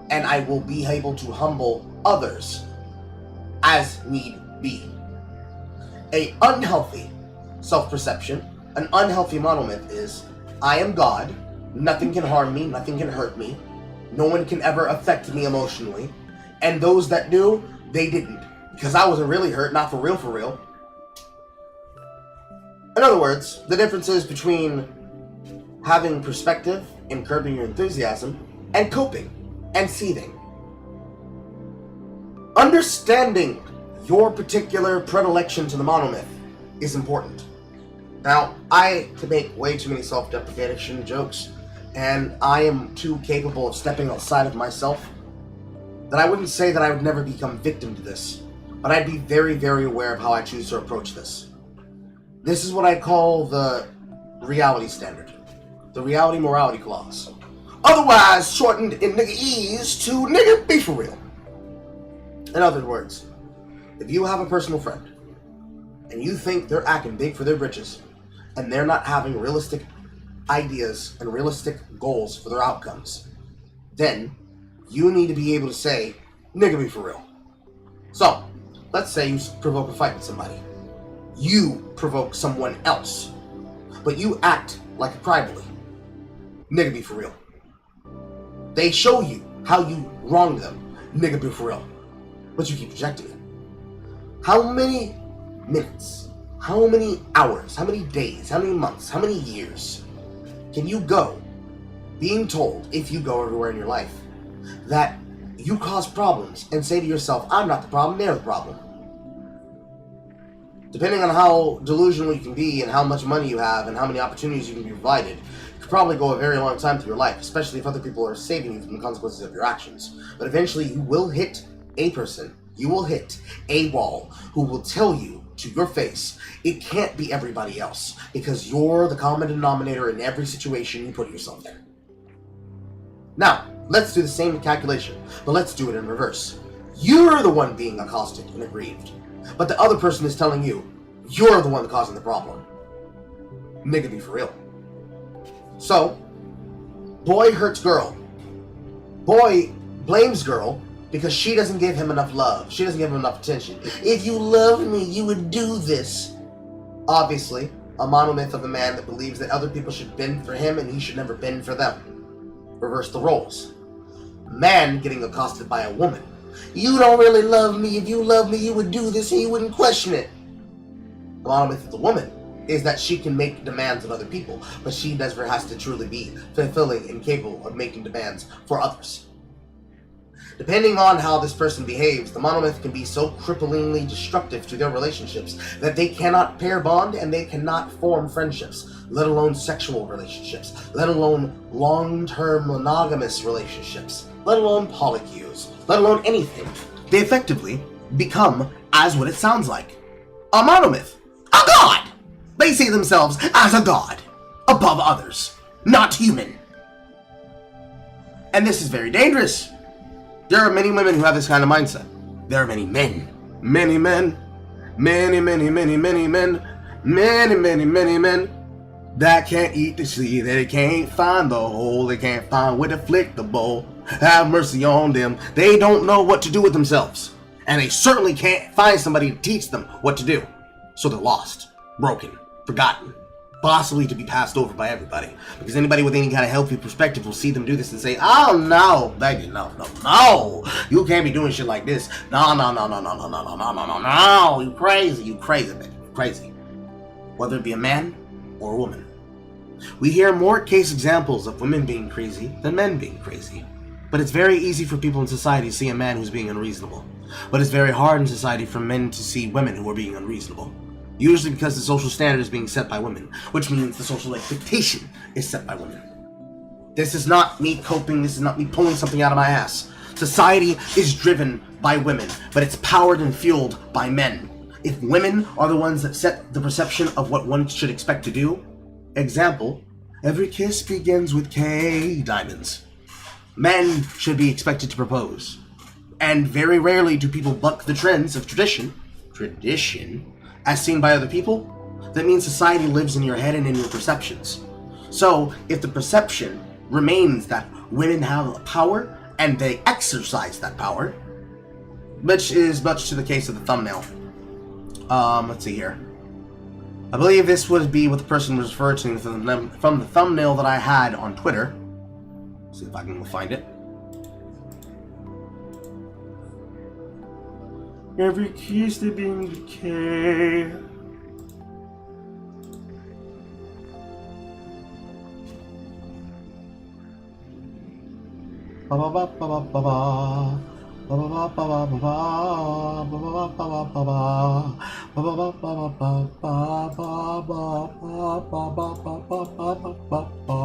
And I will be able to humble others as need be. A unhealthy self-perception, an unhealthy monomyth is, I am God, nothing can harm me, nothing can hurt me, no one can ever affect me emotionally, and those that do, they didn't, because I wasn't really hurt, not for real, for real. In other words, the difference is between having perspective and curbing your enthusiasm, and coping and seething. Understanding your particular predilection to the monomyth is important. Now, I can make way too many self-deprecation jokes, and I am too capable of stepping outside of myself, that I wouldn't say that I would never become victim to this, but I'd be very, very aware of how I choose to approach this. This is what I call the reality standard, the reality morality clause. Otherwise shortened in nigga-ese to nigga be for real. In other words, if you have a personal friend and you think they're acting big for their britches and they're not having realistic ideas and realistic goals for their outcomes, then you need to be able to say, nigga be for real. So, let's say you provoke a fight with somebody. You provoke someone else, but you act like a crybaby. Nigga be for real. They show you how you wronged them. Nigga be for real. But you keep projecting it. How many minutes, how many hours, how many days, how many months, how many years can you go being told, if you go everywhere in your life, that you cause problems and say to yourself, I'm not the problem, they're the problem. Depending on how delusional you can be and how much money you have and how many opportunities you can be provided, you could probably go a very long time through your life, especially if other people are saving you from the consequences of your actions. But eventually you will hit a person, you will hit a wall who will tell you to your face, it can't be everybody else, because you're the common denominator in every situation you put yourself in. Now, let's do the same calculation, but let's do it in reverse. You're the one being accosted and aggrieved, but the other person is telling you, you're the one causing the problem. Nigga, be for real. So, boy hurts girl. Boy blames girl because she doesn't give him enough love. She doesn't give him enough attention. If you loved me, you would do this. Obviously, a monomyth of a man that believes that other people should bend for him and he should never bend for them. Reverse the roles. Man getting accosted by a woman. You don't really love me. If you love me, you would do this and you wouldn't question it. The monomyth of the woman is that she can make demands of other people, but she never has to truly be fulfilling and capable of making demands for others. Depending on how this person behaves, the monomyth can be so cripplingly destructive to their relationships that they cannot pair bond and they cannot form friendships, let alone sexual relationships, let alone long-term monogamous relationships, let alone polycues, let alone anything. They effectively become as what it sounds like. A monomyth. A god! They see themselves as a god, above others, not human. And this is very dangerous. There are many women who have this kind of mindset. There are many men, many men, many men that can't eat the sea, they can't find the hole, they can't find where to flick the bowl. Have mercy on them. They don't know what to do with themselves. And they certainly can't find somebody to teach them what to do. So they're lost, broken, forgotten, possibly to be passed over by everybody. Because anybody with any kind of healthy perspective will see them do this and say, oh no, baby, no, you can't be doing shit like this. No, you crazy, baby, you crazy. Whether it be a man or a woman. We hear more case examples of women being crazy than men being crazy. But it's very easy for people in society to see a man who's being unreasonable. But it's very hard in society for men to see women who are being unreasonable. Usually because the social standard is being set by women, which means the social expectation is set by women. This is not me coping, this is not me pulling something out of my ass. Society is driven by women, but it's powered and fueled by men. If women are the ones that set the perception of what one should expect to do, example, every kiss begins with K diamonds. Men should be expected to propose. And very rarely do people buck the trends of tradition, as seen by other people. That means society lives in your head and in your perceptions. So, if the perception remains that women have power, and they exercise that power, which is much to the case of the thumbnail. Let's see here. I believe this would be what the person was referring to from the thumbnail that I had on Twitter. Let's see if I can find it. Every kiss that begins with K. Ba ba ba ba ba ba. Ba ba ba ba ba ba. Ba ba ba ba ba ba. Ba ba ba ba ba ba ba ba ba ba.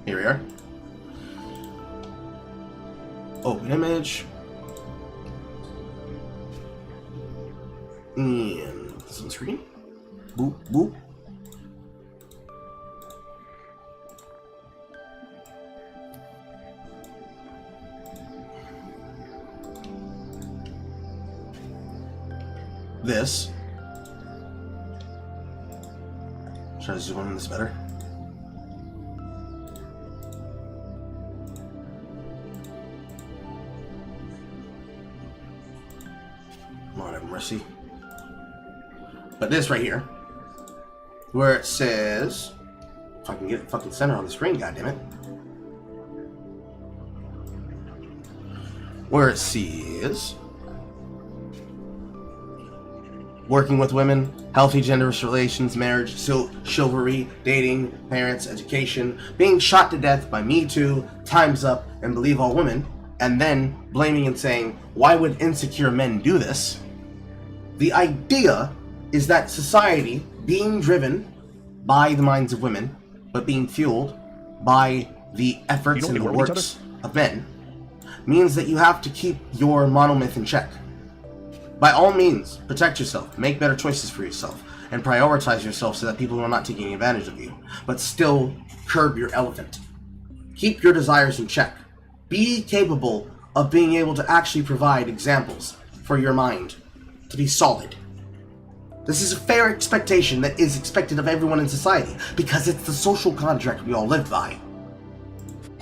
Here we are. Open image. And this on screen. Boop, boop. This. Try to zoom in this better. Lord have mercy. But this right here, where it says, if I can get it fucking center on the screen, goddammit. Where it says, working with women, healthy genderless relations, marriage, chivalry, dating, parents, education, being shot to death by Me Too, Time's Up, and Believe All Women, and then blaming and saying, why would insecure men do this? The idea is that society, being driven by the minds of women, but being fueled by the efforts and the works of men means that you have to keep your monomyth in check. By all means, protect yourself, make better choices for yourself, and prioritize yourself so that people are not taking advantage of you, but still curb your elephant. Keep your desires in check. Be capable of being able to actually provide examples for your mind to be solid. This is a fair expectation that is expected of everyone in society because it's the social contract we all live by.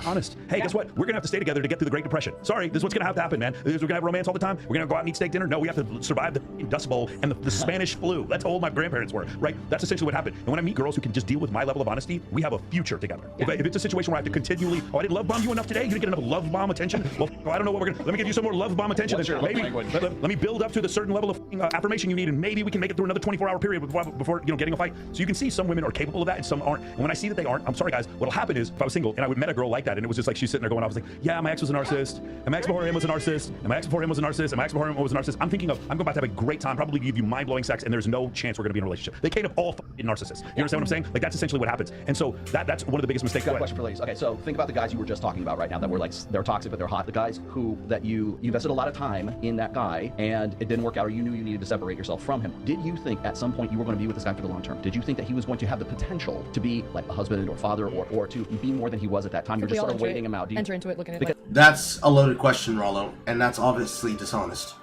Honest. Hey, guess what? We're going to have to stay together to get through the Great Depression. Sorry, this is what's going to have to happen, man. We're going to have romance all the time. We're going to go out and eat steak dinner. No, we have to survive the Dust Bowl and the Spanish flu. That's how old my grandparents were, right? That's essentially what happened. And when I meet girls who can just deal with my level of honesty, we have a future together. Yeah. If it's a situation where I have to continually, I didn't love bomb you enough today? You didn't get enough love bomb attention? Well, I don't know what we're going to, let me give you some more love bomb attention. Maybe, let me build up to the certain level of affirmation you need, and maybe we can make it through another 24-hour period before getting a fight. So you can see some women are capable of that and some aren't. And when I see that they aren't, I'm sorry guys, what'll happen is if I was single and I would met a girl like that and it was just like she's sitting there going, I was like, yeah, my ex was a narcissist, and my ex before him was a narcissist, and my ex before him was a narcissist, and my ex before him was a narcissist. I'm thinking of, I'm about to have a great time, probably give you mind-blowing sex, and there's no chance we're going to be in a relationship. They can't have all narcissists. You understand what I'm saying? Like, that's essentially what happens. And so that's one of the biggest mistakes. Got a question for ladies. Okay, so think about the guys you were just talking about right now that were like, they're toxic, but they're hot. The guys who, that you invested a lot of time in that guy, and it didn't work out, or you knew you needed to separate yourself from him. Did you think at some point you were going to be with this guy for the long term? Did you think that he was going to have the potential to be like a husband or father or to be more than he was at that time? You're just sort of waiting him out. Enter into it looking at it. That's a loaded question, Rollo, and that's obviously dishonest.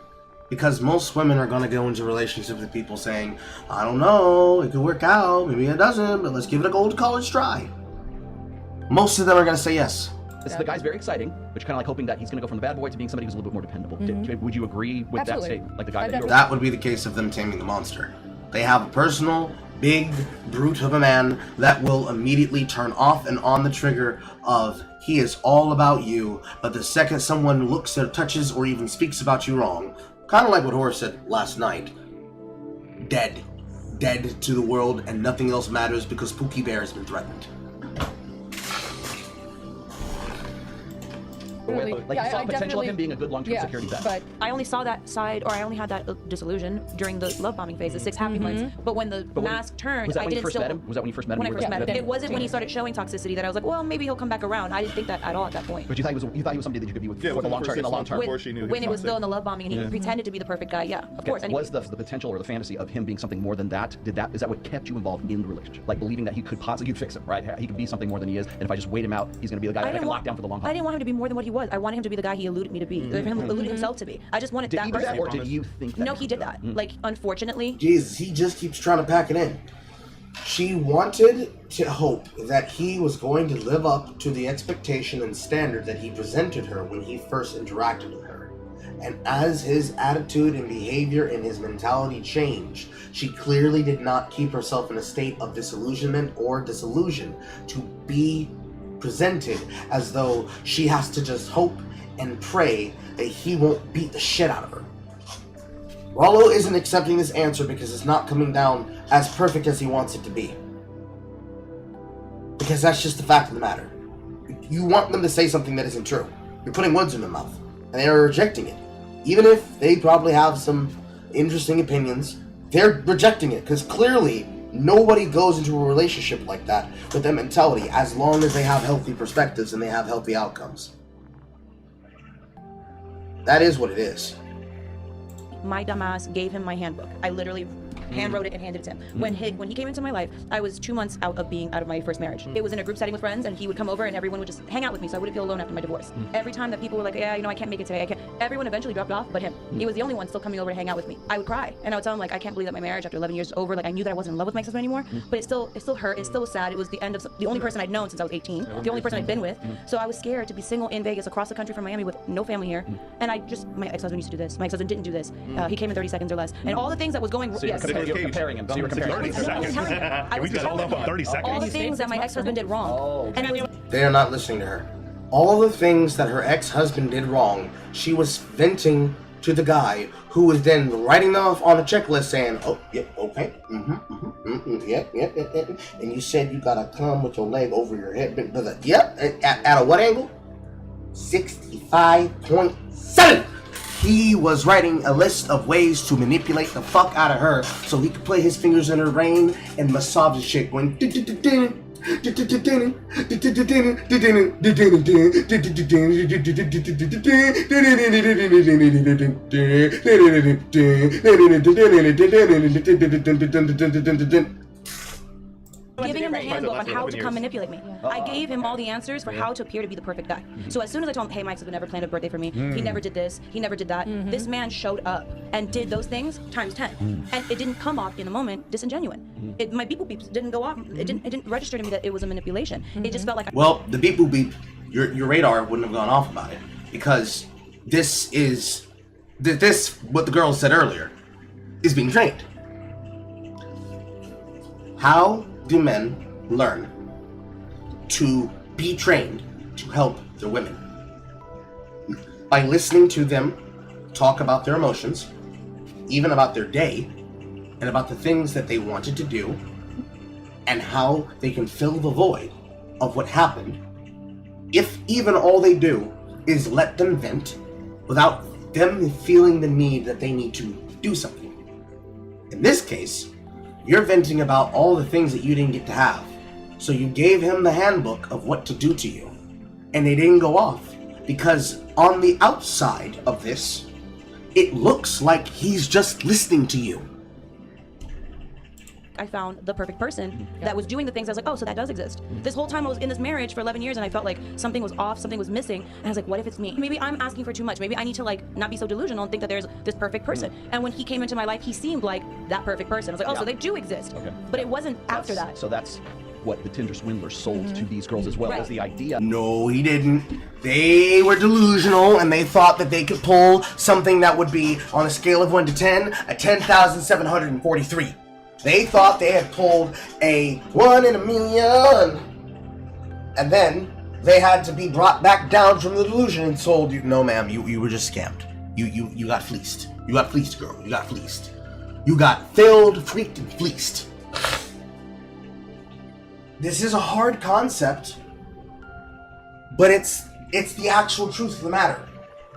Because most women are going to go into relationships with people saying, I don't know, it could work out, maybe it doesn't, but let's give it a go to college try. Most of them are going to say yes. The guy's very exciting, but you're kind of like hoping that he's going to go from the bad boy to being somebody who's a little bit more dependable. Would you agree with that statement? Like the guy that would be the case of them taming the monster. They have a personal, big brute of a man that will immediately turn off and on the trigger of he is all about you, but the second someone looks or touches or even speaks about you wrong, kind of like what Horace said last night, dead to the world, and nothing else matters because Pookie Bear has been threatened. Like you saw potential of him being a good long-term security vet. But I only saw that side, or I only had that disillusion during the love bombing phase, the 6 happy months. But when the mask turned, I didn't still. Was that when you first met him? When I first met him. It wasn't when he started showing toxicity that I was like, well, maybe he'll come back around. I didn't think that at all at that point. But you thought he was somebody that you could be with for the long term. In the long term, when it was still in the love bombing and he pretended to be the perfect guy, of course. Was the potential or the fantasy of him being something more than that? Is that what kept you involved in the relationship? Like believing that he could possibly fix him, right? He could be something more than he is, and if I just wait him out, he's going to be the guy that I can lock down for the long haul. I didn't want him to be more than what he was. I wanted him to be the guy he eluded me to be. Him eluded himself to be. I just wanted that person. Or did you think that? No, he did that. Like, unfortunately. Jesus, he just keeps trying to pack it in. She wanted to hope that he was going to live up to the expectation and standard that he presented her when he first interacted with her. And as his attitude and behavior and his mentality changed, she clearly did not keep herself in a state of disillusionment or disillusion to be presented as though she has to just hope and pray that he won't beat the shit out of her. Rollo isn't accepting this answer because it's not coming down as perfect as he wants it to be. Because that's just the fact of the matter. You want them to say something that isn't true. You're putting words in their mouth, and they are rejecting it. Even if they probably have some interesting opinions, they're rejecting it because clearly nobody goes into a relationship like that with that mentality as long as they have healthy perspectives and they have healthy outcomes. That is what it is. My dumbass gave him my handbook. I literally hand wrote it and handed it to him. When he came into my life, I was 2 months out of my first marriage. It was in a group setting with friends, and he would come over and everyone would just hang out with me so I wouldn't feel alone after my divorce. Every time that people were like, yeah, I can't make it today, everyone eventually dropped off but him. He was the only one still coming over to hang out with me. I would cry and I would tell him like, I can't believe that my marriage after 11 years is over. Like I knew that I wasn't in love with my husband anymore, but it still hurt. It still was sad. It was the end of the only person I'd known since I was 18, the only person I'd been with. So I was scared to be single in Vegas, across the country from Miami with no family here. And my ex-husband used to do this. My ex-husband didn't do this. He came in 30 seconds or less. And all the things that was going so you're comparing him. 30 seconds. Can we just hold up on 30 seconds? All the things that my ex-husband did wrong. And I was. They are not listening to her. All the things that her ex-husband did wrong, she was venting to the guy who was then writing them off on a checklist saying, oh, yep, okay, yep. And you said you gotta come with your leg over your head. Yep, at a what angle? 65.7! He was writing a list of ways to manipulate the fuck out of her so he could play his fingers in her brain and massage the shit going Giving him the handbook on how to come manipulate me. I gave him all the answers for how to appear to be the perfect guy. So as soon as I told him, hey, Mike's never planned a birthday for me, he never did this, he never did that, this man showed up and did those things times 10. And it didn't come off in the moment disingenuine. My beep boop beeps didn't go off. It didn't register to me that it was a manipulation. It just felt like Well, the beep boop beep, your radar wouldn't have gone off about it, because this what the girl said earlier is being trained. How do men learn to be trained to help their women? By listening to them talk about their emotions, even about their day, and about the things that they wanted to do, and how they can fill the void of what happened, if even all they do is let them vent without them feeling the need that they need to do something. In this case, you're venting about all the things that you didn't get to have. So you gave him the handbook of what to do to you, and they didn't go off, because on the outside of this, it looks like he's just listening to you. I found the perfect person that was doing the things I was like, oh, so that does exist. This whole time I was in this marriage for 11 years and I felt like something was off, something was missing. And I was like, what if it's me? Maybe I'm asking for too much. Maybe I need to not be so delusional and think that there's this perfect person. And when he came into my life, he seemed like that perfect person. I was like, oh, so they do exist. Okay. But it wasn't after that. So that's what the Tinder swindler sold to these girls as well, as the idea. No, he didn't. They were delusional, and they thought that they could pull something that would be, on a scale of 1 to 10, a 10,743. They thought they had pulled a 1 in a million, and then they had to be brought back down from the delusion and told, no ma'am, you were just scammed. You got fleeced. You got fleeced, girl. You got fleeced. You got filled, freaked, and fleeced. This is a hard concept, but it's the actual truth of the matter.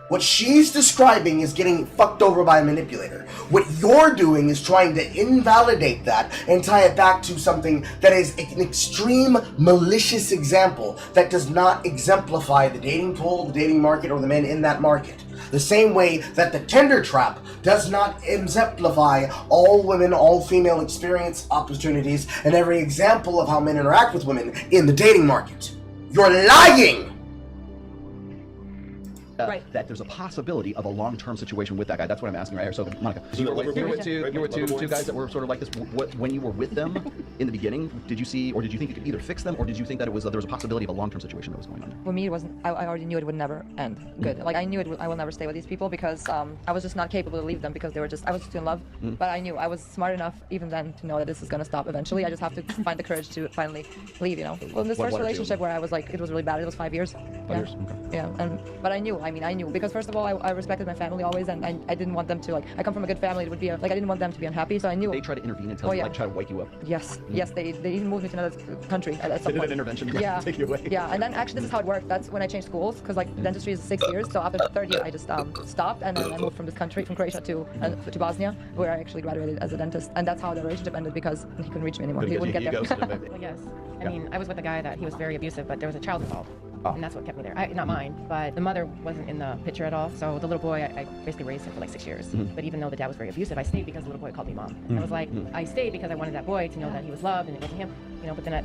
What she's describing is getting fucked over by a manipulator. What you're doing is trying to invalidate that and tie it back to something that is an extreme malicious example that does not exemplify the dating pool, the dating market, or the men in that market. The same way that the Tinder trap does not exemplify all women, all female experience opportunities, and every example of how men interact with women in the dating market. You're lying! That there's a possibility of a long-term situation with that guy. That's what I'm asking right here. So, Monica, you were two guys that were sort of like this. When you were with them in the beginning, did you see, or did you think you could either fix them, or did you think that there was a possibility of a long-term situation that was going on there? For me, it wasn't. I already knew it would never end good. Like I knew I will never stay with these people because I was just not capable to leave them because they were I was just in love. But I knew I was smart enough even then to know that this is gonna stop eventually. I just have to find the courage to finally leave. Well, in this first relationship where I was like, it was really bad. It was 5 years. 5 years. Okay. Yeah, but I knew. I knew because first of all, I respected my family always, and I didn't want them to I come from a good family. It would be I didn't want them to be unhappy, so I knew. They try to intervene and try to wake you up. Yes, they even moved me to another country at some point. They did an intervention to take you away. Yeah, and then actually this is how it worked. That's when I changed schools because dentistry is 6 years. So after the third year, I just stopped, and then I moved from this country, from Croatia to Bosnia, where I actually graduated as a dentist, and that's how the relationship ended because he couldn't reach me anymore. He wouldn't get there. Well, yes. I mean, I was with a guy that he was very abusive, but there was a child involved. And that's what kept me there. Not mine, but the mother wasn't in the picture at all. So the little boy, I basically raised him for like 6 years. But even though the dad was very abusive, I stayed because the little boy called me mom. I was like, I stayed because I wanted that boy to know that he was loved and it wasn't him. But then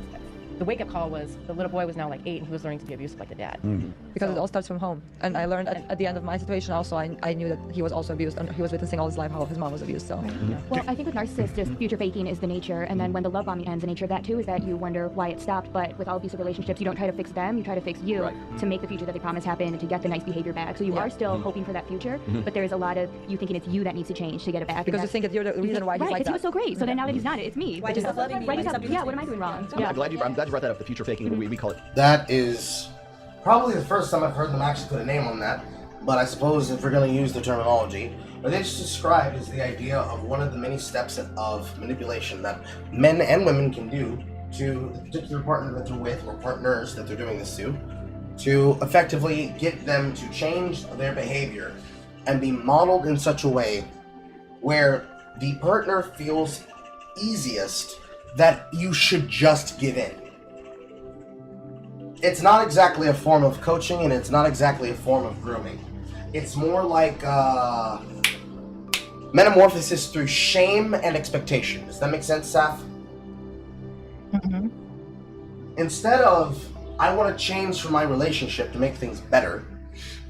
the wake-up call was the little boy was now like 8 and he was learning to be abusive like the dad. Because it all starts from home. And I learned at the end of my situation also, I knew that he was also abused and he was witnessing all his life how his mom was abused. So. Well, I think with narcissists, just future faking is the nature, and then when the love bombing ends, the nature of that too is that you wonder why it stopped. But with all abusive relationships, you don't try to fix them, you try to fix you to make the future that they promise happen and to get the nice behavior back. So you are still hoping for that future, but there is a lot of you thinking it's you that needs to change to get it back. Because you think that you're the reason why he's like that. He was so great. So then now that he's not, it's me. Why does loving me? Yeah, what am I doing wrong? I'm glad you brought that up. The future faking, we call it. That is probably the first time I've heard them actually put a name on that, but I suppose if we're going to use the terminology, what they just described is the idea of one of the many steps of manipulation that men and women can do to the particular partner that they're with or partners that they're doing this to effectively get them to change their behavior and be modeled in such a way where the partner feels easiest that you should just give in. it's not exactly a form of coaching, and it's not exactly a form of grooming. It's more like metamorphosis through shame and expectation. Does that make sense, Saf? Mm-hmm. Instead of, I want to change for my relationship to make things better,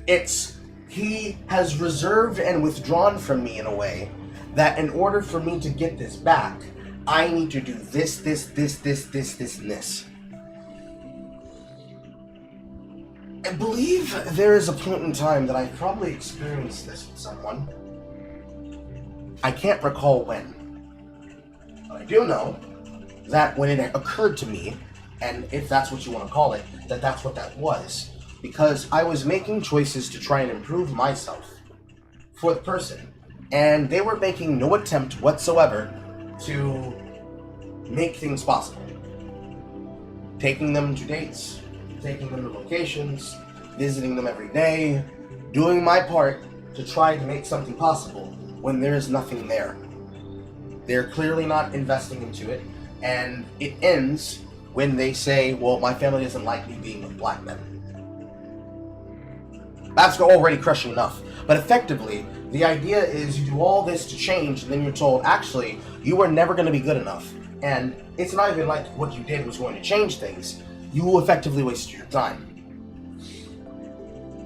it's, he has reserved and withdrawn from me in a way that in order for me to get this back, I need to do this, and this. I believe there is a point in time that I probably experienced this with someone. I can't recall when. But I do know that when it occurred to me, and if that's what you want to call it, that's what that was. Because I was making choices to try and improve myself for the person. And they were making no attempt whatsoever to make things possible. Taking them to dates, taking them to locations, visiting them every day, doing my part to try to make something possible when there is nothing there. They're clearly not investing into it, and it ends when they say, well, my family doesn't like me being with black men. That's already crushing enough. But effectively, the idea is you do all this to change, and then you're told, actually, you were never going to be good enough. And it's not even like what you did was going to change things. You will effectively waste your time.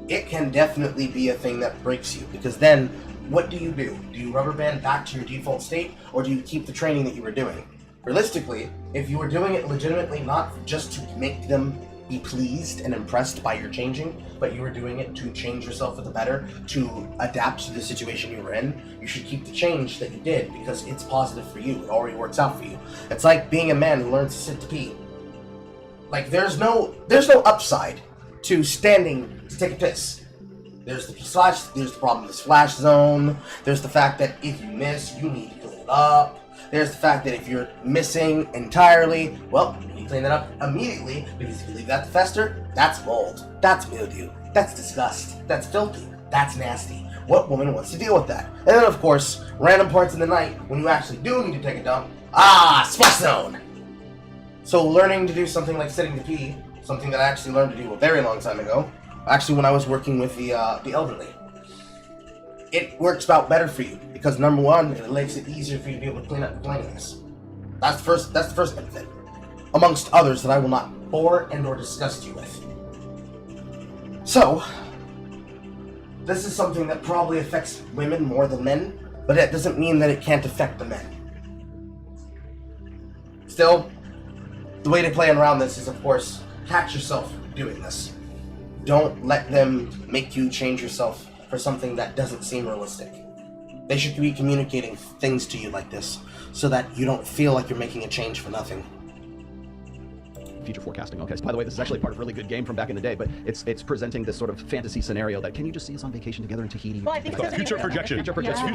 It can definitely be a thing that breaks you, because then, what do? Do you rubber band back to your default state, or do you keep the training that you were doing? Realistically, if you were doing it legitimately, not just to make them be pleased and impressed by your changing, but you were doing it to change yourself for the better, to adapt to the situation you were in, you should keep the change that you did because it's positive for you. It already works out for you. It's like being a man who learns to sit to pee. Like, there's no upside to standing to take a piss. There's the problem with the splash zone. There's the fact that if you miss, you need to clean it up. There's the fact that if you're missing entirely, well, you clean that up immediately, because if you leave that to fester, that's mold, that's mildew, that's disgust, that's filthy, that's nasty. What woman wants to deal with that? And then, of course, random parts in the night when you actually do need to take a dump. Splash zone! So learning to do something like sitting to pee, something that I actually learned to do a very long time ago, actually when I was working with the elderly. It works out better for you because number one, it makes it easier for you to be able to clean up the cleanliness. That's the first benefit, amongst others that I will not bore and or disgust you with. So, this is something that probably affects women more than men, but that doesn't mean that it can't affect the men. Still, the way to play around this is, of course, catch yourself doing this. Don't let them make you change yourself for something that doesn't seem realistic. They should be communicating things to you like this so that you don't feel like you're making a change for nothing. Future forecasting. Okay, so by the way, this is actually part of a really good game from back in the day, but it's presenting this sort of fantasy scenario that, can you just see us on vacation together in Tahiti? Well, I think it's future projection. Future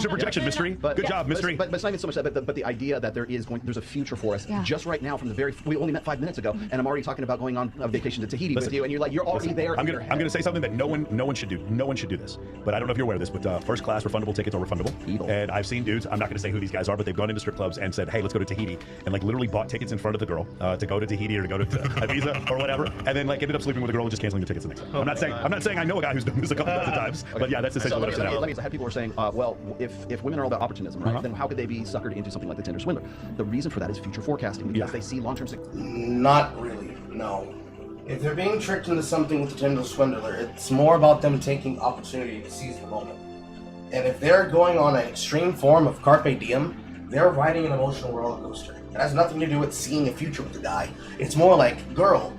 projection, mystery. Good job, mystery. But it's not even so much that, but the idea that there's a future for us just right now from we only met 5 minutes ago, and I'm already talking about going on a vacation to Tahiti with you, and you're already there. I'm gonna say something that no one should do. No one should do this. But I don't know if you're aware of this, but first class refundable tickets are refundable. Evil. And I've seen dudes, I'm not gonna say who these guys are, but they've gone into strip clubs and said, hey, let's go to Tahiti, and like literally bought tickets in front of the girl to go to Tahiti or to go to Ibiza or whatever, and then like ended up sleeping with a girl and just canceling the tickets the next time. I'm not saying I know a guy who's done this a couple dozen times, but yeah, that's essentially what I'm saying. I had people were saying, well, if women are all about opportunism, right, then how could they be suckered into something like the Tinder swindler? The reason for that is future forecasting, because they see long-term success. Not really, no. If they're being tricked into something with the Tinder swindler, it's more about them taking opportunity to seize the moment. And if they're going on an extreme form of carpe diem, they're riding an emotional roller coaster. It has nothing to do with seeing a future with the guy. It's more like, girl,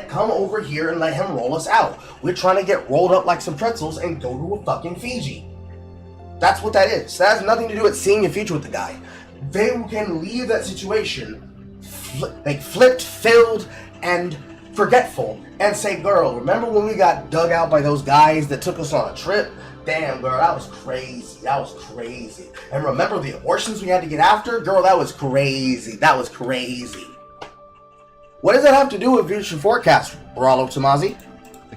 come over here and let him roll us out. We're trying to get rolled up like some pretzels and go to a fucking Fiji. That's what that is. That has nothing to do with seeing a future with the guy. They can leave that situation flipped, filled, and forgetful, and say, girl, remember when we got dug out by those guys that took us on a trip? Damn, girl, that was crazy. That was crazy. And remember the abortions we had to get after? Girl, that was crazy. That was crazy. What does that have to do with future forecast, Rollo, Tomasi?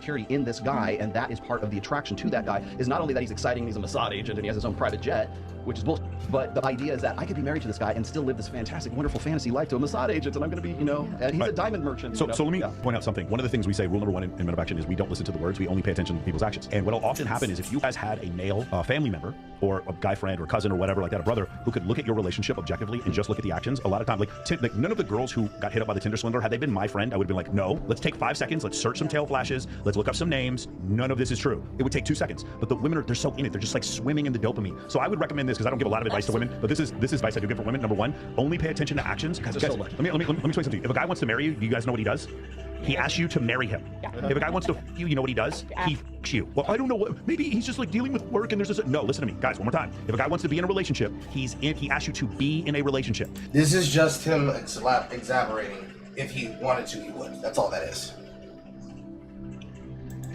security in this guy, and that is part of the attraction to that guy, is not only that he's exciting and he's a Mossad agent and he has his own private jet, which is bullshit, but the idea is that I could be married to this guy and still live this fantastic, wonderful fantasy life to a Mossad agent, and I'm going to be, and he's a diamond merchant. So let me point out something. One of the things we say, rule number one in Men of Action, is we don't listen to the words, we only pay attention to people's actions. And what'll often happen is if you guys had a male family member or a guy friend or cousin or whatever like that, a brother, who could look at your relationship objectively and just look at the actions, a lot of times, like none of the girls who got hit up by the Tinder swindler, had they been my friend, I would have been like, no, let's take 5 seconds, let's search some tail flashes, let's look up some names. None of this is true. It would take 2 seconds. But the women they're so in it, they're just like swimming in the dopamine. So I would recommend this, because I don't give a lot of advice to women, but this is advice I do give for women. Number one, only pay attention to actions. Guys, let me explain something to you. If a guy wants to marry you, do you guys know what he does? He asks you to marry him. If a guy wants to you, you know what he does? He f***s you. Well, I don't know what. Maybe he's just like dealing with work and there's this. No, listen to me, guys. One more time. If a guy wants to be in a relationship, he asks you to be in a relationship. This is just him exaggerating. If he wanted to, he would. That's all that is.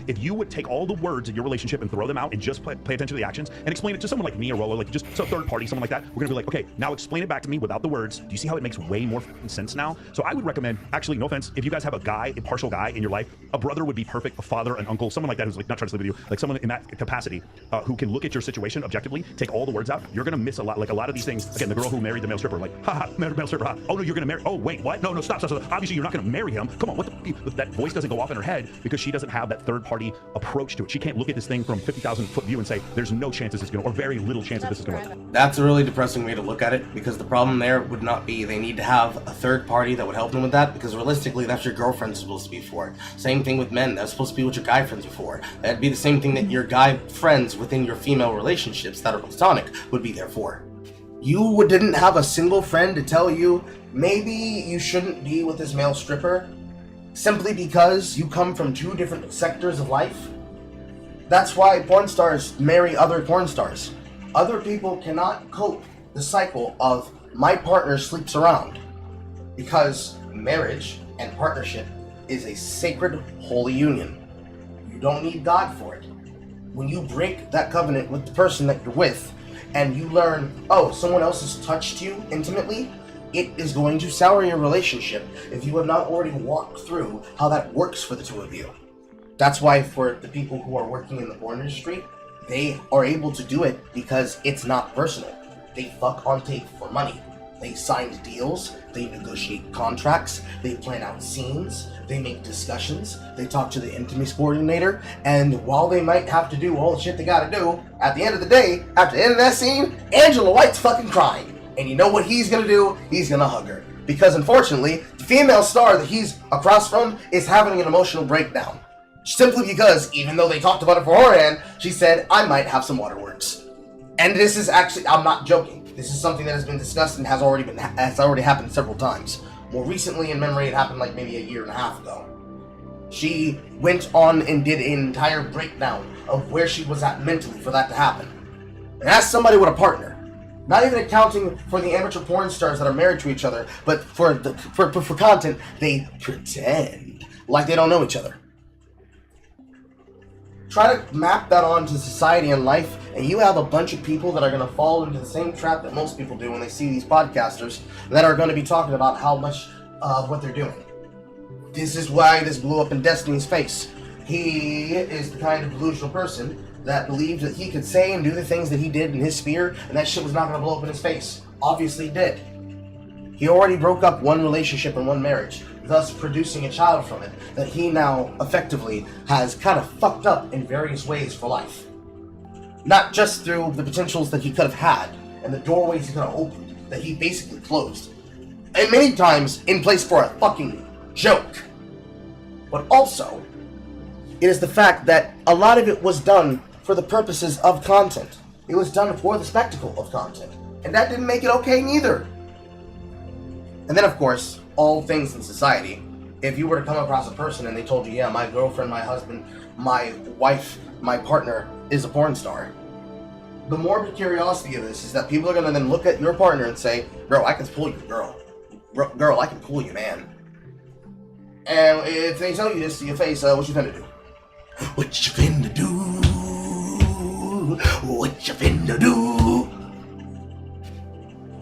If you would take all the words in your relationship and throw them out and just pay attention to the actions and explain it to someone like me or Rollo, like just a third party, someone like that, we're gonna be like, okay, now explain it back to me without the words. Do you see how it makes way more sense now? So I would recommend, actually, no offense, if you guys have a partial guy in your life, a brother would be perfect, a father, an uncle, someone like that who's like not trying to sleep with you, like someone in that capacity who can look at your situation objectively, take all the words out. You're gonna miss a lot. Like a lot of these things. Again, the girl who married the male stripper, like, haha, male stripper. Ha. Oh no, you're gonna marry. Oh wait, what? No, stop. Obviously, you're not gonna marry him. Come on, what the? That voice doesn't go off in her head because she doesn't have that third party approach to it. She can't look at this thing from 50,000 foot view and say, there's no chance this is going to, or very little chance that this is going to work. That's a really depressing way to look at it, because the problem there would not be they need to have a third party that would help them with that, because realistically, that's your girlfriend supposed to be for. Same thing with men. That's supposed to be what your guy friends are for. That'd be the same thing that your guy friends within your female relationships that are platonic would be there for. You didn't have a single friend to tell you, maybe you shouldn't be with this male stripper, simply because you come from 2 different sectors of life? That's why porn stars marry other porn stars. Other people cannot cope the cycle of my partner sleeps around, because marriage and partnership is a sacred, holy union. You don't need God for it. When you break that covenant with the person that you're with, and you learn, oh, someone else has touched you intimately, it is going to sour your relationship if you have not already walked through how that works for the 2 of you. That's why for the people who are working in the porn industry, they are able to do it because it's not personal. They fuck on tape for money. They sign deals, they negotiate contracts, they plan out scenes, they make discussions, they talk to the intimacy coordinator, and while they might have to do all the shit they gotta do, at the end of the day, after the end of that scene, Angela White's fucking crying. And you know what he's gonna do? He's gonna hug her. Because unfortunately, the female star that he's across from is having an emotional breakdown. Simply because, even though they talked about it beforehand, she said, I might have some waterworks. And this is actually, I'm not joking. This is something that has been discussed and has already happened several times. More recently in memory, it happened like maybe a year and a half ago. She went on and did an entire breakdown of where she was at mentally for that to happen. And as somebody with a partner, not even accounting for the amateur porn stars that are married to each other, but for content, they pretend like they don't know each other. Try to map that onto society and life, and you have a bunch of people that are going to fall into the same trap that most people do when they see these podcasters that are going to be talking about how much of what they're doing. This is why this blew up in Destiny's face. He is the kind of delusional person that believed that he could say and do the things that he did in his sphere, and that shit was not going to blow up in his face. Obviously it did. He already broke up 1 relationship and 1 marriage, thus producing a child from it that he now effectively has kind of fucked up in various ways for life. Not just through the potentials that he could have had and the doorways he could have opened that he basically closed, and many times in place for a fucking joke, but also it is the fact that a lot of it was done for the purposes of content. It was done for the spectacle of content, and that didn't make it okay neither. And then, of course, all things in society, if you were to come across a person and they told you, yeah, my girlfriend, my husband, my wife, my partner is a porn star, the morbid curiosity of this is that people are going to then look at your partner and say, bro, I can pull you, girl. Girl, I can pull you, man. And if they tell you this to your face, what you finna do? What you finna do? What you finna do?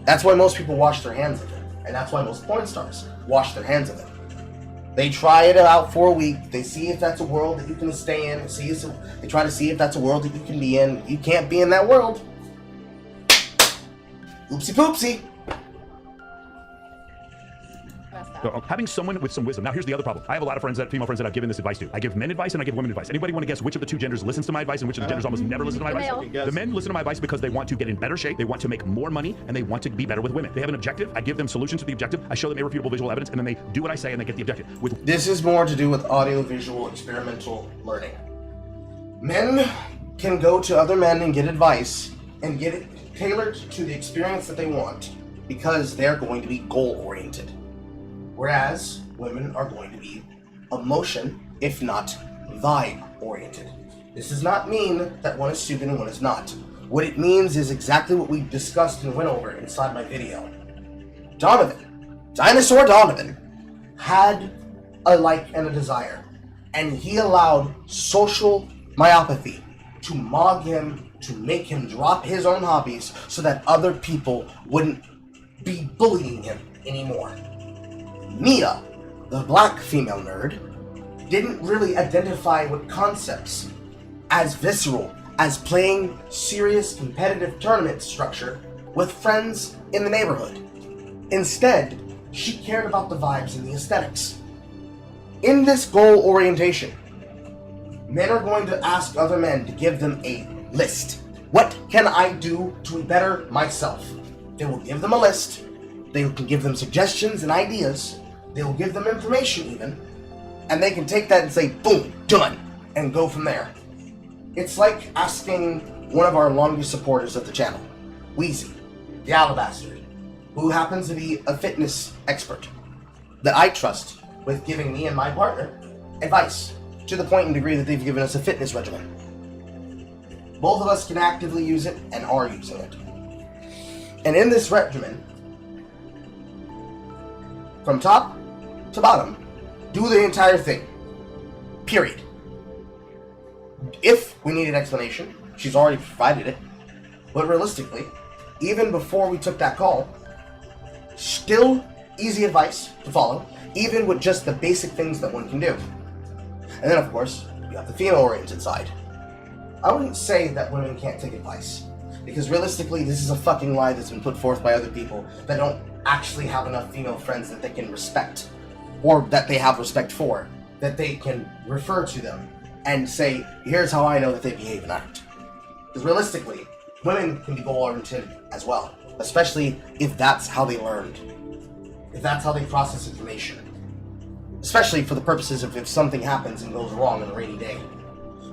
That's why most people wash their hands of it. And that's why most porn stars wash their hands of it. They try it out for a week. They see if that's a world that you can stay in. They try to see if that's a world that you can be in. You can't be in that world. Oopsie poopsie. So, having someone with some wisdom. Now, here's the other problem. I have a lot of female friends that I've given this advice to. I give men advice and I give women advice. Anybody want to guess which of the two genders listens to my advice and which of the genders almost never listen to my advice? The men listen to my advice because they want to get in better shape, they want to make more money, and they want to be better with women. They have an objective. I give them solutions to the objective. I show them irrefutable visual evidence, and then they do what I say and they get the objective. This is more to do with audio-visual experimental learning. Men can go to other men and get advice and get it tailored to the experience that they want because they're going to be goal-oriented. Whereas women are going to be emotion, if not vibe-oriented. This does not mean that one is stupid and one is not. What it means is exactly what we discussed and went over inside my video. Dinosaur Donovan, had a like and a desire, and he allowed social myopathy to mog him, to make him drop his own hobbies so that other people wouldn't be bullying him anymore. Mia, the black female nerd, didn't really identify with concepts as visceral as playing serious competitive tournament structure with friends in the neighborhood. Instead, she cared about the vibes and the aesthetics. In this goal orientation, men are going to ask other men to give them a list. What can I do to better myself? They will give them a list. They can give them suggestions and ideas. They will give them information even. And they can take that and say, boom, done, and go from there. It's like asking one of our longest supporters of the channel, Wheezy, the Alabaster, who happens to be a fitness expert that I trust with giving me and my partner advice to the point and degree that they've given us a fitness regimen. Both of us can actively use it and are using it. And in this regimen, from top to bottom, do the entire thing. Period. If we need an explanation, she's already provided it. But realistically, even before we took that call, still easy advice to follow, even with just the basic things that one can do. And then, of course, you have the female-oriented side. I wouldn't say that women can't take advice, because realistically, this is a fucking lie that's been put forth by other people that don't actually have enough female friends that they can respect, or that they have respect for, that they can refer to them and say, here's how I know that they behave and act. Because realistically, women can be goal-oriented as well, especially if that's how they learned, if that's how they process information. Especially for the purposes of if something happens and goes wrong on a rainy day.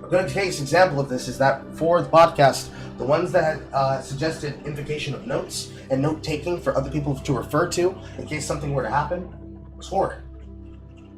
A good case example of this is that for the podcast, the ones that suggested invocation of notes and note-taking for other people to refer to in case something were to happen was horrid.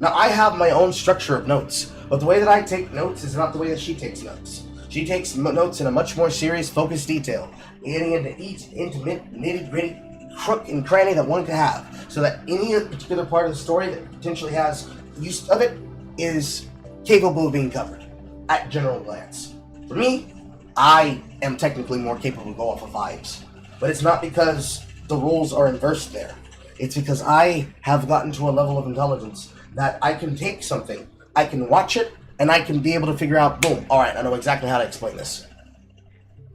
Now, I have my own structure of notes, but the way that I take notes is not the way that she takes notes. She takes notes in a much more serious, focused detail, getting into each intimate, nitty-gritty crook and cranny that one could have, so that any particular part of the story that potentially has use of it is capable of being covered at general glance. For me, I am technically more capable to go off of vibes, but it's not because the rules are inversed there. It's because I have gotten to a level of intelligence that I can take something, I can watch it, and I can be able to figure out, boom, alright, I know exactly how to explain this.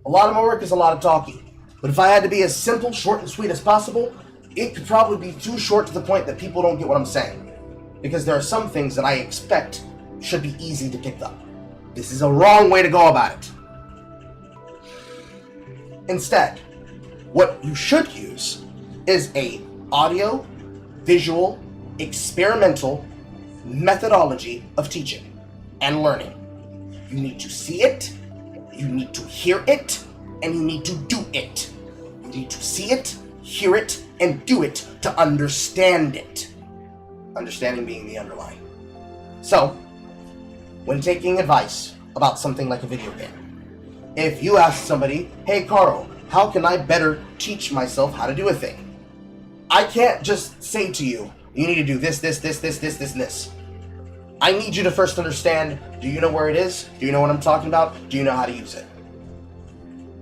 A lot of my work is a lot of talking, but if I had to be as simple, short, and sweet as possible, it could probably be too short to the point that people don't get what I'm saying. Because there are some things that I expect should be easy to pick up. This is a wrong way to go about it. Instead, what you should use is a audio, visual, experimental methodology of teaching and learning. You need to see it, you need to hear it, and you need to do it. You need to see it, hear it, and do it to understand it. Understanding being the underline. So, when taking advice about something like a video game, if you ask somebody, hey Carl, how can I better teach myself how to do a thing? I can't just say to you, you need to do this, this, this, this, this, this, and this. I need you to first understand, do you know where it is? Do you know what I'm talking about? Do you know how to use it?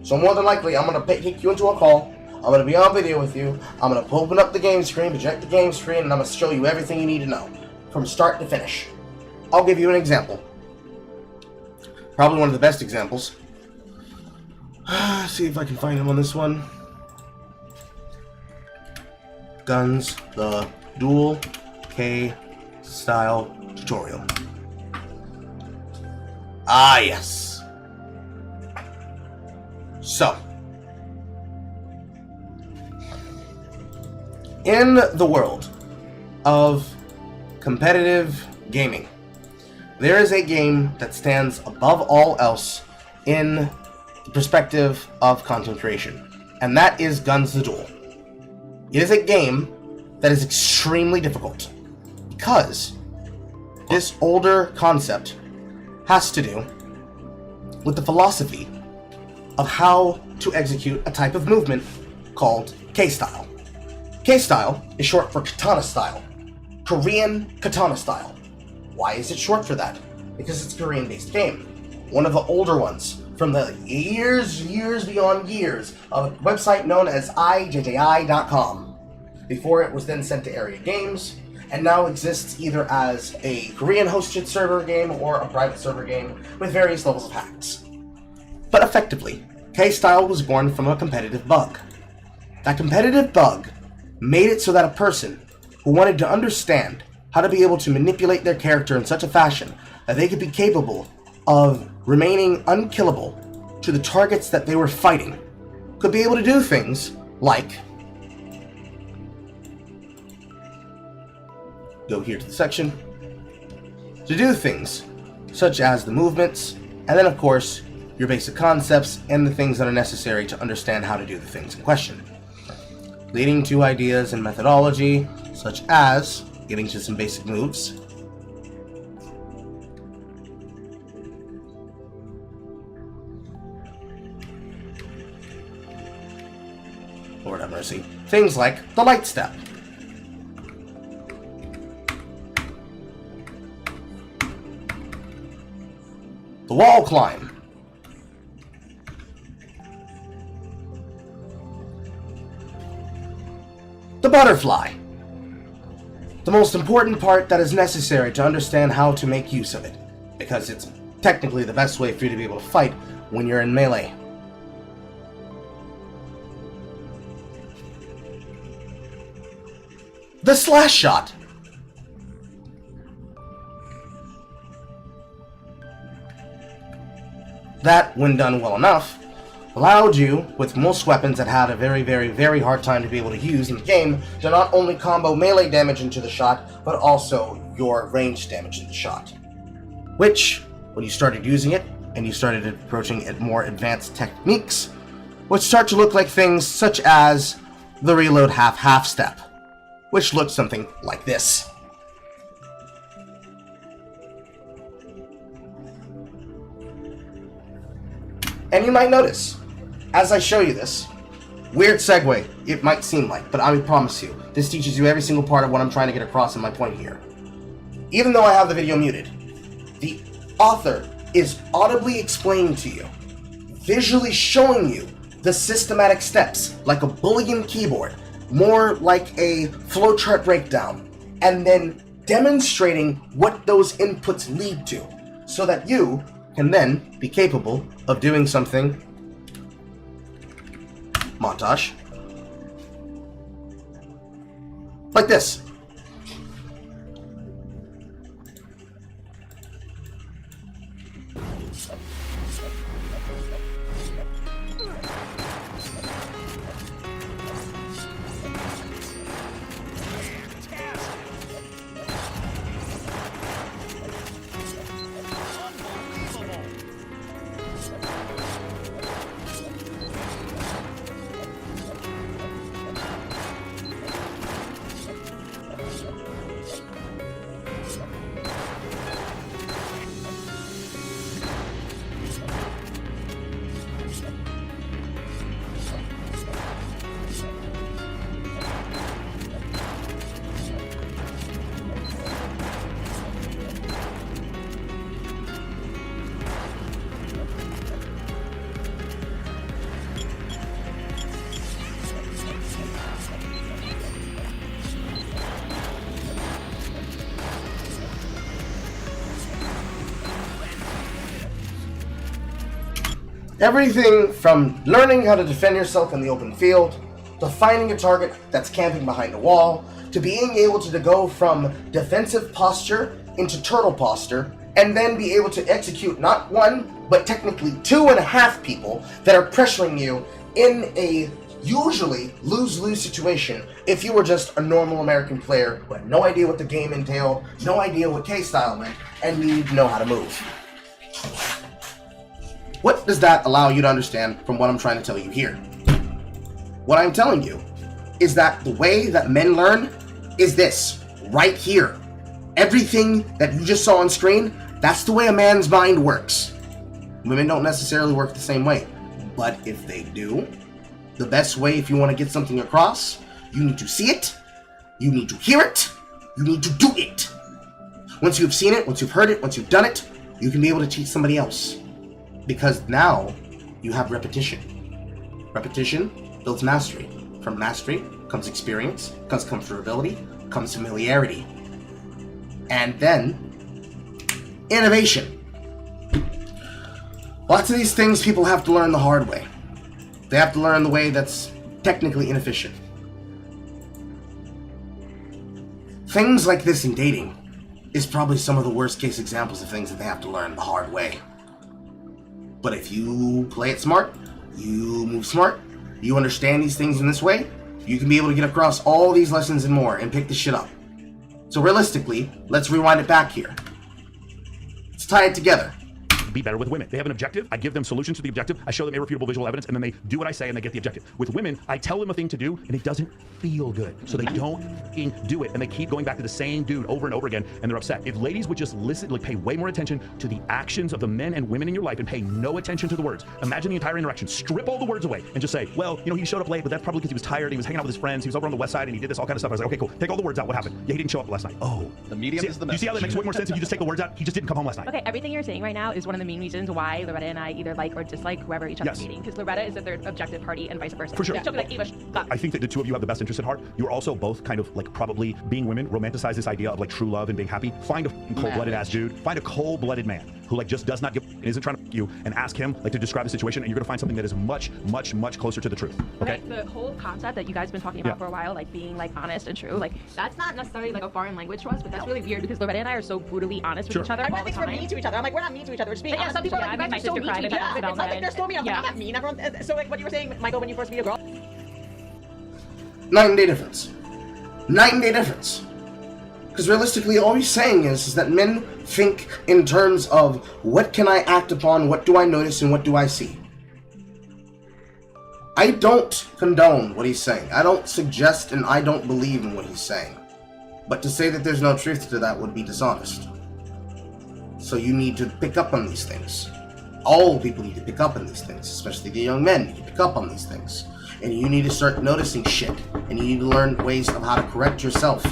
So more than likely, I'm going to take you into a call, I'm going to be on video with you, I'm going to open up the game screen, project the game screen, and I'm going to show you everything you need to know. from start to finish. I'll give you an example. Probably one of the best examples. See if I can find him on this one. Guns, the Duel K style tutorial. Ah, yes. So, in the world of competitive gaming, there is a game that stands above all else in the perspective of content creation, and that is Guns the Duel. It is a game that is extremely difficult because this older concept has to do with the philosophy of how to execute a type of movement called K-style. K-style is short for katana style, Korean katana style. Why is it short for that? Because it's a Korean-based game. One of the older ones from the years beyond years of a website known as IJJI.com. Before it was then sent to Area Games, and now exists either as a Korean-hosted server game or a private server game with various levels of hacks. But effectively, K-style was born from a competitive bug. That competitive bug made it so that a person who wanted to understand how to be able to manipulate their character in such a fashion that they could be capable of remaining unkillable to the targets that they were fighting could be able to do things like go here to the section to do things such as the movements, and then of course your basic concepts and the things that are necessary to understand how to do the things in question, leading to ideas and methodology such as getting to some basic moves, Lord have mercy, things like the light step, the wall climb, the butterfly. The most important part that is necessary to understand how to make use of it, because it's technically the best way for you to be able to fight when you're in melee. The slash shot. That, when done well enough, allowed you, with most weapons that had a very hard time to be able to use in the game, to not only combo melee damage into the shot, but also your ranged damage into the shot. Which, when you started using it, and you started approaching it more advanced techniques, would start to look like things such as the reload half step, which looked something like this. And you might notice, as I show you this, weird segue, it might seem like, but I promise you, this teaches you every single part of what I'm trying to get across in my point here. Even though I have the video muted, the author is audibly explaining to you, visually showing you the systematic steps, like a Boolean keyboard, more like a flowchart breakdown, and then demonstrating what those inputs lead to, so that you can then be capable of doing something montage like this. Everything from learning how to defend yourself in the open field, to finding a target that's camping behind a wall, to being able to go from defensive posture into turtle posture, and then be able to execute not one, but technically 2.5 people that are pressuring you in a usually lose-lose situation if you were just a normal American player who had no idea what the game entailed, no idea what K-style meant, and needed to know how to move. What does that allow you to understand from what I'm trying to tell you here? What I'm telling you is that the way that men learn is this, right here. Everything that you just saw on screen, that's the way a man's mind works. Women don't necessarily work the same way, but if they do, the best way if you want to get something across, you need to see it, you need to hear it, you need to do it. Once you've seen it, once you've heard it, once you've done it, you can be able to teach somebody else. Because now you have repetition. Repetition builds mastery. From mastery comes experience, comes comfortability, comes familiarity. And then innovation. Lots of these things people have to learn the hard way. They have to learn the way that's technically inefficient. Things like this in dating is probably some of the worst case examples of things that they have to learn the hard way. But if you play it smart, you move smart, you understand these things in this way, you can be able to get across all these lessons and more and pick this shit up. So realistically, let's rewind it back here. Let's tie it together. Be better with women. They have an objective. I give them solutions to the objective. I show them irrefutable visual evidence, and then they do what I say and they get the objective. With women, I tell them a thing to do, and it doesn't feel good. So they don't do it, and they keep going back to the same dude over and over again, and they're upset. If ladies would just listen, like pay way more attention to the actions of the men and women in your life and pay no attention to the words. Imagine the entire interaction. Strip all the words away and just say, well, you know, he showed up late, but that's probably because he was tired. He was hanging out with his friends. He was over on the west side, and he did this all kind of stuff. I was like, okay, cool. Take all the words out. What happened? Yeah, he didn't show up last night. Oh. The medium is the message. You see how that makes way more sense if you just take the words out? He just didn't come home last night. Okay, everything you're saying right now is one of the main reasons why Loretta and I either like or dislike whoever each other's dating. Because Loretta is the third objective party and vice versa. For sure. She'll be like, Ava, stop. I think that the two of you have the best interest at heart. You're also both kind of like probably being women, romanticize this idea of like true love and being happy. Find a cold-blooded ass dude. Find a cold-blooded man who like just does not give, isn't trying to you, and ask him like to describe the situation, and you're gonna find something that is much, much, much closer to the truth. Okay? The whole concept that you guys have been talking about for a while, like being like honest and true, like that's not necessarily like a foreign language to us, but that's really weird because Loretta and I are so brutally honest with each other. I'm not thinking we're mean to each other. I'm like, we're not mean to each other. We're just being honest. Some people are like, you guys are so mean to each other. It's like they're so mean. I'm not mean. Everyone. So like what you were saying, Michael, when you first meet a girl. Night and day difference. Night and day difference. Because realistically, all he's saying is that men think in terms of what can I act upon, what do I notice, and what do I see. I don't condone what he's saying. I don't suggest and I don't believe in what he's saying. But to say that there's no truth to that would be dishonest. So you need to pick up on these things. All people need to pick up on these things, especially the young men need to pick up on these things. And you need to start noticing shit. And you need to learn ways of how to correct yourself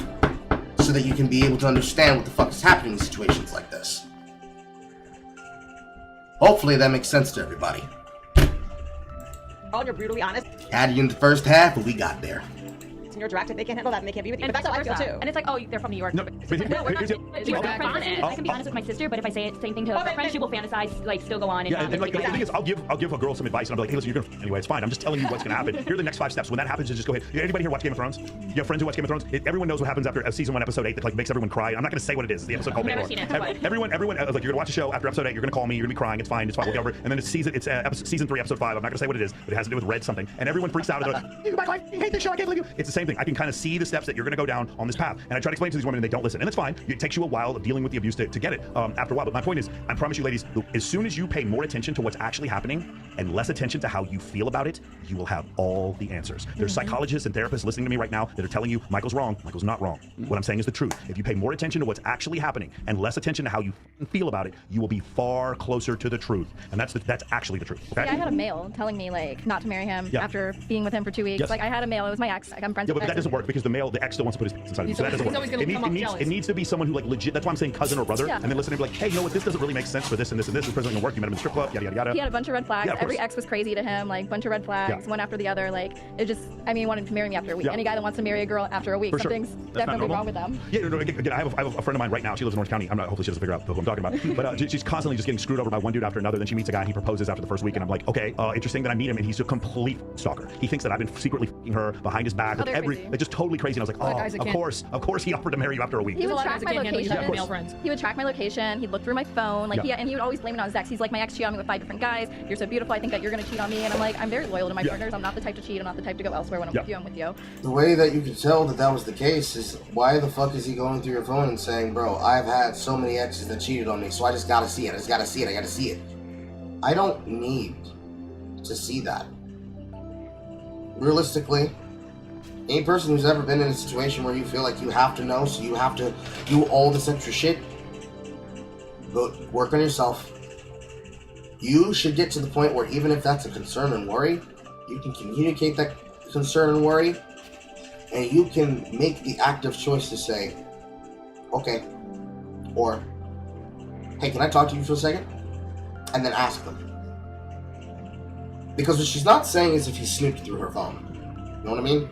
so that you can be able to understand what the fuck is happening in situations like this. Hopefully that makes sense to everybody. Oh, you're brutally honest. Had you in the first half, but we got there. And you're direct. If they can't handle that, and they can't be with you. But that's how I feel too. And it's like, oh, they're from New York. No, we're not honest. I can be honest with my sister, but if I say it, same thing to a friend, she will fantasize, like still go on. And yeah, and like, the thing is, I'll give a girl some advice, and I'll be like, hey, listen, you're gonna anyway. It's fine. I'm just telling you what's gonna happen. Here are the next 5 steps. When that happens, just go ahead. Anybody here watch Game of Thrones? You have friends who watch Game of Thrones? Everyone knows what happens after season 1, episode 8 that like makes everyone cry. I'm not gonna say what it is. The episode called Never seen it. Everyone, like you're gonna watch a show after episode 8. You're gonna call me. You're gonna be crying. It's fine. It's fine. We'll get over it. And then it's season 3, episode 5. I'm not gonna say what it is, but it has to do with red something. And everyone freaks out. And they're like, my life, I hate this show. I can't believe you. It's the same thing. I can kind of see the steps that you're going to go down on this path. And I try to explain to these women and they don't listen. And it's fine. It takes you a while of dealing with the abuse to get it after a while. But my point is, I promise you ladies, as soon as you pay more attention to what's actually happening and less attention to how you feel about it, you will have all the answers. There's psychologists and therapists listening to me right now that are telling you, Michael's wrong. Michael's not wrong. What I'm saying is the truth. If you pay more attention to what's actually happening and less attention to how you feel about it, you will be far closer to the truth. And that's actually the truth. Okay? Yeah, I had a mail telling me like not to marry him after being with him for 2 weeks. Like I had a mail. It was my ex. Like I'm friends with but that doesn't work because the ex still wants to put his inside of you. So that doesn't work. It needs to be someone who like legit. That's why I'm saying cousin or brother, and then listen and be like, hey, you know what? This doesn't really make sense for this and this and this. This person doesn't work. You met him in the strip club. Yada yada yada. He had a bunch of red flags. Yeah, Every ex was crazy to him. Like bunch of red flags, one after the other. Like it just. I mean, he wanted to marry me after a week. Yeah. Any guy that wants to marry a girl after a week, For sure. something's That's not definitely normal. wrong with them. Yeah, no, again, I have a friend of mine right now. She lives in Orange County. Hopefully she doesn't figure out who I'm talking about. But she's constantly just getting screwed over by one dude after another. Then she meets a guy and he proposes after the first week. And I'm like, okay, interesting that I meet him and he's a complete stalker. He thinks that I've been secretly f***ing her behind his back. They're just totally crazy. And I was like, oh, of course he offered to marry you after a week. He would track my location. Yeah, He would track my location. He'd look through my phone. Like and he would always blame it on his ex. He's like, my ex cheated on me with 5 different guys. You're so beautiful. I think that you're gonna cheat on me. And I'm like, I'm very loyal to my partners. I'm not the type to cheat. I'm not the type to go elsewhere. When I'm with you, I'm with you. The way that you could tell that was the case is why the fuck is he going through your phone and saying, bro, I've had so many exes that cheated on me, so I just gotta see it. I gotta see it. I don't need to see that. Realistically, any person who's ever been in a situation where you feel like you have to know, so you have to do all this extra shit, go work on yourself. You should get to the point where even if that's a concern and worry, you can communicate that concern and worry, and you can make the active choice to say, okay, or, hey, can I talk to you for a second? And then ask them. Because what she's not saying is if he snooped through her phone. You know what I mean?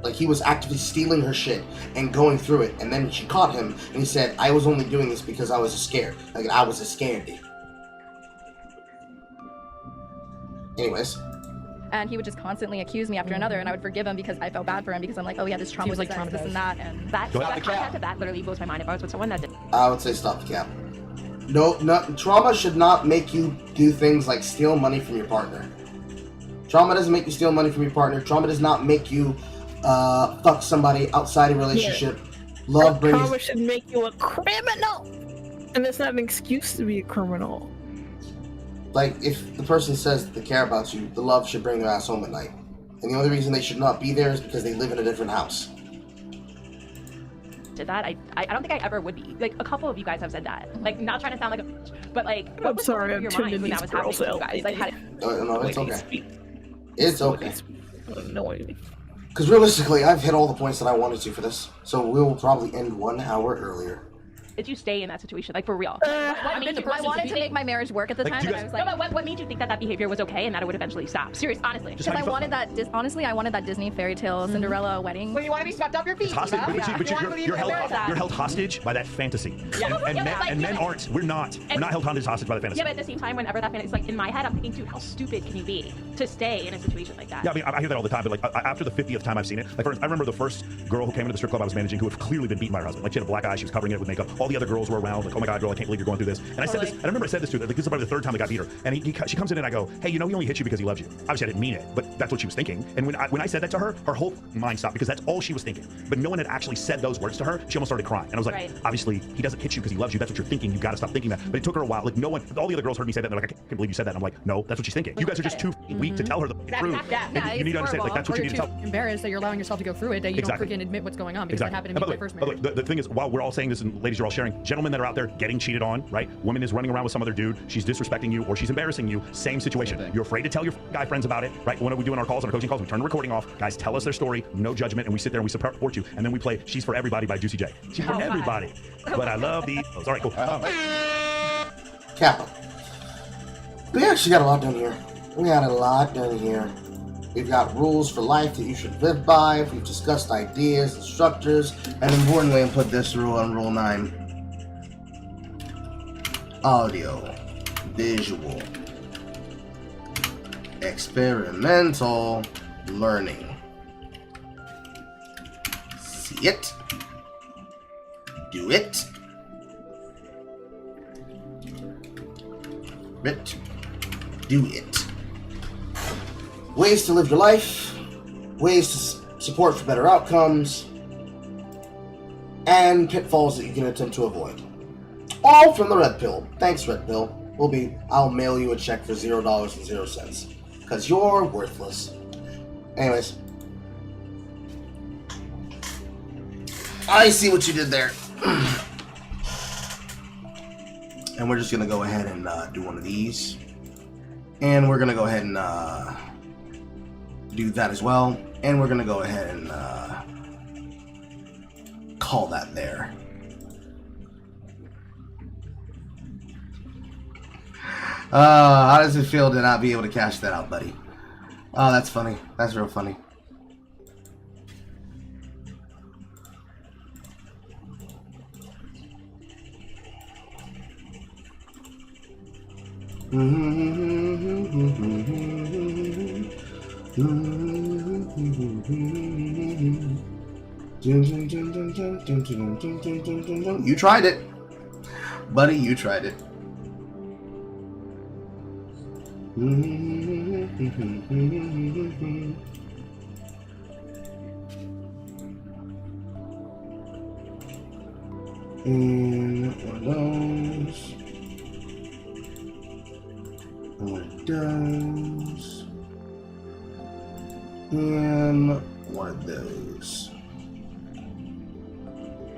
Like, he was actively stealing her shit and going through it, and then she caught him, and he said, I was only doing this because I was scared. Like, I was a scaredy. Anyways. And he would just constantly accuse me after another, and I would forgive him because I felt bad for him because I'm like, oh yeah, this trauma was like this and that, and that concept of that literally blows my mind. If I was with someone that did. I would say stop the cap. No, trauma should not make you do things like steal money from your partner. Trauma doesn't make you steal money from your partner. Trauma does not make you fuck somebody outside a relationship. Love brings. Trauma should make you a criminal, and that's not an excuse to be a criminal. Like, if the person says they care about you, the love should bring their ass home at night. And the only reason they should not be there is because they live in a different house. Did that? I don't think I ever would be. Like, a couple of you guys have said that. Like, not trying to sound like a bitch, but like, I'm sorry, I'm your tuned mind in when these that was happening girls to you out. guys? Like, how did... No, it's okay. It's okay. Annoying. Because realistically, I've hit all the points that I wanted to for this, so we will probably end 1 hour earlier. Did you stay in that situation, like for real? I wanted to make my marriage work at the time, and I was like, no, but what made you think that behavior was okay and that it would eventually stop? Serious, honestly. Because I wanted that. Honestly, I wanted that Disney fairy tale Cinderella wedding. Well, you want to be swept off your feet. It's hostage, but you're held hostage by that fantasy. Yeah. And men aren't. We're not held hostage by the fantasy. Yeah, but at the same time, whenever that fantasy, like in my head, I'm thinking, dude, how stupid can you be to stay in a situation like that? Yeah, I mean, I hear that all the time, but like after the 50th time I've seen it, like I remember the first girl who came into the strip club I was managing who had clearly been beaten by her husband. Like she had a black eye, she was covering it with makeup. All the other girls were around, like, oh my god, girl, I can't believe you're going through this. And I said this, I remember I said this to her, like this is probably the 3rd time the guy beat her. And she comes in and I go, hey, you know he only hit you because he loves you. Obviously I didn't mean it, but that's what she was thinking. And when I said that to her, her whole mind stopped because that's all she was thinking. But no one had actually said those words to her. She almost started crying. And I was like, obviously he doesn't hit you because he loves you. That's what you're thinking. You got to stop thinking that. But it took her a while. Like no one, all the other girls heard me say that. And they're like, I can't believe you said that. And I'm like, no, that's what she's thinking. You guys are just too weak to tell her the truth. Yeah, you need to understand, like that's what you need to tell. Embarrassed that you're allowing yourself to go through it, that you don't freaking admit what's going on, because that happened to me in my first marriage. The thing is, while we're all saying this and ladies are all sharing, gentlemen that are out there getting cheated on, right? Woman is running around with some other dude, she's disrespecting you or she's embarrassing you, same situation. You're afraid to tell your guy friends about it, right? What do we do in our calls, on our coaching calls? We turn the recording off, guys tell us their story, no judgment, and we sit there and we support you, and then we play She's for Everybody by Juicy J. She's for everybody, but I love the... Oh, sorry, cool. Kappa. We actually got a lot done here. We got a lot done here. We've got rules for life that you should live by. We've discussed ideas and structures. And importantly, I put this rule on Rule 9. Audio, visual, experimental learning. See it. Do it. Do it. Ways to live your life, ways to support for better outcomes, and pitfalls that you can attempt to avoid. All from the Red Pill. Thanks, Red Pill. I'll mail you a check for $0.00. Because you're worthless. Anyways. I see what you did there. And we're just going to go ahead and do one of these. And we're going to go ahead and do that as well. And we're going to go ahead and call that there. How does it feel to not be able to cash that out, buddy? Oh, that's funny. That's real funny. You tried it, buddy. You tried it. And one of those. One of those. And one of those.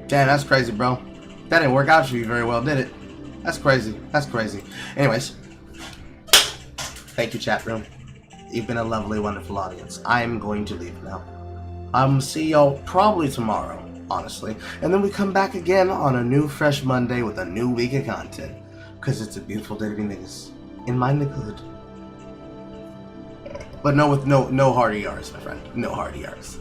Damn, that's crazy, bro. That didn't work out for you very well, did it? That's crazy. That's crazy. Anyways. Thank you, chat room. You've been a lovely, wonderful audience. I'm going to leave now. See y'all probably tomorrow, honestly. And then we come back again on a new, fresh Monday with a new week of content. Because it's a beautiful day to be niggas. In my niggahood. But no, with no hard ERs, my friend. No hard ERs.